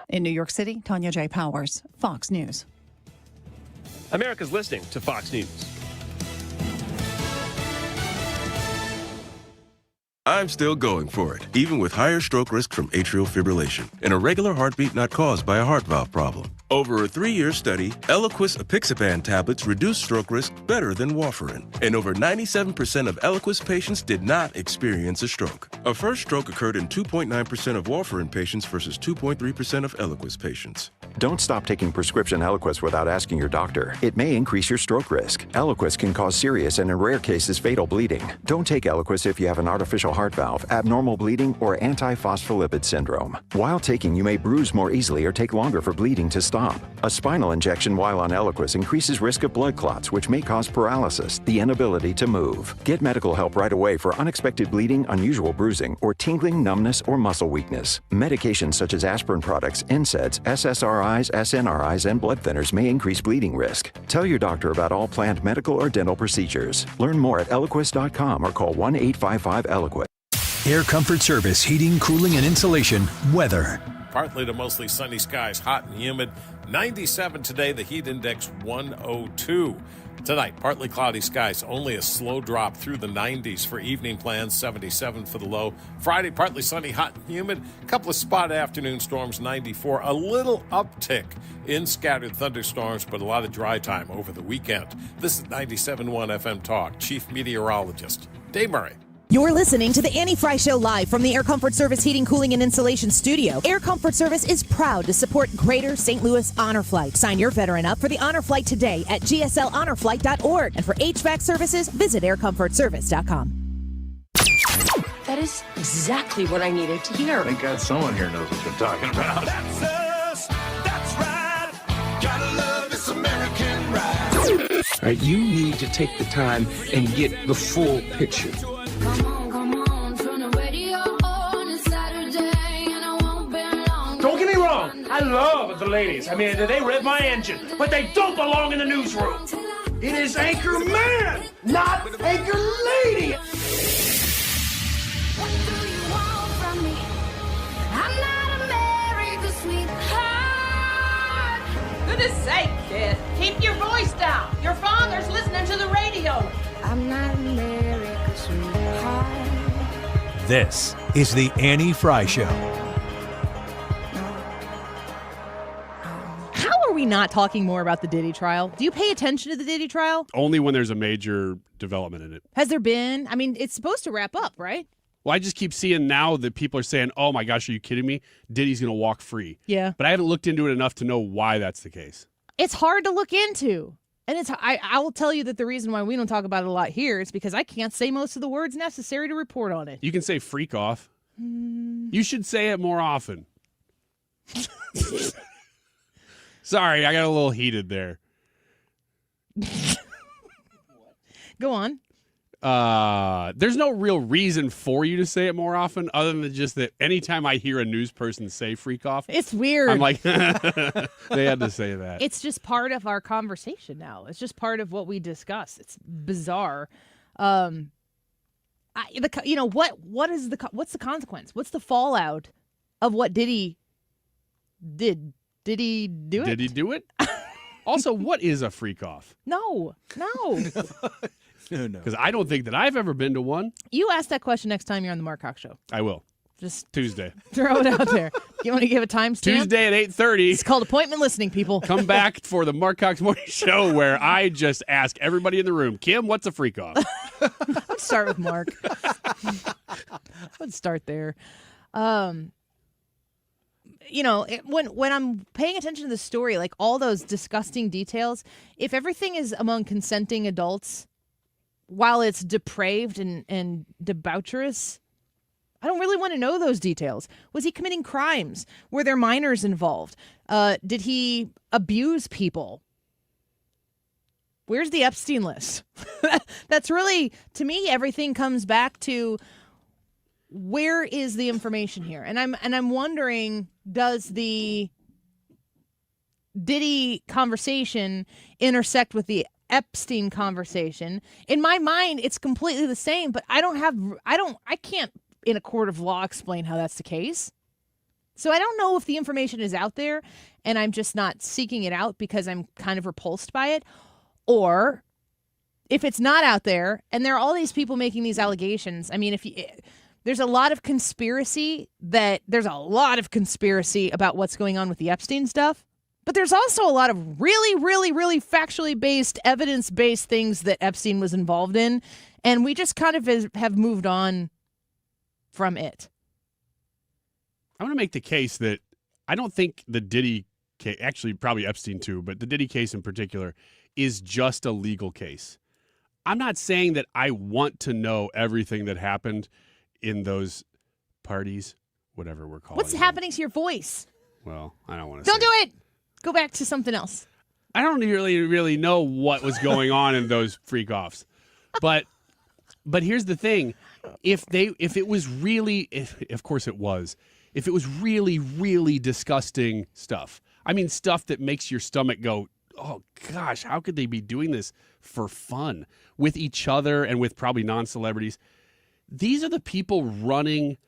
In New York City, Tanya J. Powers, Fox News. America's listening to Fox News. I'm still going for it, even with higher stroke risk from atrial fibrillation, an irregular heartbeat not caused by a heart valve problem. Over a 3-year study, Eliquis apixaban tablets reduced stroke risk better than warfarin, and over 97% of Eliquis patients did not experience a stroke. A first stroke occurred in 2.9% of warfarin patients versus 2.3% of Eliquis patients. Don't stop taking prescription Eliquis without asking your doctor. It may increase your stroke risk. Eliquis can cause serious and in rare cases fatal bleeding. Don't take Eliquis if you have an artificial heart valve, abnormal bleeding, or antiphospholipid syndrome. While taking, you may bruise more easily or take longer for bleeding to stop. A spinal injection while on Eliquis increases risk of blood clots, which may cause paralysis, the inability to move. Get medical help right away for unexpected bleeding, unusual bruising, or tingling, numbness, or muscle weakness. Medications such as aspirin products, NSAIDs, SSRIs, SNRIs, and blood thinners may increase bleeding risk. Tell your doctor about all planned medical or dental procedures. Learn more at Eliquis.com or call 1-855-ELIQUIS. Air Comfort Service, heating, cooling, and insulation, weather. Partly to mostly sunny skies, hot and humid. 97 today, the heat index 102. Tonight, partly cloudy skies, only a slow drop through the 90s for evening plans, 77 for the low. Friday, partly sunny, hot and humid. A couple of spot afternoon storms, 94. A little uptick in scattered thunderstorms, but a lot of dry time over the weekend. This is 97.1 FM Talk. Chief Meteorologist Dave Murray. You're listening to the Annie Fry Show live from the Air Comfort Service Heating, Cooling, and Insulation Studio. Air Comfort Service is proud to support Greater St. Louis Honor Flight. Sign your veteran up for the Honor Flight today at gslhonorflight.org. And for HVAC services, visit aircomfortservice.com. That is exactly what I needed to hear. Thank God someone here knows what they're talking about. That's us. That's right. Gotta love this American ride. All right, you need to take the time and get the full picture. Don't get me wrong, I love the ladies. I mean, they rev my engine, but they don't belong in the newsroom. It is Anchor Man, not Anchor Lady. What do you want from me? I'm not America's sweetheart. Goodness sake, kid. Keep your voice down. Your father's listening to the radio. I'm not America's sweetheart. This is the Annie Fry Show. How are we not talking more about the Diddy trial? Do you pay attention to the Diddy trial? Only when there's a major development in it. Has there been? I mean, it's supposed to wrap up, right? Well, I just keep seeing now that people are saying, oh my gosh, are you kidding me? Diddy's going to walk free. Yeah. But I haven't looked into it enough to know why that's the case. It's hard to look into. And I will tell you that the reason why we don't talk about it a lot here is because I can't say most of the words necessary to report on it. You can say freak off. You should say it more often. Sorry, I got a little heated there. Go on. There's no real reason for you to say it more often other than just that anytime I hear a news person say freak off, it's weird. I'm like, they had to say that. It's just part of our conversation now. It's just part of what we discuss. It's bizarre. What's the consequence? What's the fallout of what Diddy did? Did he do it? Did he do it? Also, what is a freak off? No. No. Because I don't think that I've ever been to one. You ask that question next time you're on the Mark Cox Show. I will. Just Tuesday. Throw it out there. You want to give a timestamp? Tuesday at 8:30. It's called appointment listening, people. Come back for the Mark Cox Morning Show where I just ask everybody in the room, Kim, what's a freak off? Let's start with Mark. Let's start there. When I'm paying attention to the story, like all those disgusting details, if everything is among consenting adults, while it's depraved and debaucherous, I don't really want to know those details. Was he committing crimes? Were there minors involved? Did he abuse people? Where's the Epstein list? That's really, to me, everything comes back to where is the information here? And I'm wondering, does the Diddy conversation intersect with the Epstein conversation? In my mind, it's completely the same, but I can't in a court of law explain how that's the case. So I don't know if the information is out there and I'm just not seeking it out because I'm kind of repulsed by it, or if it's not out there and there are all these people making these allegations. I mean, there's a lot of conspiracy about what's going on with the Epstein stuff. But there's also a lot of really, really, really factually based, evidence-based things that Epstein was involved in, and we just kind of have moved on from it. I want to make the case that I don't think the Diddy case, actually probably Epstein too, but the Diddy case in particular is just a legal case. I'm not saying that I want to know everything that happened in those parties, whatever we're calling What's them. happening to your voice? Well, I don't want to Don't do it! Go back to something else. I don't really know what was going on in those freak offs. But here's the thing. If it was really, of course it was, if it was really, really disgusting stuff, I mean stuff that makes your stomach go, oh gosh, how could they be doing this for fun with each other and with probably non-celebrities? These are the people running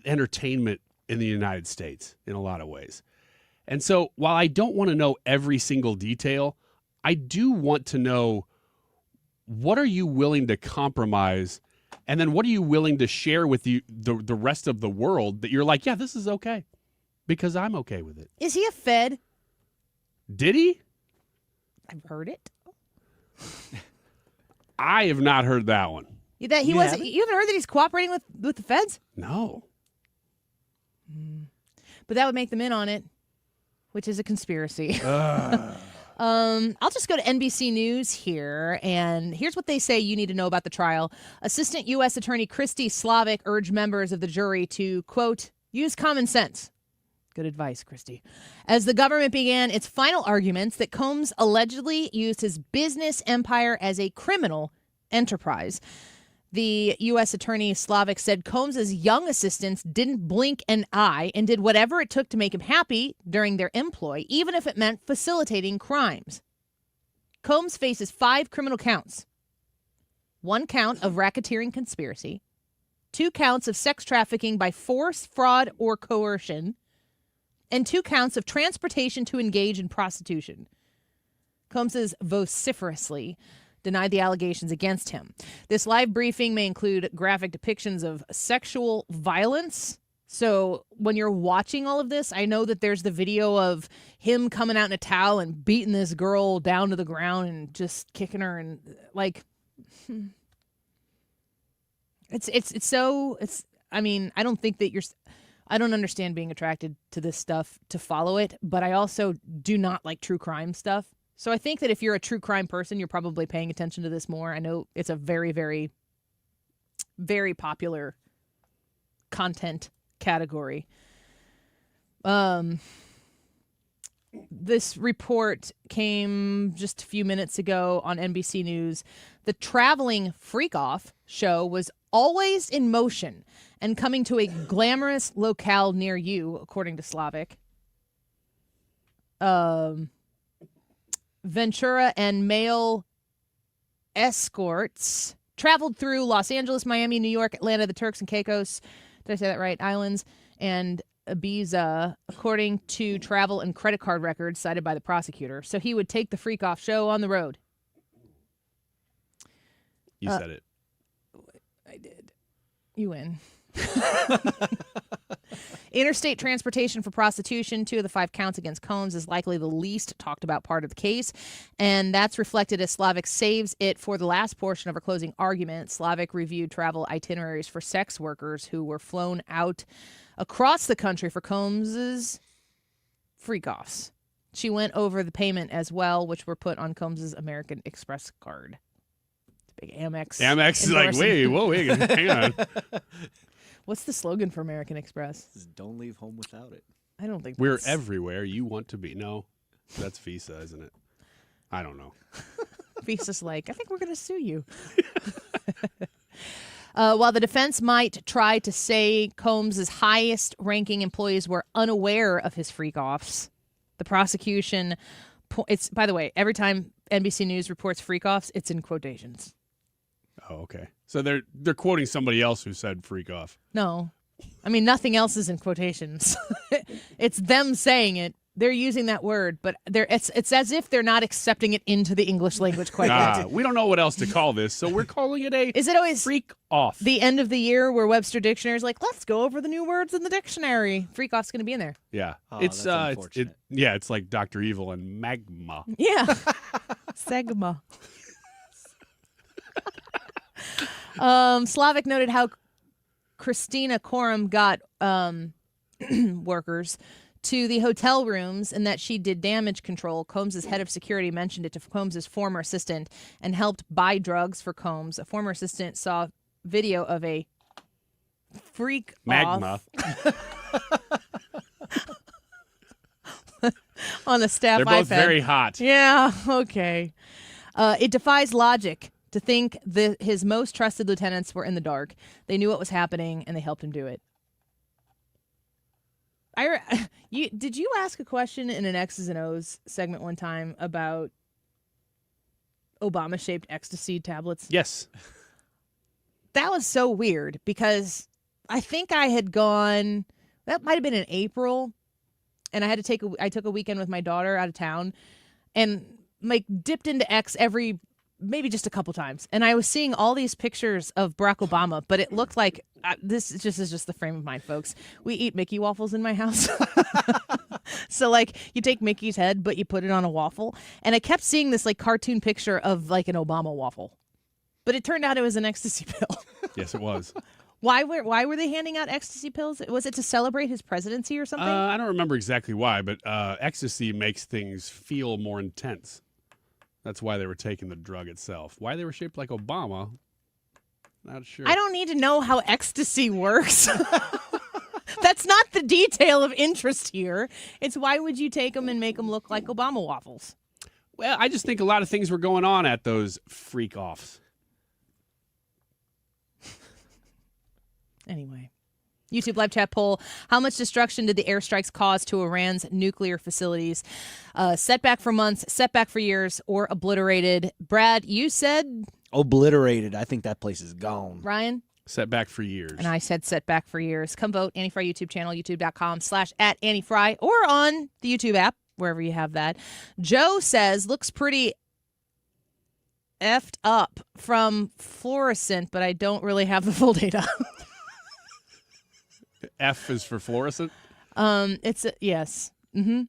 entertainment in the United States in a lot of ways. And so while I don't want to know every single detail, I do want to know, what are you willing to compromise? And then what are you willing to share with the rest of the world that you're like, yeah, this is okay because I'm okay with it. Is he a Fed? Did he? I've heard it. I have not heard that one. That he was. You haven't heard that he's cooperating with the Feds? No. But that would make them in on it, which is a conspiracy. I'll just go to NBC News here, and here's what they say you need to know about the trial. Assistant U.S. Attorney Christy Slavic urged members of the jury to, quote, use common sense. Good advice, Christy. As the government began its final arguments that Combs allegedly used his business empire as a criminal enterprise. The U.S. Attorney Slavic said Combs' young assistants didn't blink an eye and did whatever it took to make him happy during their employ, even if it meant facilitating crimes. Combs faces 5 criminal counts. 1 count of racketeering conspiracy, 2 counts of sex trafficking by force, fraud, or coercion, and 2 counts of transportation to engage in prostitution. Combs is vociferously denied the allegations against him. This live briefing may include graphic depictions of sexual violence. So when you're watching all of this, I know that there's the video of him coming out in a towel and beating this girl down to the ground and just kicking her, and like, I mean, I don't think that I don't understand being attracted to this stuff to follow it, but I also do not like true crime stuff. So I think that if you're a true crime person, you're probably paying attention to this more. I know it's a very, very, very popular content category. This report came just a few minutes ago on NBC News. The traveling freak-off show was always in motion and coming to a glamorous locale near you, according to Slavic. Ventura and male escorts traveled through Los Angeles, Miami, New York, Atlanta, the Turks and Caicos, did I say that right? Islands, and Ibiza, according to travel and credit card records cited by the prosecutor. So he would take the freak-off show on the road. You said it. I did. You win. Interstate transportation for prostitution, 2 of the 5 counts against Combs, is likely the least talked about part of the case. And that's reflected as Slavic saves it for the last portion of her closing argument. Slavic reviewed travel itineraries for sex workers who were flown out across the country for Combs's freak-offs. She went over the payment as well, which were put on Combs's American Express card. Big Amex. Amex is like, wait, hang on. What's the slogan for American Express? Don't leave home without it. I don't think we're everywhere you want to be. No, that's Visa, isn't it? I don't know. Visa's like, I think we're going to sue you. While the defense might try to say Combs' highest-ranking employees were unaware of his freak-offs, the prosecution, it's, by the way, every time NBC News reports freak-offs, it's in quotations. Oh, okay. So they're quoting somebody else who said freak off. No. I mean, nothing else is in quotations. It's them saying it. They're using that word, but it's as if they're not accepting it into the English language quite yet. We don't know what else to call this, so we're calling it a Is it always freak off? The end of the year where Webster Dictionary's like, let's go over the new words in the dictionary. Freak off's going to be in there. Yeah. Oh, it's that's unfortunate. it's like Dr. Evil and magma. Yeah. Segma. Slavic noted how Christina Coram got workers to the hotel rooms and that she did damage control. Combs' head of security mentioned it to Combs' former assistant and helped buy drugs for Combs. A former assistant saw video of a freak magma on a staff They're both iPad. very hot. Yeah, okay. It defies logic to think that his most trusted lieutenants were in the dark. They knew what was happening, and they helped him do it. Did you ask a question in an X's and O's segment one time about Obama-shaped ecstasy tablets? Yes. That was so weird because I think I had gone, that might have been in April, and I took a weekend with my daughter out of town, and like dipped into X maybe just a couple times, and I was seeing all these pictures of Barack Obama, but it looked like this is just the frame of mind, folks. We eat Mickey waffles in my house. So like you take Mickey's head, but you put it on a waffle, and I kept seeing this like cartoon picture of like an Obama waffle, but it turned out it was an ecstasy pill. Yes, it was. Why were they handing out ecstasy pills? Was it to celebrate his presidency or something? I don't remember exactly why, but ecstasy makes things feel more intense. That's why they were taking the drug itself. Why they were shaped like Obama, not sure. I don't need to know how ecstasy works. That's not the detail of interest here. It's why would you take them and make them look like Obama waffles? Well, I just think a lot of things were going on at those freak-offs. Anyway. YouTube live chat poll. How much destruction did the airstrikes cause to Iran's nuclear facilities? Setback for months, setback for years, or obliterated? Brad, you said? Obliterated. I think that place is gone. Ryan? Setback for years. And I said setback for years. Come vote. Annie Fry YouTube channel, youtube.com/@AnnieFry, or on the YouTube app, wherever you have that. Joe says, looks pretty effed up from fluorescent, but I don't really have the full data. F is for fluorescent? Yes. Mm-hmm.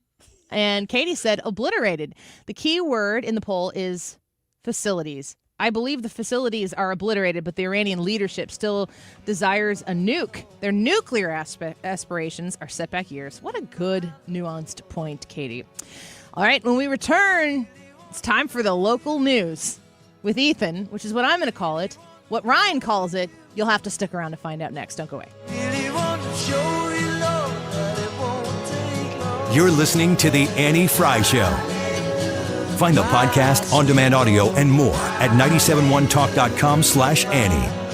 And Katie said obliterated. The key word in the poll is facilities. I believe the facilities are obliterated, but the Iranian leadership still desires a nuke. Their nuclear aspirations are setback years. What a good, nuanced point, Katie. All right, when we return, it's time for the local news with Ethan, which is what I'm going to call it. What Ryan calls it, you'll have to stick around to find out next. Don't go away. You're listening to The Annie Fry Show. Find the podcast, on-demand audio, and more at 971talk.com/Annie.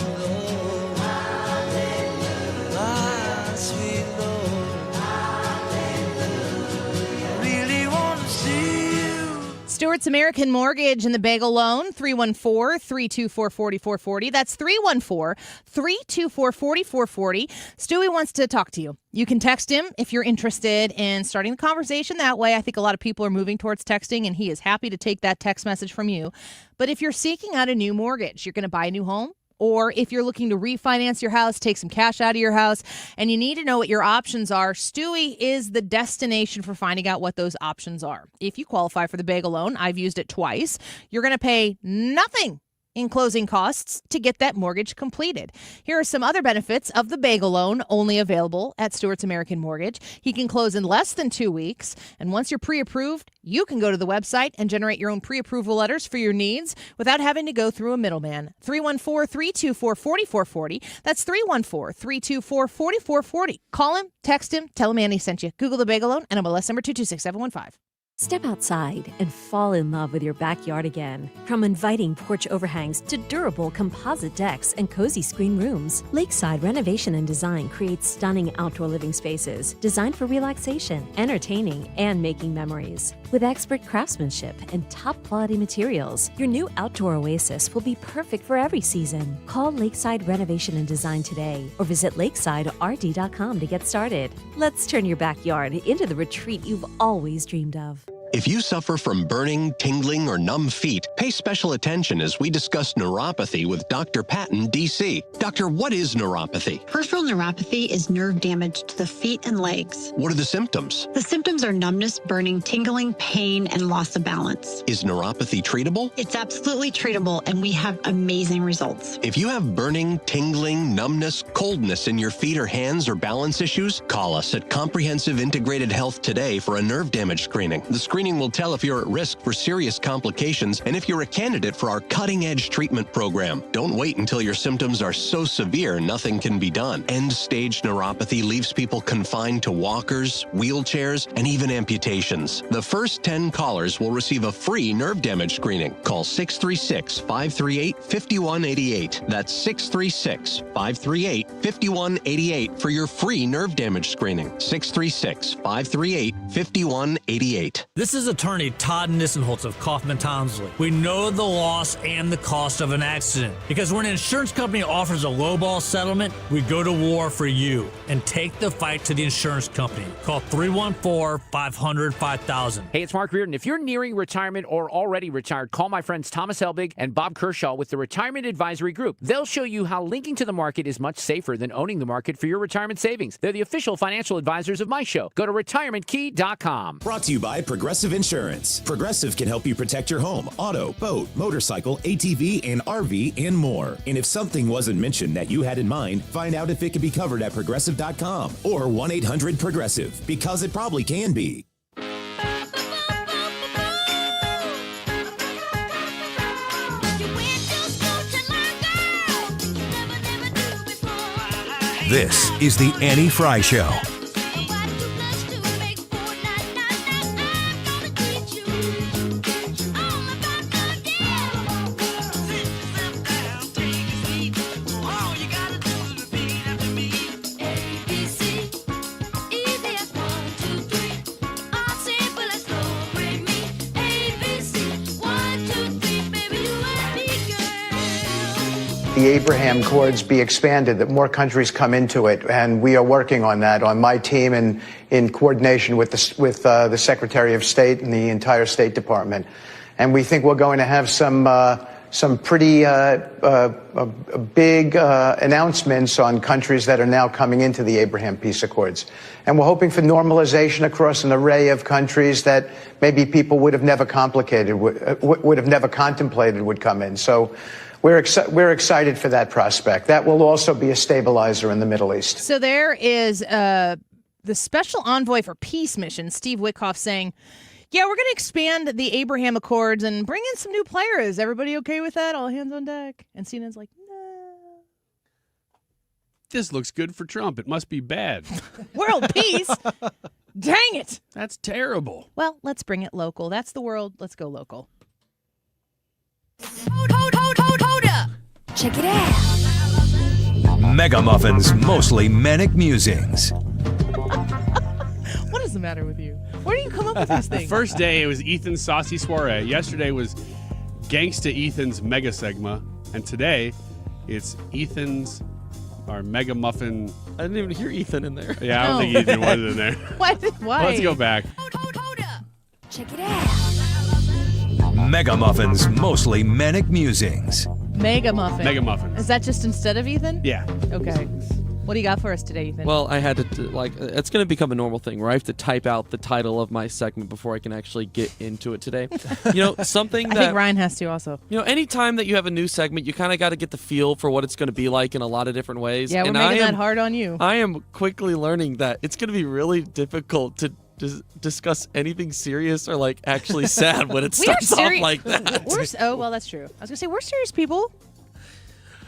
Stewart's American Mortgage and the Bagel Loan, 314-324-4440. That's 314-324-4440. Stewie wants to talk to you. You can text him if you're interested in starting the conversation that way. I think a lot of people are moving towards texting, and he is happy to take that text message from you. But if you're seeking out a new mortgage, you're going to buy a new home, or if you're looking to refinance your house, take some cash out of your house, and you need to know what your options are, Stewie is the destination for finding out what those options are. If you qualify for the Bagel Loan, I've used it twice, you're going to pay nothing in closing costs to get that mortgage completed. Here are some other benefits of the Bagel Loan, only available at Stewart's American Mortgage. He can close in less than 2 weeks, and once you're pre-approved, you can go to the website and generate your own pre-approval letters for your needs without having to go through a middleman. 314-324-4440. That's 314-324-4440. Call him, text him, tell him Annie sent you. Google the Bagel Loan and MLS number 226715. Step outside and fall in love with your backyard again. From inviting porch overhangs to durable composite decks and cozy screen rooms, Lakeside Renovation and Design creates stunning outdoor living spaces designed for relaxation, entertaining, and making memories. With expert craftsmanship and top-quality materials, your new outdoor oasis will be perfect for every season. Call Lakeside Renovation and Design today or visit lakesiderd.com to get started. Let's turn your backyard into the retreat you've always dreamed of. If you suffer from burning, tingling, or numb feet, pay special attention as we discuss neuropathy with Dr. Patton, D.C. Doctor, what is neuropathy? Peripheral neuropathy is nerve damage to the feet and legs. What are the symptoms? The symptoms are numbness, burning, tingling, pain, and loss of balance. Is neuropathy treatable? It's absolutely treatable, and we have amazing results. If you have burning, tingling, numbness, coldness in your feet or hands or balance issues, call us at Comprehensive Integrated Health today for a nerve damage screening. The screening will tell if you're at risk for serious complications and if you're a candidate for our cutting-edge treatment program. Don't wait until your symptoms are so severe nothing can be done. End-stage neuropathy leaves people confined to walkers, wheelchairs, and even amputations. The first 10 callers will receive a free nerve damage screening. Call 636-538-5188. That's 636-538-5188 for your free nerve damage screening. 636-538-5188. This This is attorney Todd Nissenholtz of Kaufman Townsley. We know the loss and the cost of an accident because when an insurance company offers a lowball settlement, we go to war for you and take the fight to the insurance company. Call 314-500-5000. Hey, it's Mark Reardon. If you're nearing retirement or already retired, call my friends Thomas Helbig and Bob Kershaw with the Retirement Advisory Group. They'll show you how linking to the market is much safer than owning the market for your retirement savings. They're the official financial advisors of my show. Go to retirementkey.com. Brought to you by Progressive Insurance. Progressive can help you protect your home, auto, boat, motorcycle, ATV, and RV, and more. And if something wasn't mentioned that you had in mind, find out if it can be covered at Progressive.com or 1-800-PROGRESSIVE, because it probably can be. This is the Annie Fry Show. The Abraham Accords be expanded, that more countries come into it, and we are working on that on my team and in coordination with the Secretary of State and the entire State Department. And we think we're going to have some pretty big announcements on countries that are now coming into the Abraham Peace Accords. And we're hoping for normalization across an array of countries that maybe people would have never contemplated would come in. So we're excited for that prospect. That will also be a stabilizer in the Middle East. So there is the special envoy for peace mission, Steve Witkoff, saying, yeah, we're going to expand the Abraham Accords and bring in some new players. Everybody okay with that? All hands on deck. And CNN's like, no. This looks good for Trump. It must be bad. World peace? Dang it. That's terrible. Well, let's bring it local. That's the world. Let's go local. Hold up. Check it out. Mega Muffins Mostly Manic Musings. What is the matter with you? Where do you come up with these things? First day, it was Ethan's Saucy Soiree. Yesterday was Gangsta Ethan's Mega Segma. And today, it's Ethan's, our Mega Muffin. I didn't even hear Ethan in there. Yeah, I don't think Ethan was in there. Why? Let's go back. Hold up. Check it out. Mega Muffins Mostly Manic Musings. Mega Muffin. Mega Muffins. Is that just instead of Ethan? Yeah. Okay. What do you got for us today, Ethan? Well, I had to, it's going to become a normal thing where I have to type out the title of my segment before I can actually get into it today. Something that... I think Ryan has to also. Anytime that you have a new segment, you kind of got to get the feel for what it's going to be like in a lot of different ways. Yeah, we're making that hard on you. I am quickly learning that it's going to be really difficult to discuss anything serious or actually sad when it starts off like that. Oh, well, that's true. I was going to say, we're serious people.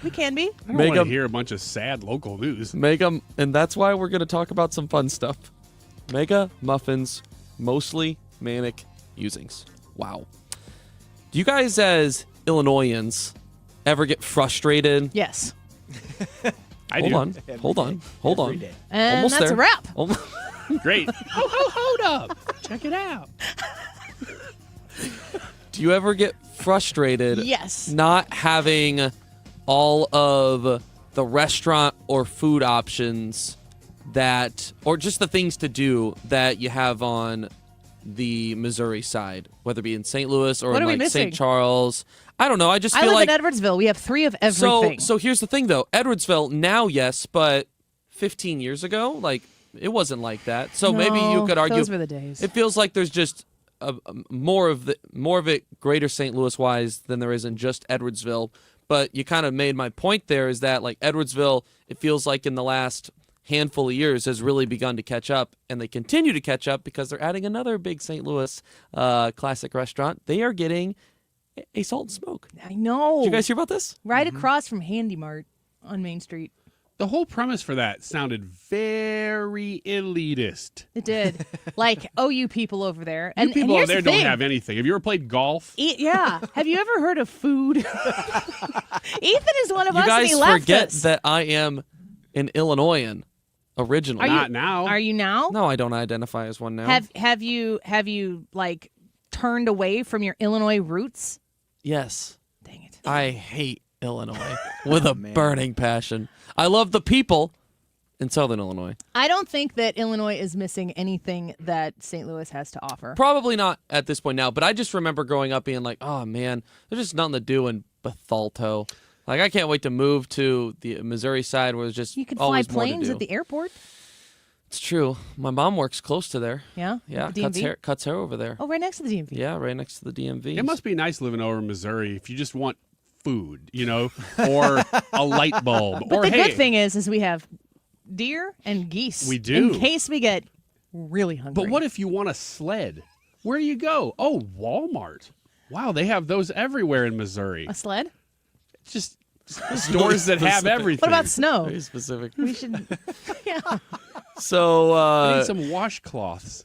We can be. I don't want to hear a bunch of sad local news. And that's why we're going to talk about some fun stuff. Mega Muffins Mostly Manic Musings. Wow. Do you guys as Illinoisans ever get frustrated? Yes. Hold on. And Almost that's there. a wrap. Great. Hold up. Check it out. Do you ever get frustrated Yes. not having all of the restaurant or food options or just the things to do that you have on the Missouri side, whether it be in St. Louis or What are we in missing? St. Charles? I don't know. I just feel live like in Edwardsville. We have 3 of everything. So here's the thing, though. Edwardsville now, yes, but 15 years ago, it wasn't like that. So maybe you could argue those were the days. It feels like there's just more of it greater St. Louis wise than there is in just Edwardsville. But you kind of made my point there is that Edwardsville, it feels like in the last handful of years has really begun to catch up, and they continue to catch up because they're adding another big St. Louis classic restaurant. They are getting a Salt and Smoke. I know. Did you guys hear about this? Right across from Handy Mart on Main Street. The whole premise for that sounded very elitist. It did. OU people over there. You people over there the don't have anything. Have you ever played golf? Yeah. Have you ever heard of food? Ethan is one of us, You and he guys left forget us. that I am an Illinoisan originally. Not now. Are you now? No, I don't identify as one now. Have you turned away from your Illinois roots? Yes. Dang it. I hate Illinois with a burning passion. I love the people in Southern Illinois. I don't think that Illinois is missing anything that St. Louis has to offer. Probably not at this point now, but I just remember growing up being like, oh, man, there's just nothing to do in Bethalto. Like, I can't wait to move to the Missouri side where there's just You can fly always more to planes do. at the airport. It's true. My mom works close to there. Yeah? Yeah, The DMV? cuts hair over there. Oh, right next to the DMV. Yeah, right next to the DMV. It must be nice living over in Missouri if you just want food, or a light bulb. But or the good thing is we have deer and geese. We do. In case we get really hungry. But what if you want a sled? Where do you go? Oh, Walmart. Wow, they have those everywhere in Missouri. A sled? Just stores that have everything. What about snow? Very specific. We should. Yeah. So, I need some washcloths.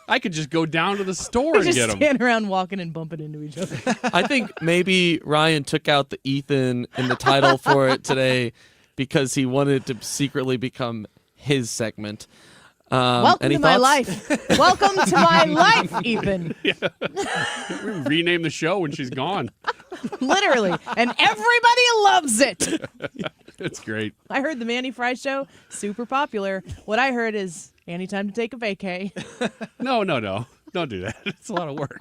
I could just go down to the store We and just get them. stand around walking and bumping into each other. I think maybe Ryan took out the Ethan in the title for it today because he wanted it to secretly become his segment. Welcome any to my thoughts? life. Welcome to my life, Ethan. We rename the show when she's gone. Literally. And everybody loves it. That's great. I heard the Manny Fry show, super popular. What I heard is anytime to take a vacay. No. Don't do that. It's a lot of work.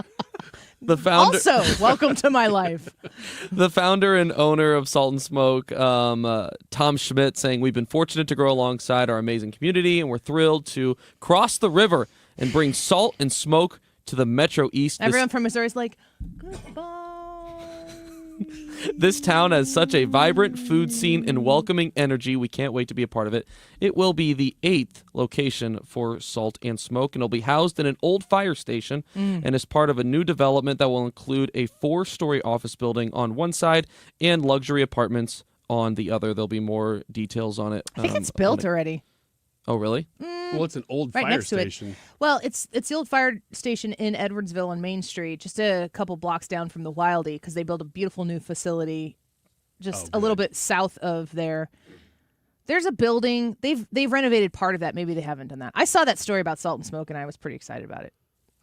The founder, Also, welcome to my life. the founder and owner of Salt and Smoke, Tom Schmidt, saying, "We've been fortunate to grow alongside our amazing community, and we're thrilled to cross the river and bring Salt and Smoke to the Metro East. Everyone from Missouri is like, goodbye. This town has such a vibrant food scene and welcoming energy. We can't wait to be a part of it. It will be the 8th location for Salt and Smoke, and it'll be housed in an old fire station and is part of a new development that will include a 4-story office building on one side and luxury apartments on the other. There'll be more details on it. I think it's built already. Oh, really? Well, it's an old Right fire next to it. station. Well, it's the old fire station in Edwardsville on Main Street, just a couple blocks down from the Wildie, because they built a beautiful new facility just a little bit south of there. There's a building. They've renovated part of that. Maybe they haven't done that. I saw that story about Salt and Smoke, and I was pretty excited about it.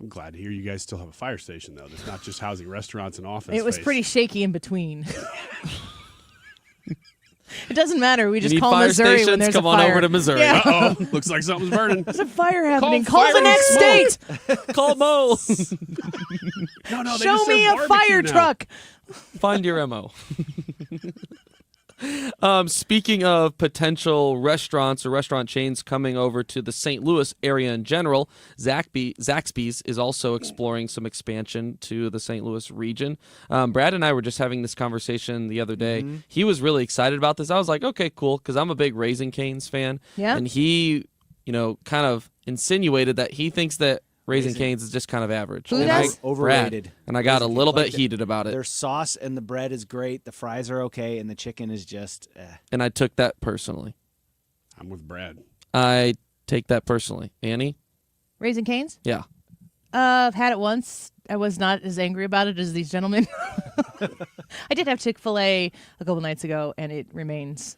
I'm glad to hear you guys still have a fire station, though. That's not just housing restaurants and office It was space. pretty shaky in between. It doesn't matter. We You just need call fire Missouri when stations? there's Come a on fire. over to Missouri. Yeah. Uh-oh. Looks like something's burning. There's a fire happening. Call Call the fire next and state. Call Mo. No, they Show just me serve a barbecue fire now. truck. Find your MO. Speaking of potential restaurants or restaurant chains coming over to the St. Louis area in general, Zaxby's is also exploring some expansion to the St. Louis region. Brad and I were just having this conversation the other day. He was really excited about this. I was like, okay, cool, because I'm a big Raising Cane's fan. Yeah. And he, kind of insinuated that he thinks that Raising Cane's is just kind of average. Who And does? Overrated. Brad, and I got a Raising little Cane's bit like heated about it. Their sauce and the bread is great. The fries are okay, and the chicken is just. And I took that personally. I'm with Brad. I take that personally. Annie? Raising Cane's? Yeah. I've had it once. I was not as angry about it as these gentlemen. I did have Chick-fil-A a couple nights ago, and it remains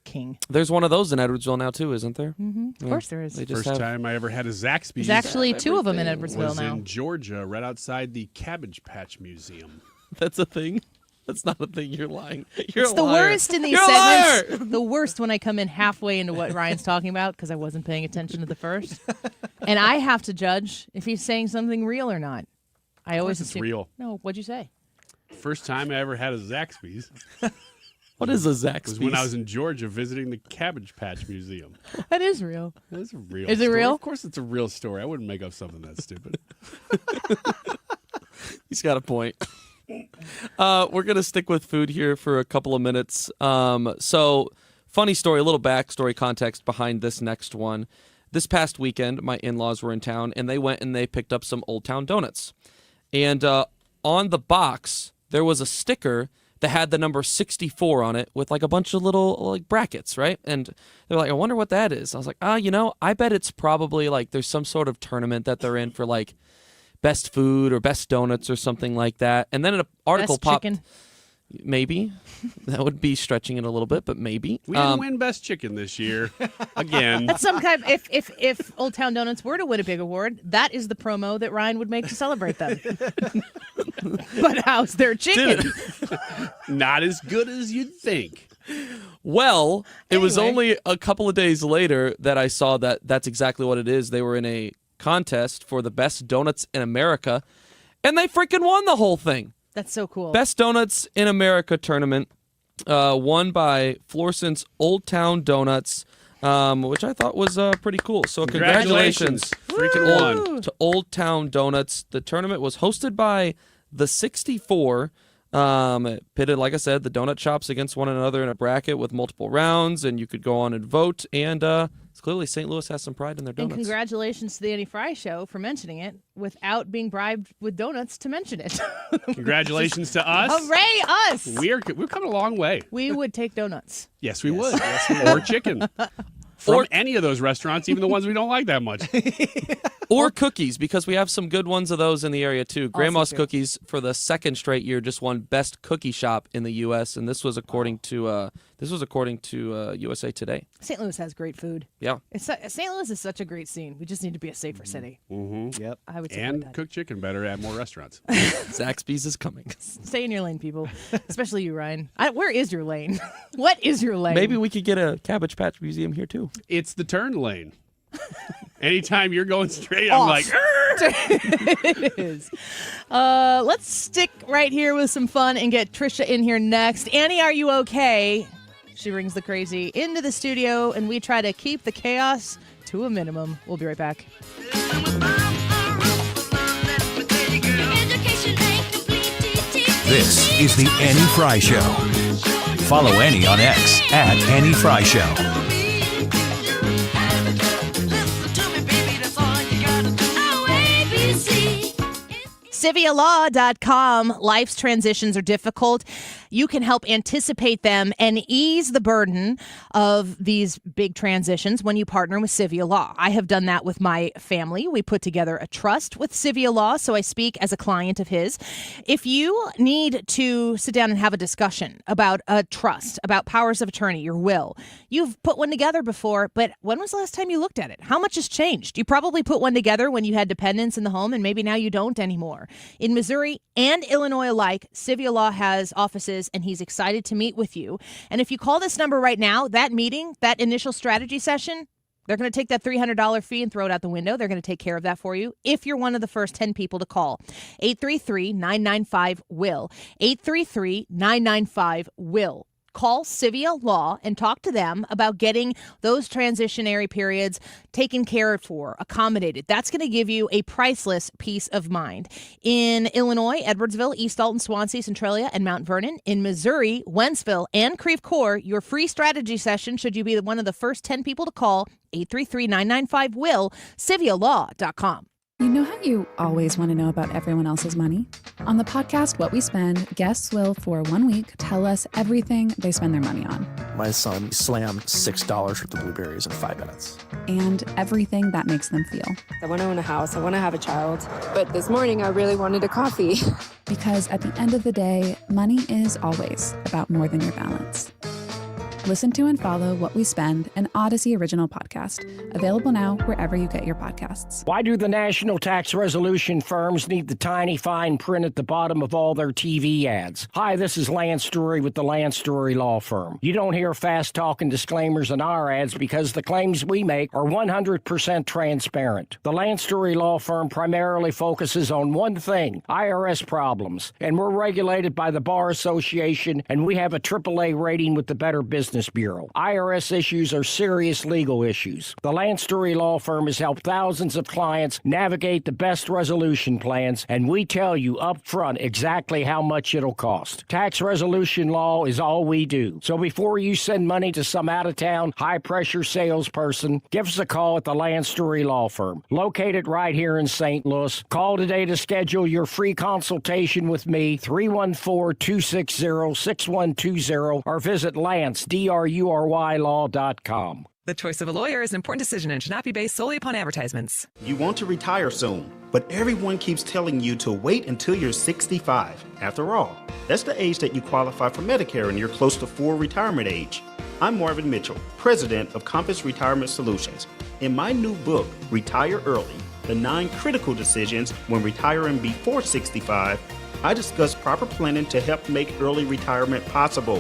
king. There's one of those in Edwardsville now, too, isn't there? Mm-hmm. Of course there is. They just First have... time I ever had a Zaxby's There's actually 2 of them in Edwardsville was now. in Georgia, right outside the Cabbage Patch Museum. That's a thing? That's not a thing. You're lying. You're It's a the liar. worst in these You're a liar! segments. The worst when I come in halfway into what Ryan's talking about because I wasn't paying attention to the first. And I have to judge if he's saying something real or not. I always it's assume. real. No, what'd you say? First time I ever had a Zaxby's What is a Zaxby's? was when I was in Georgia visiting the Cabbage Patch Museum. That is real. That's a real Is it story. real? Of course it's a real story. I wouldn't make up something that stupid. He's got a point. We're going to stick with food here for a couple of minutes. So, funny story, a little backstory context behind this next one. This past weekend, my in-laws were in town, and they went and they picked up some Old Town donuts. And on the box, there was a sticker that had the number 64 on it with like a bunch of little brackets, right? And they're like, I wonder what that is. I was like, I bet it's probably like there's some sort of tournament that they're in for like best food or best donuts or something like that. And then an article Best popped. chicken. Maybe. That would be stretching it a little bit, but maybe. We didn't win Best Chicken this year. Again. But some kind if Old Town Donuts were to win a big award, that is the promo that Ryan would make to celebrate them. But how's their chicken? Not as good as you'd think. Well, it was only a couple of days later that I saw that that's exactly what it is. They were in a contest for the best donuts in America, and they freaking won the whole thing. That's so cool. Best Donuts in America tournament, won by Florson's Old Town Donuts, which I thought was pretty cool. So congratulations. Freaking won. To Old Town Donuts. The tournament was hosted by the 64. It pitted, like I said, the donut shops against one another in a bracket with multiple rounds, and you could go on and vote. And clearly St. Louis has some pride in their donuts. And congratulations to the Annie Fry Show for mentioning it without being bribed with donuts to mention it. Congratulations to us. Hooray, us! We're coming a long way. We would take donuts. Yes, we would. Or chicken. From any of those restaurants, even the ones we don't like that much. Or cookies, because we have some good ones of those in the area, too. Grandma's Cookies, for the second straight year, just won Best Cookie Shop in the U.S., and this was according to USA Today. St. Louis has great food. Yeah. St. Louis is such a great scene. We just need to be a safer city. Mm-hmm. Yep. I would say and that. cook chicken better at more restaurants. Zaxby's is coming. Stay in your lane, people. Especially you, Ryan. Where is your lane? What is your lane? Maybe we could get a Cabbage Patch Museum here, too. It's the turn lane. Anytime you're going straight, I'm like, it is. Let's stick right here with some fun and get Trisha in here next. Annie, are you okay? She brings the crazy into the studio, and we try to keep the chaos to a minimum. We'll be right back. This is the Annie Fry Show. Follow Annie on X at Annie Fry Show. CiviaLaw.com. Life's transitions are difficult. You can help anticipate them and ease the burden of these big transitions when you partner with Civia Law. I have done that with my family. We put together a trust with Civia Law, so I speak as a client of his. If you need to sit down and have a discussion about a trust, about powers of attorney, your will, you've put one together before, but when was the last time you looked at it? How much has changed? You probably put one together when you had dependents in the home, and maybe now you don't anymore. In Missouri and Illinois alike, Civia Law has offices, and he's excited to meet with you. And if you call this number right now, that meeting, that initial strategy session, they're going to take that $300 fee and throw it out the window. They're going to take care of that for you if you're one of the first 10 people to call. 833-995-WILL. 833-995-WILL. Call Civia Law and talk to them about getting those transitionary periods taken care of for, accommodated. That's going to give you a priceless peace of mind. In Illinois, Edwardsville, East Alton, Swansea, Centralia, and Mount Vernon. In Missouri, Wentzville, and Creve Coeur, your free strategy session, should you be one of the first 10 people to call, 833-995-WILL, CiviaLaw.com. You know how you always want to know about everyone else's money? On the podcast What We Spend, guests will, for 1 week, tell us everything they spend their money on. My son slammed $6 worth of blueberries in 5 minutes. And everything that makes them feel. I want to own a house. I want to have a child. But this morning, I really wanted a coffee. Because at the end of the day, money is always about more than your balance. Listen to and follow What We Spend, an Odyssey original podcast. Available now wherever you get your podcasts. Why do the national tax resolution firms need the tiny fine print at the bottom of all their TV ads? Hi, this is Lance Story with the Lance Story Law Firm. You don't hear fast-talking disclaimers in our ads because the claims we make are 100% transparent. The Lance Story Law Firm primarily focuses on one thing, IRS problems. And we're regulated by the Bar Association, and we have a AAA rating with the Better Business Bureau. IRS issues are serious legal issues. The Lance Story Law Firm has helped thousands of clients navigate the best resolution plans, and we tell you up front exactly how much it'll cost. Tax resolution law is all we do. So before you send money to some out-of-town, high-pressure salesperson, give us a call at the Lance Story Law Firm, located right here in St. Louis. Call today to schedule your free consultation with me, 314-260-6120, or visit Lance, DRURYlaw.com. The choice of a lawyer is an important decision and should not be based solely upon advertisements. You want to retire soon. But everyone keeps telling you to wait until you're 65. After all, that's the age that you qualify for Medicare and you're close to full retirement age. I'm Marvin Mitchell, president of Compass Retirement Solutions. In my new book, Retire Early, The 9 Critical Decisions When Retiring Before 65, I discuss proper planning to help make early retirement possible.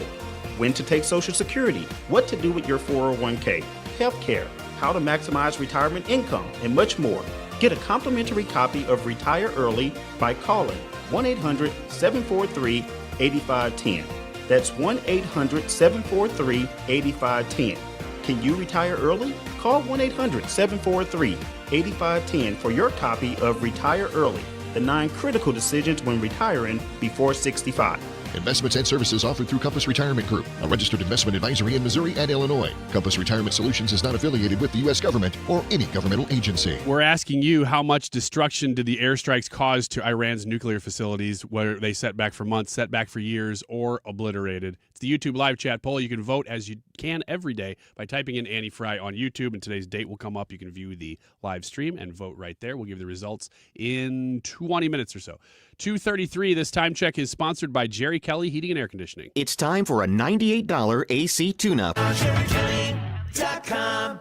When to take Social Security, what to do with your 401k, health care, how to maximize retirement income, and much more. Get a complimentary copy of Retire Early by calling 1-800-743-8510. That's 1-800-743-8510. Can you retire early? Call 1-800-743-8510 for your copy of Retire Early, the 9 critical decisions when retiring before 65. Investments and services offered through Compass Retirement Group, a registered investment advisory in Missouri and Illinois. Compass Retirement Solutions is not affiliated with the U.S. government or any governmental agency. We're asking you, how much destruction did the airstrikes cause to Iran's nuclear facilities, whether they set back for months, set back for years, or obliterated? It's the YouTube live chat poll. You can vote as you can every day by typing in Annie Fry on YouTube, and today's date will come up. You can view the live stream and vote right there. We'll give you the results in 20 minutes or so. 2:33, this time check is sponsored by Jerry Kelly Heating and Air Conditioning. It's time for a $98 AC tune-up. JerryKelly.com.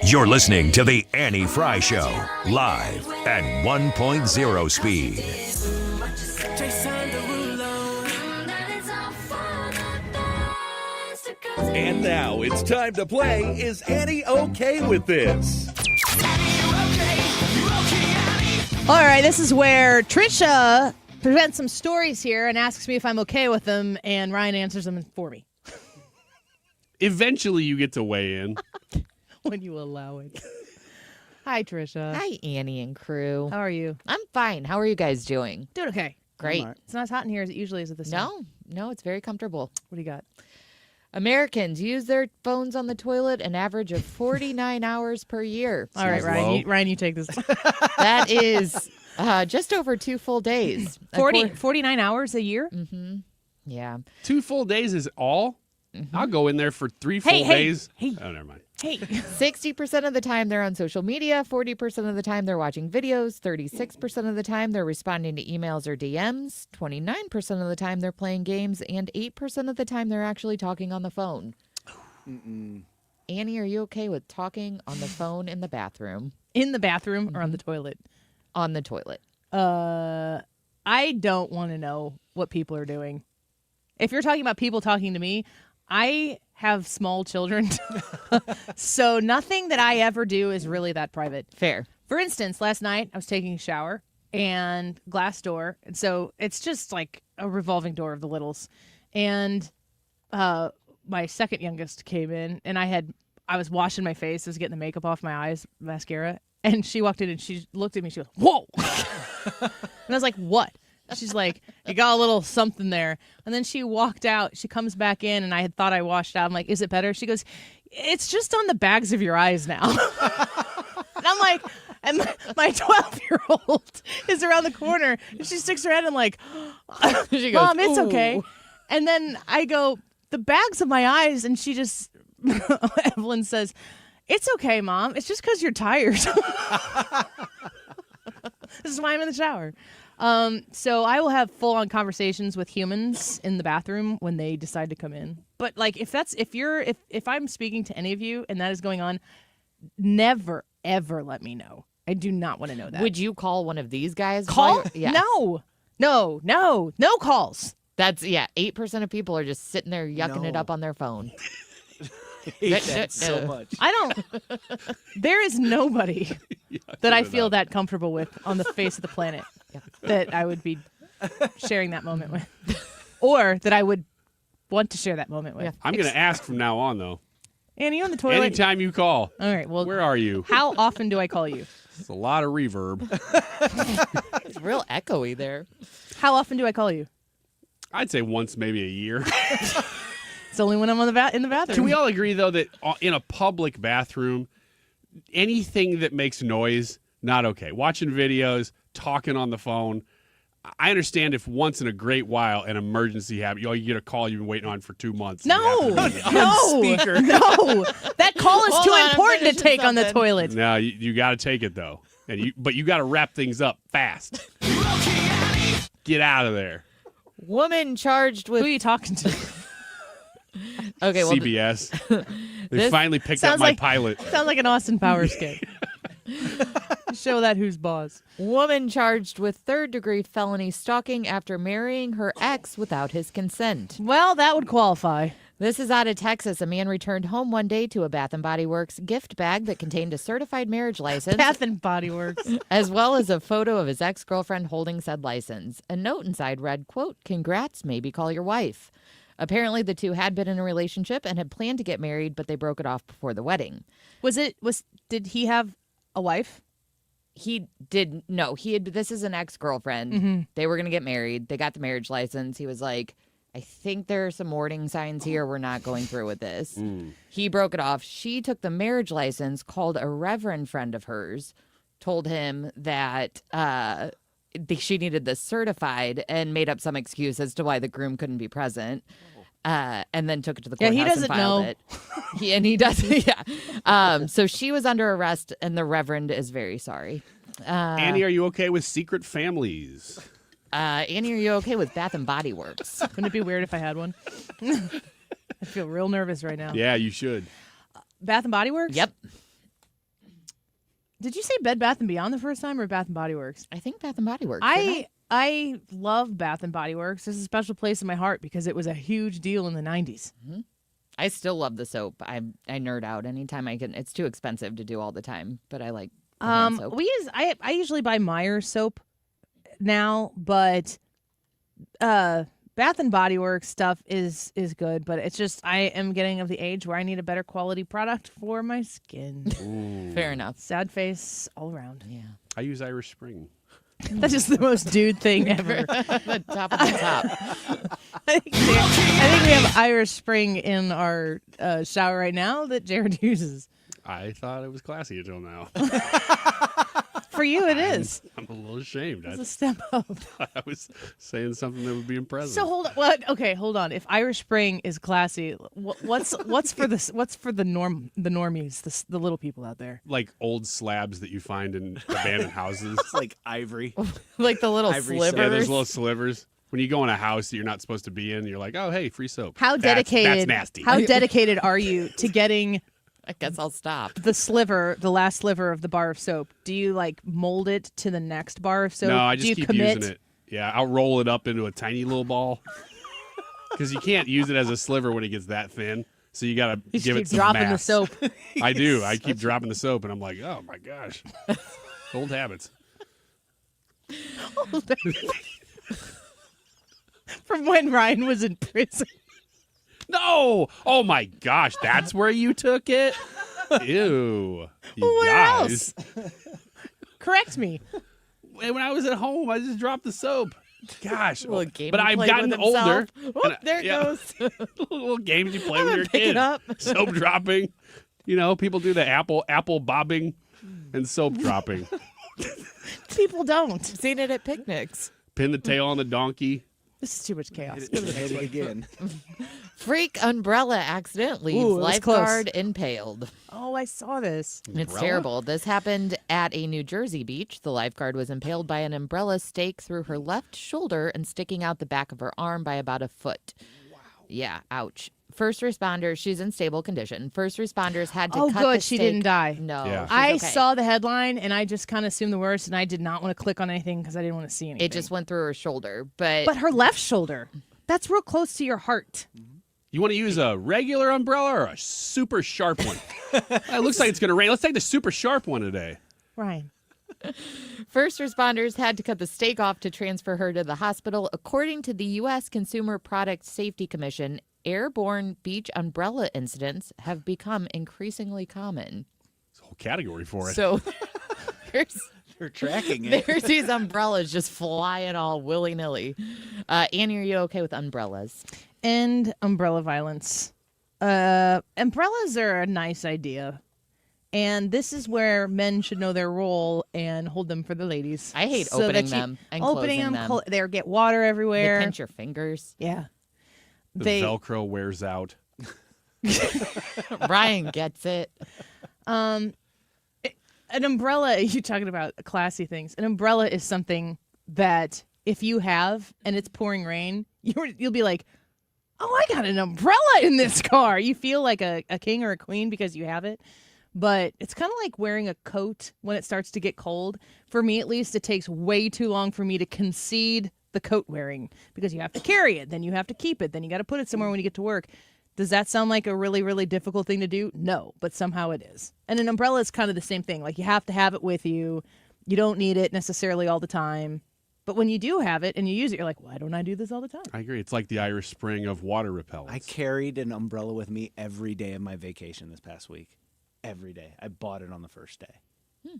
You're listening to The Annie Fry Show, live at 1.0 speed. And now it's time to play Is Annie Okay With This? All right, this is where Trisha presents some stories here and asks me if I'm okay with them, and Ryan answers them for me. Eventually you get to weigh in. When you allow it. Hi, Trisha. Hi, Annie and crew. How are you? I'm fine. How are you guys doing? Doing okay. Great. Right. It's not as hot in here as it usually is at this time. No, it's very comfortable. What do you got? Americans use their phones on the toilet an average of 49 hours per year. All right, Ryan, you take this. That is just over 2 full days. 49 hours a year? Mm-hmm. Yeah. 2 full days is all? Mm-hmm. I'll go in there for 3 full days. Oh, never mind. Hey. 60% of the time they're on social media, 40% of the time they're watching videos, 36% of the time they're responding to emails or DMs, 29% of the time they're playing games, and 8% of the time they're actually talking on the phone. Annie, are you okay with talking on the phone in the bathroom? In the bathroom or on the toilet? On the toilet. I don't want to know what people are doing. If you're talking about people talking to me, I have small children, so nothing that I ever do is really that private. Fair. For instance, last night I was taking a shower and glass door, and so it's just like a revolving door of the littles. And my second youngest came in, and I was washing my face, I was getting the makeup off my eyes, mascara, and she walked in and she looked at me. She goes, "Whoa!" And I was like, "What?" She's like, "You got a little something there." And then she walked out. She comes back in, and I had thought I washed out. I'm like, "Is it better?" She goes, "It's just on the bags of your eyes now." And I'm like, and my 12-year-old is around the corner, and she sticks her head in like, She goes, "Mom, it's "Ooh." okay." And then I go, "The bags of my eyes," and she just, Evelyn says, "It's okay, Mom. It's just because you're tired." This is why I'm in the shower. So I will have full-on conversations with humans in the bathroom when they decide to come in. But like, if I'm speaking to any of you and that is going on, never ever let me know. I do not want to know that. Would you call one of these guys? Call? Yes. No calls. That's 8% of people are just sitting there yucking it up on their phone. hate that so much. There is nobody that I feel that comfortable with on the face of the planet that I would be sharing that moment with, or that I would want to share that moment with. I'm going to ask from now on, though. Annie, you on the toilet? Anytime you call. All right. Well, where are you? How often do I call you? It's a lot of reverb. It's real echoey there. How often do I call you? I'd say once, maybe a year. It's only when I'm in the bathroom. Can we all agree, though, that in a public bathroom, anything that makes noise, not okay. Watching videos, talking on the phone, I understand if once in a great while an emergency happens, you get a call you've been waiting on for 2 months. No, no, speaker. no. That call is Hold too on, I'm important to finishing take on the something. toilet. No, you got to take it though, but you got to wrap things up fast. Get out of there. Woman charged with. Who are you talking to? Okay, well, CBS. They this finally picked up sounds my like- pilot. Sounds like an Austin Powers skit. Show that who's boss. woman charged with third-degree felony stalking after marrying her ex without his consent. Well, that would qualify. This is out of Texas. A man returned home one day to a Bath & Body Works gift bag that contained a certified marriage license, Bath and Body Works. as well as a photo of his ex-girlfriend holding said license. A note inside read, quote, "Congrats, maybe call your wife." Apparently, the two had been in a relationship and had planned to get married, but they broke it off before the wedding. Did he have a wife? He did no. He had. This is an ex-girlfriend. Mm-hmm. They were gonna get married. They got the marriage license. He was like, "I think there are some warning signs here. We're not going through with this." He broke it off. She took the marriage license, called a reverend friend of hers, told him that she needed this certified, and made up some excuse as to why the groom couldn't be present. And then took it to the courthouse he doesn't and filed know. it. He doesn't. Yeah. So she was under arrest, and the reverend is very sorry. Annie, are you okay with secret families? Annie, are you okay with Bath and Body Works? Wouldn't it be weird if I had one? I feel real nervous right now. Yeah, you should. Bath and Body Works? Yep. Did you say Bed Bath and Beyond the first time or Bath and Body Works? I think Bath and Body Works. I love Bath and Body Works. This is a special place in my heart because it was a huge deal in the 90s. Mm-hmm. I still love the soap. I nerd out anytime I can. It's too expensive to do all the time, but I like the hand soap. I usually buy Myers soap now, but Bath and Body Works stuff is good, but it's just I am getting of the age where I need a better quality product for my skin. Fair enough. Sad face all around. Yeah. I use Irish Spring. That's just the most dude thing ever. The top of the top. I think we have Irish Spring in our shower right now that Jared uses. I thought it was classy until now. For you, it is. I'm a little ashamed. It's a step up. I was saying something that would be impressive. So hold on. What? Okay, hold on. If Irish Spring is classy, what's for the normies, the little people out there? Like old slabs that you find in abandoned houses. It's like ivory. Like the little Ivory slivers. Yeah, those little slivers. When you go in a house that you're not supposed to be in, you're like, oh, hey, free soap. How That's dedicated? nasty. How dedicated are you to getting I guess I'll stop. the last sliver of the bar of soap? Do you like mold it to the next bar of soap? No, I Do just you keep commit? using it. Yeah, I'll roll it up into a tiny little ball. Because you can't use it as a sliver when it gets that thin. So you got to You just give keep it some dropping mass. the soap. I do. I keep dropping the soap, and I'm like, oh, my gosh. Old habits. From when Ryan was in prison. No! Oh, my gosh. That's where you took it? Ew. You Where guys. else? Correct me. When I was at home, I just dropped the soap. Gosh. Little game But he I've played gotten with older. himself. and There it goes. little games you play I'm with gonna your pick it kid. up. Soap dropping. You know, people do the apple bobbing and soap dropping. People don't. Seen it at picnics. Pin the tail on the donkey. This is too much chaos. Hit it again. Freak umbrella accident leaves Ooh, it was close. lifeguard impaled. Oh, I saw this. It's Umbrella? terrible. This happened at a New Jersey beach. The lifeguard was impaled by an umbrella stake through her left shoulder and sticking out the back of her arm by about a foot. Wow. Yeah, ouch. First responders, she's in stable condition. First responders had to cut the good. She stake. didn't die. No. Yeah. she's I okay. saw the headline and I just kind of assumed the worst, and I did not want to click on anything because I didn't want to see anything. It just went through her shoulder. But But her left shoulder. That's real close to your heart. You want to use a regular umbrella or a super sharp one? It looks like it's going to rain. Let's take the super sharp one today. Ryan. first responders had to cut the stake off to transfer her to the hospital. According to the U.S. Consumer Product Safety Commission, airborne beach umbrella incidents have become increasingly common. There's a whole category for it. So They're tracking it. there's these umbrellas just flying all willy-nilly. Annie, are you okay with umbrellas? End umbrella violence. Umbrellas are a nice idea. And this is where men should know their role and hold them for the ladies. I hate So that opening you- them and opening closing them. them. They get water everywhere. They pinch your fingers. Yeah. The Velcro wears out. Ryan gets it. An umbrella, you talking about classy things. An umbrella is something that if you have and it's pouring rain, you'll be like, oh, I got an umbrella in this car. You feel like a king or a queen because you have it. But it's kind of like wearing a coat when it starts to get cold. For me, at least, it takes way too long for me to concede the coat wearing because you have to carry it, then you have to keep it, then you got to put it somewhere when you get to work. Does that sound like a really, really difficult thing to do? No, but somehow it is. And an umbrella is kind of the same thing. Like, you have to have it with you. You don't need it necessarily all the time. But when you do have it and you use it, you're like, why don't I do this all the time? I agree. It's like the Irish Spring of water repellents. I carried an umbrella with me every day of my vacation this past week. Every day. I bought it on the first day.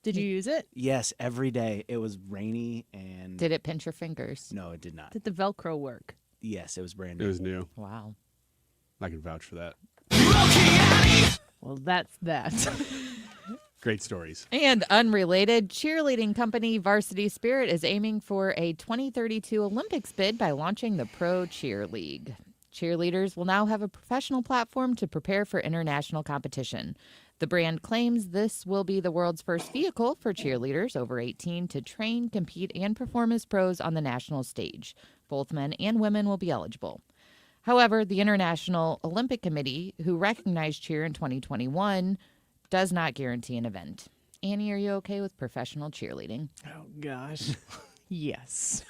Did you use it? Yes, every day. It was rainy and... Did it pinch your fingers? No, it did not. Did the Velcro work? Yes, it was brand new. It was new. Wow. I can vouch for that. Well, that's that. Great stories. And unrelated, cheerleading company Varsity Spirit is aiming for a 2032 Olympics bid by launching the Pro Cheer League. Cheerleaders will now have a professional platform to prepare for international competition. The brand claims this will be the world's first vehicle for cheerleaders over 18 to train, compete, and perform as pros on the national stage. Both men and women will be eligible. However, the International Olympic Committee, who recognized cheer in 2021, does not guarantee an event. Annie, are you okay with professional cheerleading? Oh, gosh. Yes.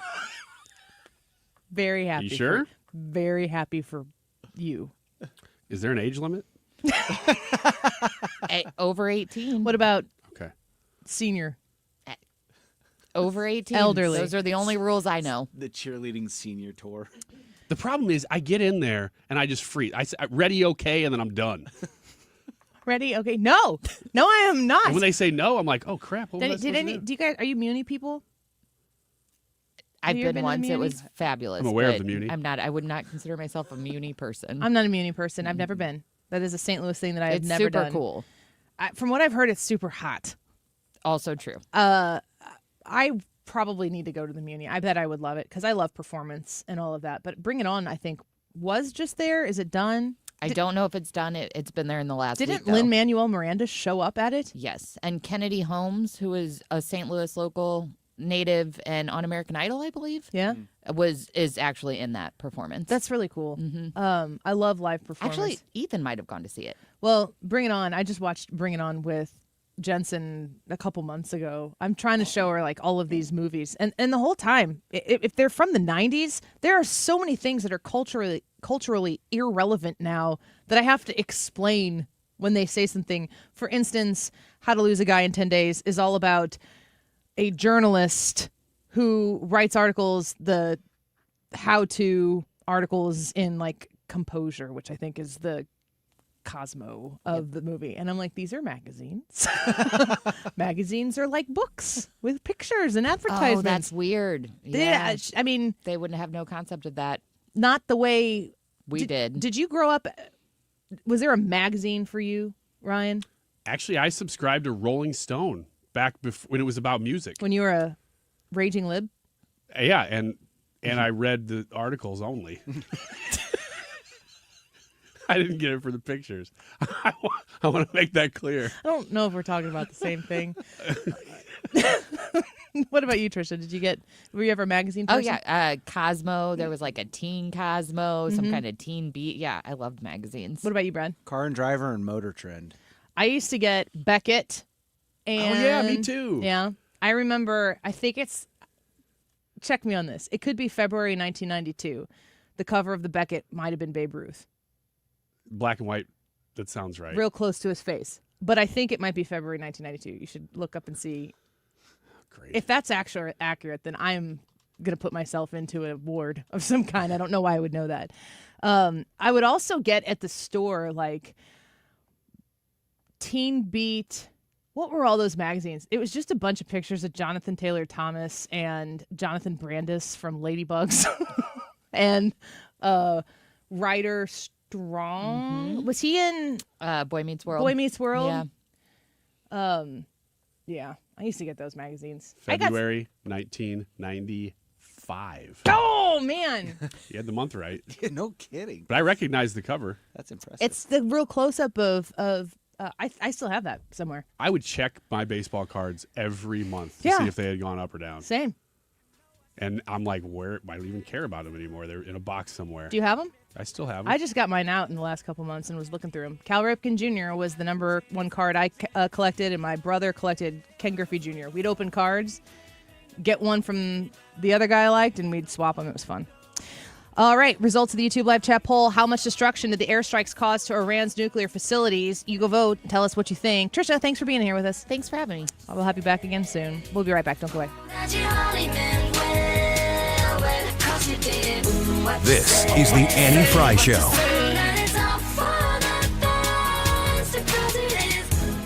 Very happy. You sure? Very happy for you. Is there an age limit? Over 18. What about Okay. senior? Over 18. Elderly. Those are the only rules I know. The cheerleading senior tour. The problem is I get in there and I just freeze. I say, ready, okay, and then I'm done. Ready? Okay. No, I am not. And when they say no, I'm like, oh, crap. What was I Did supposed to any? do? Do you guys? Are you Muni people? I've Have you ever been been to once. It Muni? was fabulous. I'm aware of but the Muni. I'm not. I would not consider myself a Muni person. I'm not a Muni person. I've never been. That is a St. Louis thing that I have It's never super done. cool. From what I've heard, it's super hot. Also true. I probably need to go to the Muni. I bet I would love it because I love performance and all of that. But Bring It On, I think, was just there. Is it done? I don't know if it's done. It's been there in the last week, Didn't though. Lin-Manuel Miranda show up at it? Yes. And Kennedy Holmes, who is a St. Louis local native and on American Idol, I believe. Yeah. Is actually in that performance. That's really cool. Mm-hmm. I love live performance. Actually, Ethan might have gone to see it. Well, Bring It On. I just watched Bring It On with Jensen a couple months ago. I'm trying to show her like all of these movies, and the whole time, if they're from the 90s, there are so many things that are culturally irrelevant now that I have to explain when they say something. For instance, How to Lose a Guy in 10 Days is all about a journalist who writes articles, the how-to articles in like Composure, which I think is the Cosmo of the movie. And I'm like, these are magazines. Magazines are like books with pictures and advertisements. Oh, that's weird. Yeah. I mean, they wouldn't have no concept of that. Not the way we did. Did you grow up? Was there a magazine for you, Ryan? Actually, I subscribed to Rolling Stone back when it was about music. When you were a raging lib? Yeah, and I read the articles only. I didn't get it for the pictures. I want to make that clear. I don't know if we're talking about the same thing. What about you, Trisha? Were you ever a magazine person? Oh, yeah. Cosmo. There was like a teen Cosmo, some kind of teen beat. Yeah, I loved magazines. What about you, Brad? Car and Driver and Motor Trend. I used to get Beckett. And, oh, yeah, me too. Yeah. I remember, I think it's, check me on this. It could be February 1992. The cover of the Beckett might have been Babe Ruth. Black and white. That sounds right. Real close to his face. But I think it might be February 1992. You should look up and see. Great. If that's actually accurate, then I'm going to put myself into a ward of some kind. I don't know why I would know that. I would also get at the store like Teen Beat. What were all those magazines? It was just a bunch of pictures of Jonathan Taylor Thomas and Jonathan Brandis from Ladybugs and Ryder Strong. Was he in Boy Meets World? Boy Meets World? Yeah. Yeah, I used to get those magazines. February 1995. Oh, man. You had the month right. Yeah, no kidding. But I recognize the cover. That's impressive. It's the real close-up of I still have that somewhere. I would check my baseball cards every month to Yeah. see if they had gone up or down. Same. And I'm like, where? I don't even care about them anymore. They're in a box somewhere. Do you have them? I still have them. I just got mine out in the last couple months and was looking through them. Cal Ripken Jr. was the number one card I collected, and my brother collected Ken Griffey Jr. We'd open cards, get one from the other guy I liked, and we'd swap them. It was fun. All right, results of the YouTube live chat poll. How much destruction did the airstrikes cause to Iran's nuclear facilities? You go vote. Tell us what you think. Trisha, thanks for being here with us. Thanks for having me. I will have you back again soon. We'll be right back. Don't go away. This is the Annie Fry Show.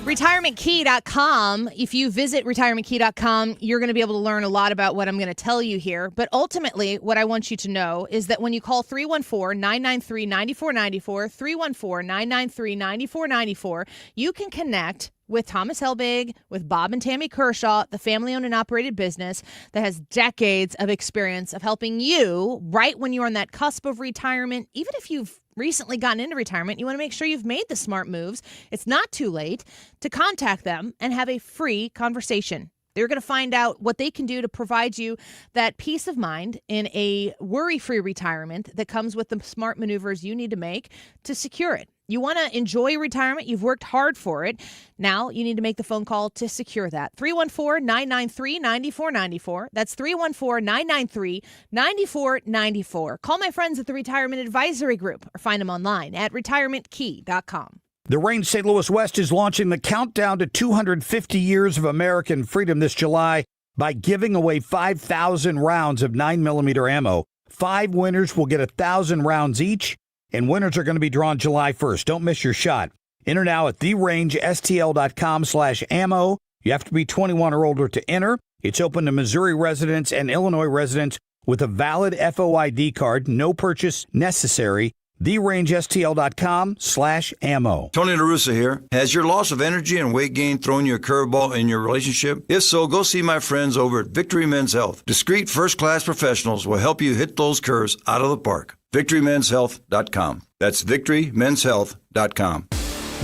RetirementKey.com. If you visit RetirementKey.com, you're going to be able to learn a lot about what I'm going to tell you here. But ultimately, what I want you to know is that when you call 314-993-9494, 314-993-9494, you can connect with Thomas Helbig, with Bob and Tammy Kershaw, the family-owned and operated business that has decades of experience of helping you right when you're on that cusp of retirement. Even if you've recently gotten into retirement, you want to make sure you've made the smart moves. It's not too late to contact them and have a free conversation. They're going to find out what they can do to provide you that peace of mind in a worry-free retirement that comes with the smart maneuvers you need to make to secure it. You want to enjoy retirement. You've worked hard for it. Now you need to make the phone call to secure that. 314-993-9494. That's 314-993-9494. Call my friends at the Retirement Advisory Group or find them online at retirementkey.com. The Range St. Louis West is launching the countdown to 250 years of American freedom this July by giving away 5,000 rounds of 9mm ammo. 5 winners will get 1,000 rounds each, and winners are going to be drawn July 1st. Don't miss your shot. Enter now at therangestl.com/ammo. You have to be 21 or older to enter. It's open to Missouri residents and Illinois residents with a valid FOID card. No purchase necessary. therangestl.com/ammo. Tony LaRussa here. Has your loss of energy and weight gain thrown you a curveball in your relationship? If so, go see my friends over at Victory Men's Health. Discreet first-class professionals will help you hit those curves out of the park. VictoryMen'sHealth.com. That's VictoryMen'sHealth.com.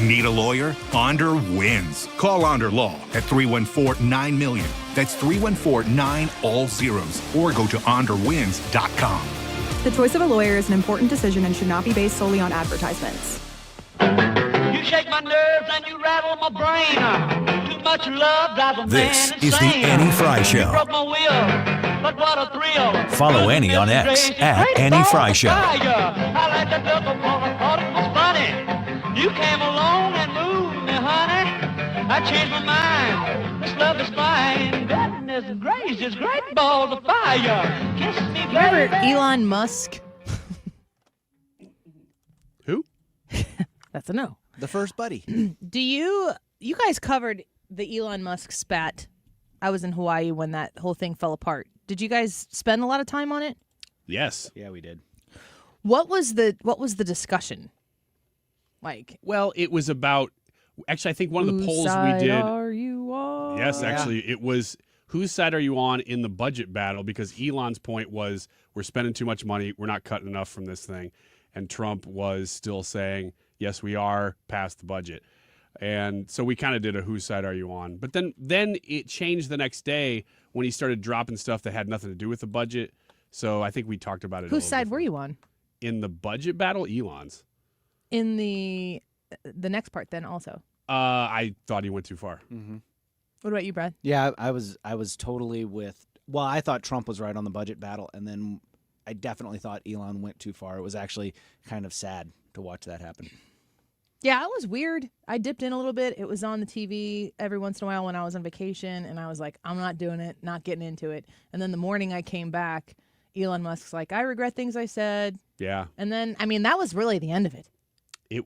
Need a lawyer? Onder wins. Call Onder Law at 314-9-million. That's 314-9-all-zeros. Or go to onderwins.com. The choice of a lawyer is an important decision and should not be based solely on advertisements. You shake my nerves and you rattle my brain. Too much love drives a This man is the insane. Annie Fry You Show. broke my will, but what a thrill. Follow Annie on X at Annie Fry Show. I like that look of I thought it was funny. You came along and moved me, honey. I changed my mind. This love is fine. Goodness gracious, great balls of fire. Kiss me, baby. Remember Elon Musk? Who? That's a no. The first buddy. Do you guys covered the Elon Musk spat? I was in Hawaii when that whole thing fell apart. Did you guys spend a lot of time on it? Yes. Yeah, we did. What was the discussion like? Well, it was about. Actually, I think one of the Whose polls side we did. are you on? Yes, actually, it was whose side are you on in the budget battle? Because Elon's point was we're spending too much money, we're not cutting enough from this thing, and Trump was still saying yes, we are past the budget, and so we kind of did a whose side are you on? But then it changed the next day when he started dropping stuff that had nothing to do with the budget. So I think we talked about it. Whose side were you on? In the budget battle? Elon's. In the next part, then also. I thought he went too far. Mm-hmm. What about you, Brad? Yeah, I was totally with. Well, I thought Trump was right on the budget battle, and then I definitely thought Elon went too far. It was actually kind of sad to watch that happen. Yeah, it was weird. I dipped in a little bit. It was on the TV every once in a while when I was on vacation, and I was like, I'm not doing it, not getting into it. And then the morning I came back, Elon Musk's like, I regret things I said. Yeah. And then, I mean, that was really the end of it. It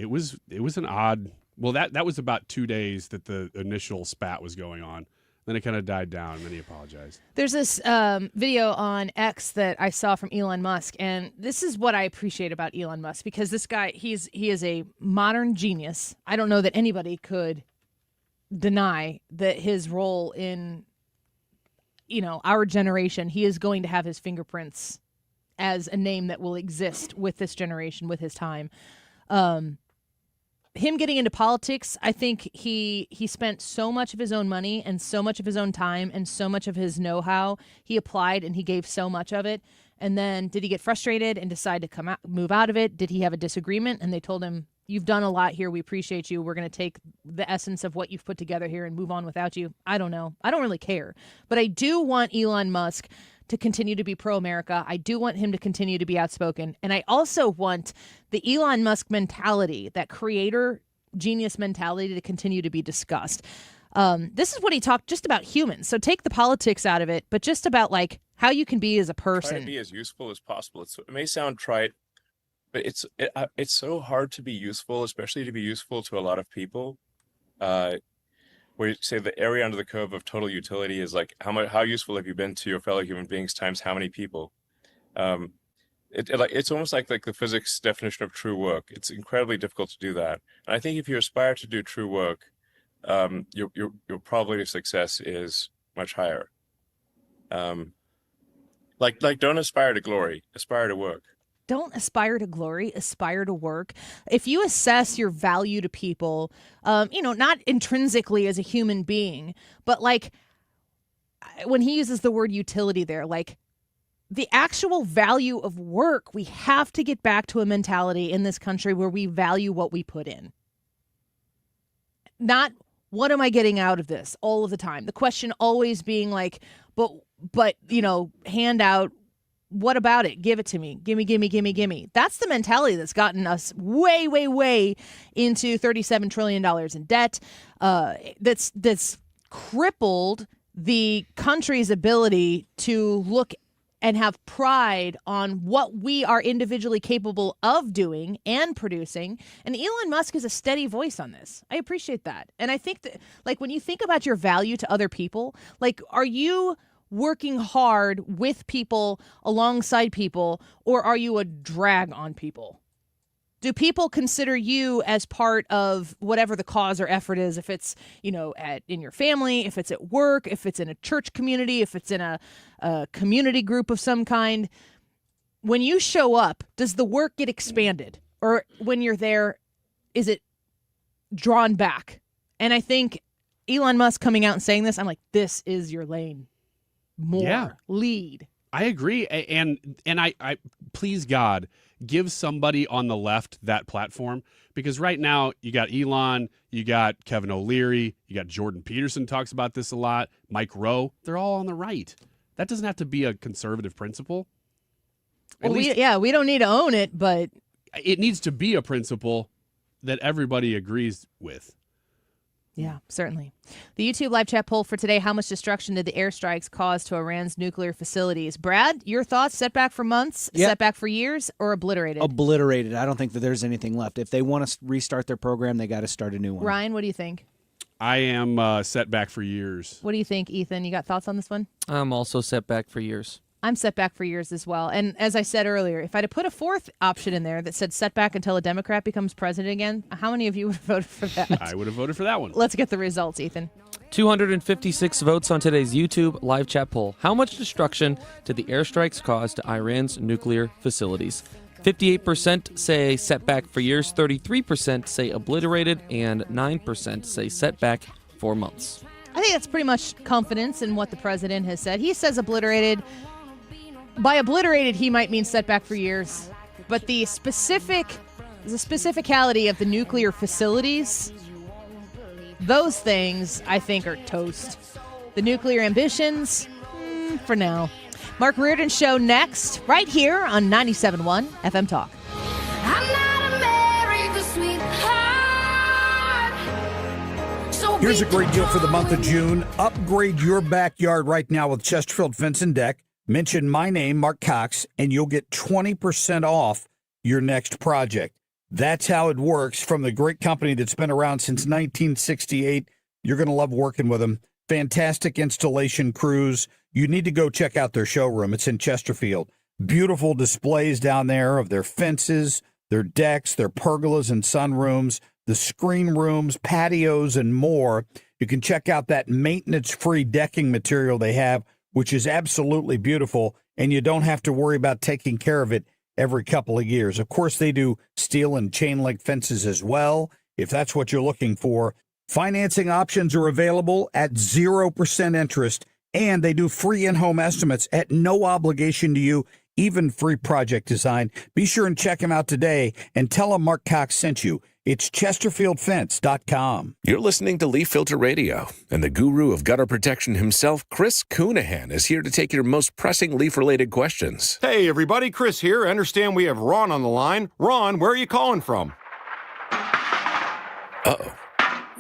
was an odd. Well, that was about 2 days that the initial spat was going on. Then it kind of died down, and then he apologized. There's this video on X that I saw from Elon Musk, and this is what I appreciate about Elon Musk, because this guy, he is a modern genius. I don't know that anybody could deny that his role in, our generation, he is going to have his fingerprints as a name that will exist with this generation, with his time. Him getting into politics, I think he spent so much of his own money and so much of his own time and so much of his know-how. He applied and he gave so much of it. And then did he get frustrated and decide to move out of it? Did he have a disagreement? And they told him, you've done a lot here. We appreciate you. We're going to take the essence of what you've put together here and move on without you. I don't know. I don't really care. But I do want Elon Musk to continue to be pro-America. I do want him to continue to be outspoken. And I also want the Elon Musk mentality, that creator genius mentality, to continue to be discussed. This is what he talked just about humans. So take the politics out of it, but just about like how you can be as a person. Try to be as useful as possible. It may sound trite, but it's so hard to be useful, especially to be useful to a lot of people. Where you say the area under the curve of total utility is like how useful have you been to your fellow human beings times how many people. It's almost like the physics definition of true work. It's incredibly difficult to do that. And I think if you aspire to do true work, your probability of success is much higher. Like don't aspire to glory, aspire to work. Don't aspire to glory, aspire to work. If you assess your value to people, not intrinsically as a human being, but like when he uses the word utility there, like the actual value of work, we have to get back to a mentality in this country where we value what we put in. Not what am I getting out of this all of the time. The question always being like, but hand out, what about it? Give it to me. Gimme. That's the mentality that's gotten us way, way, way into $37 trillion in debt. That's crippled the country's ability to look and have pride on what we are individually capable of doing and producing. And Elon Musk is a steady voice on this. I appreciate that. And I think that, like, when you think about your value to other people, like, are you working hard with people, alongside people, or are you a drag on people? Do people consider you as part of whatever the cause or effort is? If it's, in your family, if it's at work, if it's in a church community, if it's in a community group of some kind. When you show up, does the work get expanded? Or when you're there, is it drawn back? And I think Elon Musk coming out and saying this, I'm like, this is your lane. Lead. I agree. And I please God, give somebody on the left that platform, because right now you got Elon, you got Kevin O'Leary, you got Jordan Peterson talks about this a lot, Mike Rowe. They're all on the right. That doesn't have to be a conservative principle. Well, we don't need to own it, but it needs to be a principle that everybody agrees with. Yeah, certainly. The YouTube live chat poll for today: how much destruction did the airstrikes cause to Iran's nuclear facilities? Brad, your thoughts? Setback for months, setback for years, or obliterated? Obliterated. I don't think that there's anything left. If they want to restart their program, they got to start a new one. Ryan, what do you think? I am setback for years. What do you think, Ethan? You got thoughts on this one? I'm also setback for years. I'm setback for years as well. And as I said earlier, if I'd have put a fourth option in there that said setback until a Democrat becomes president again, how many of you would have voted for that? I would have voted for that one. Let's get the results, Ethan. 256 votes on today's YouTube live chat poll. How much destruction did the airstrikes cause to Iran's nuclear facilities? 58% say setback for years, 33% say obliterated, and 9% say setback for months. I think that's pretty much confidence in what the president has said. He says obliterated. By obliterated, he might mean setback for years. But the specificality of the nuclear facilities, those things, I think, are toast. The nuclear ambitions, for now. Mark Reardon Show next, right here on 97.1 FM Talk. I'm not America's sweetheart. So Here's a great deal for the month of June. Upgrade your backyard right now with Chesterfield Fence and Deck. Mention my name, Mark Cox, and you'll get 20% off your next project. That's how it works from the great company that's been around since 1968. You're going to love working with them. Fantastic installation crews. You need to go check out their showroom. It's in Chesterfield. Beautiful displays down there of their fences, their decks, their pergolas and sunrooms, the screen rooms, patios, and more. You can check out that maintenance-free decking material they have, which is absolutely beautiful, and you don't have to worry about taking care of it every couple of years. Of course, they do steel and chain link fences as well, if that's what you're looking for. Financing options are available at 0% interest, and they do free in-home estimates at no obligation to you, even free project design. Be sure and check them out today and tell them Mark Cox sent you. It's ChesterfieldFence.com. You're listening to Leaf Filter Radio, and the guru of gutter protection himself, Chris Coonahan, is here to take your most pressing leaf-related questions. Hey, everybody, Chris here. I understand we have Ron on the line. Ron, where are you calling from? Uh-oh.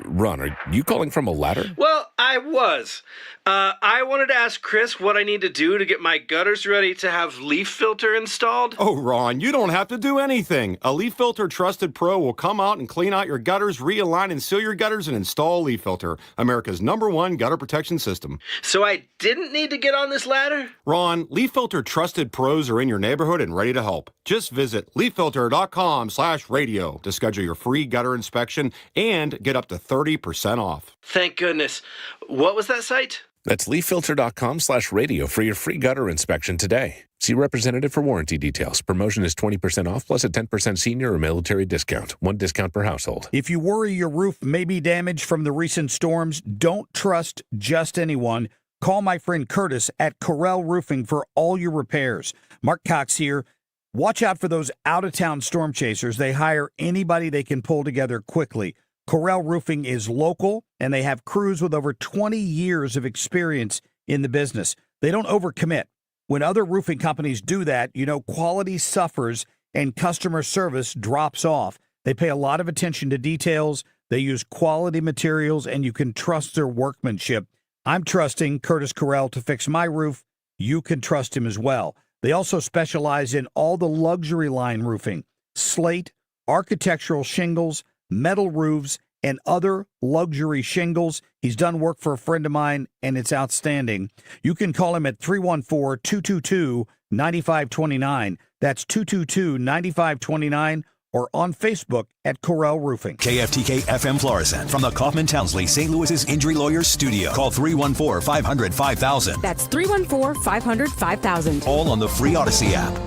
Ron, are you calling from a ladder? Well, I was. I wanted to ask Chris what I need to do to get my gutters ready to have leaf filter installed. Oh, Ron, you don't have to do anything. A Leaf Filter Trusted Pro will come out and clean out your gutters, realign and seal your gutters, and install a Leaf Filter, America's #1 gutter protection system. So I didn't need to get on this ladder? Ron, Leaf Filter Trusted Pros are in your neighborhood and ready to help. Just visit leaffilter.com/radio to schedule your free gutter inspection and get up to 30% off. Thank goodness. What was that site? That's leaffilter.com/radio for your free gutter inspection today. See representative for warranty details. Promotion is 20% off plus a 10% senior or military discount. One discount per household. If you worry your roof may be damaged from the recent storms, don't trust just anyone. Call my friend Curtis at Corel Roofing for all your repairs. Mark Cox here. Watch out for those out-of-town storm chasers. They hire anybody they can pull together quickly. Corel Roofing is local, and they have crews with over 20 years of experience in the business. They don't overcommit. When other roofing companies do that, quality suffers and customer service drops off. They pay a lot of attention to details. They use quality materials, and you can trust their workmanship. I'm trusting Curtis Corel to fix my roof. You can trust him as well. They also specialize in all the luxury line roofing, slate, architectural shingles, metal roofs, and other luxury shingles. He's done work for a friend of mine, and it's outstanding. You can call him at 314-222-9529. That's 222-9529, or on Facebook at Corel Roofing. KFTK FM Florissant from the Kaufman Townsley St. Louis's Injury Lawyers Studio. Call 314-500-5000. That's 314-500-5000. All on the free Odyssey app.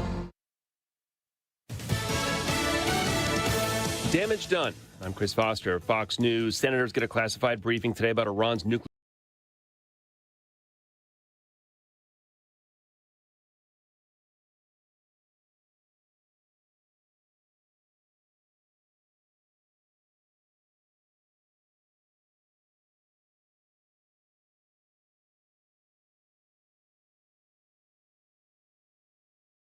Damage done. I'm Chris Foster, Fox News. Senators get a classified briefing today about Iran's nuclear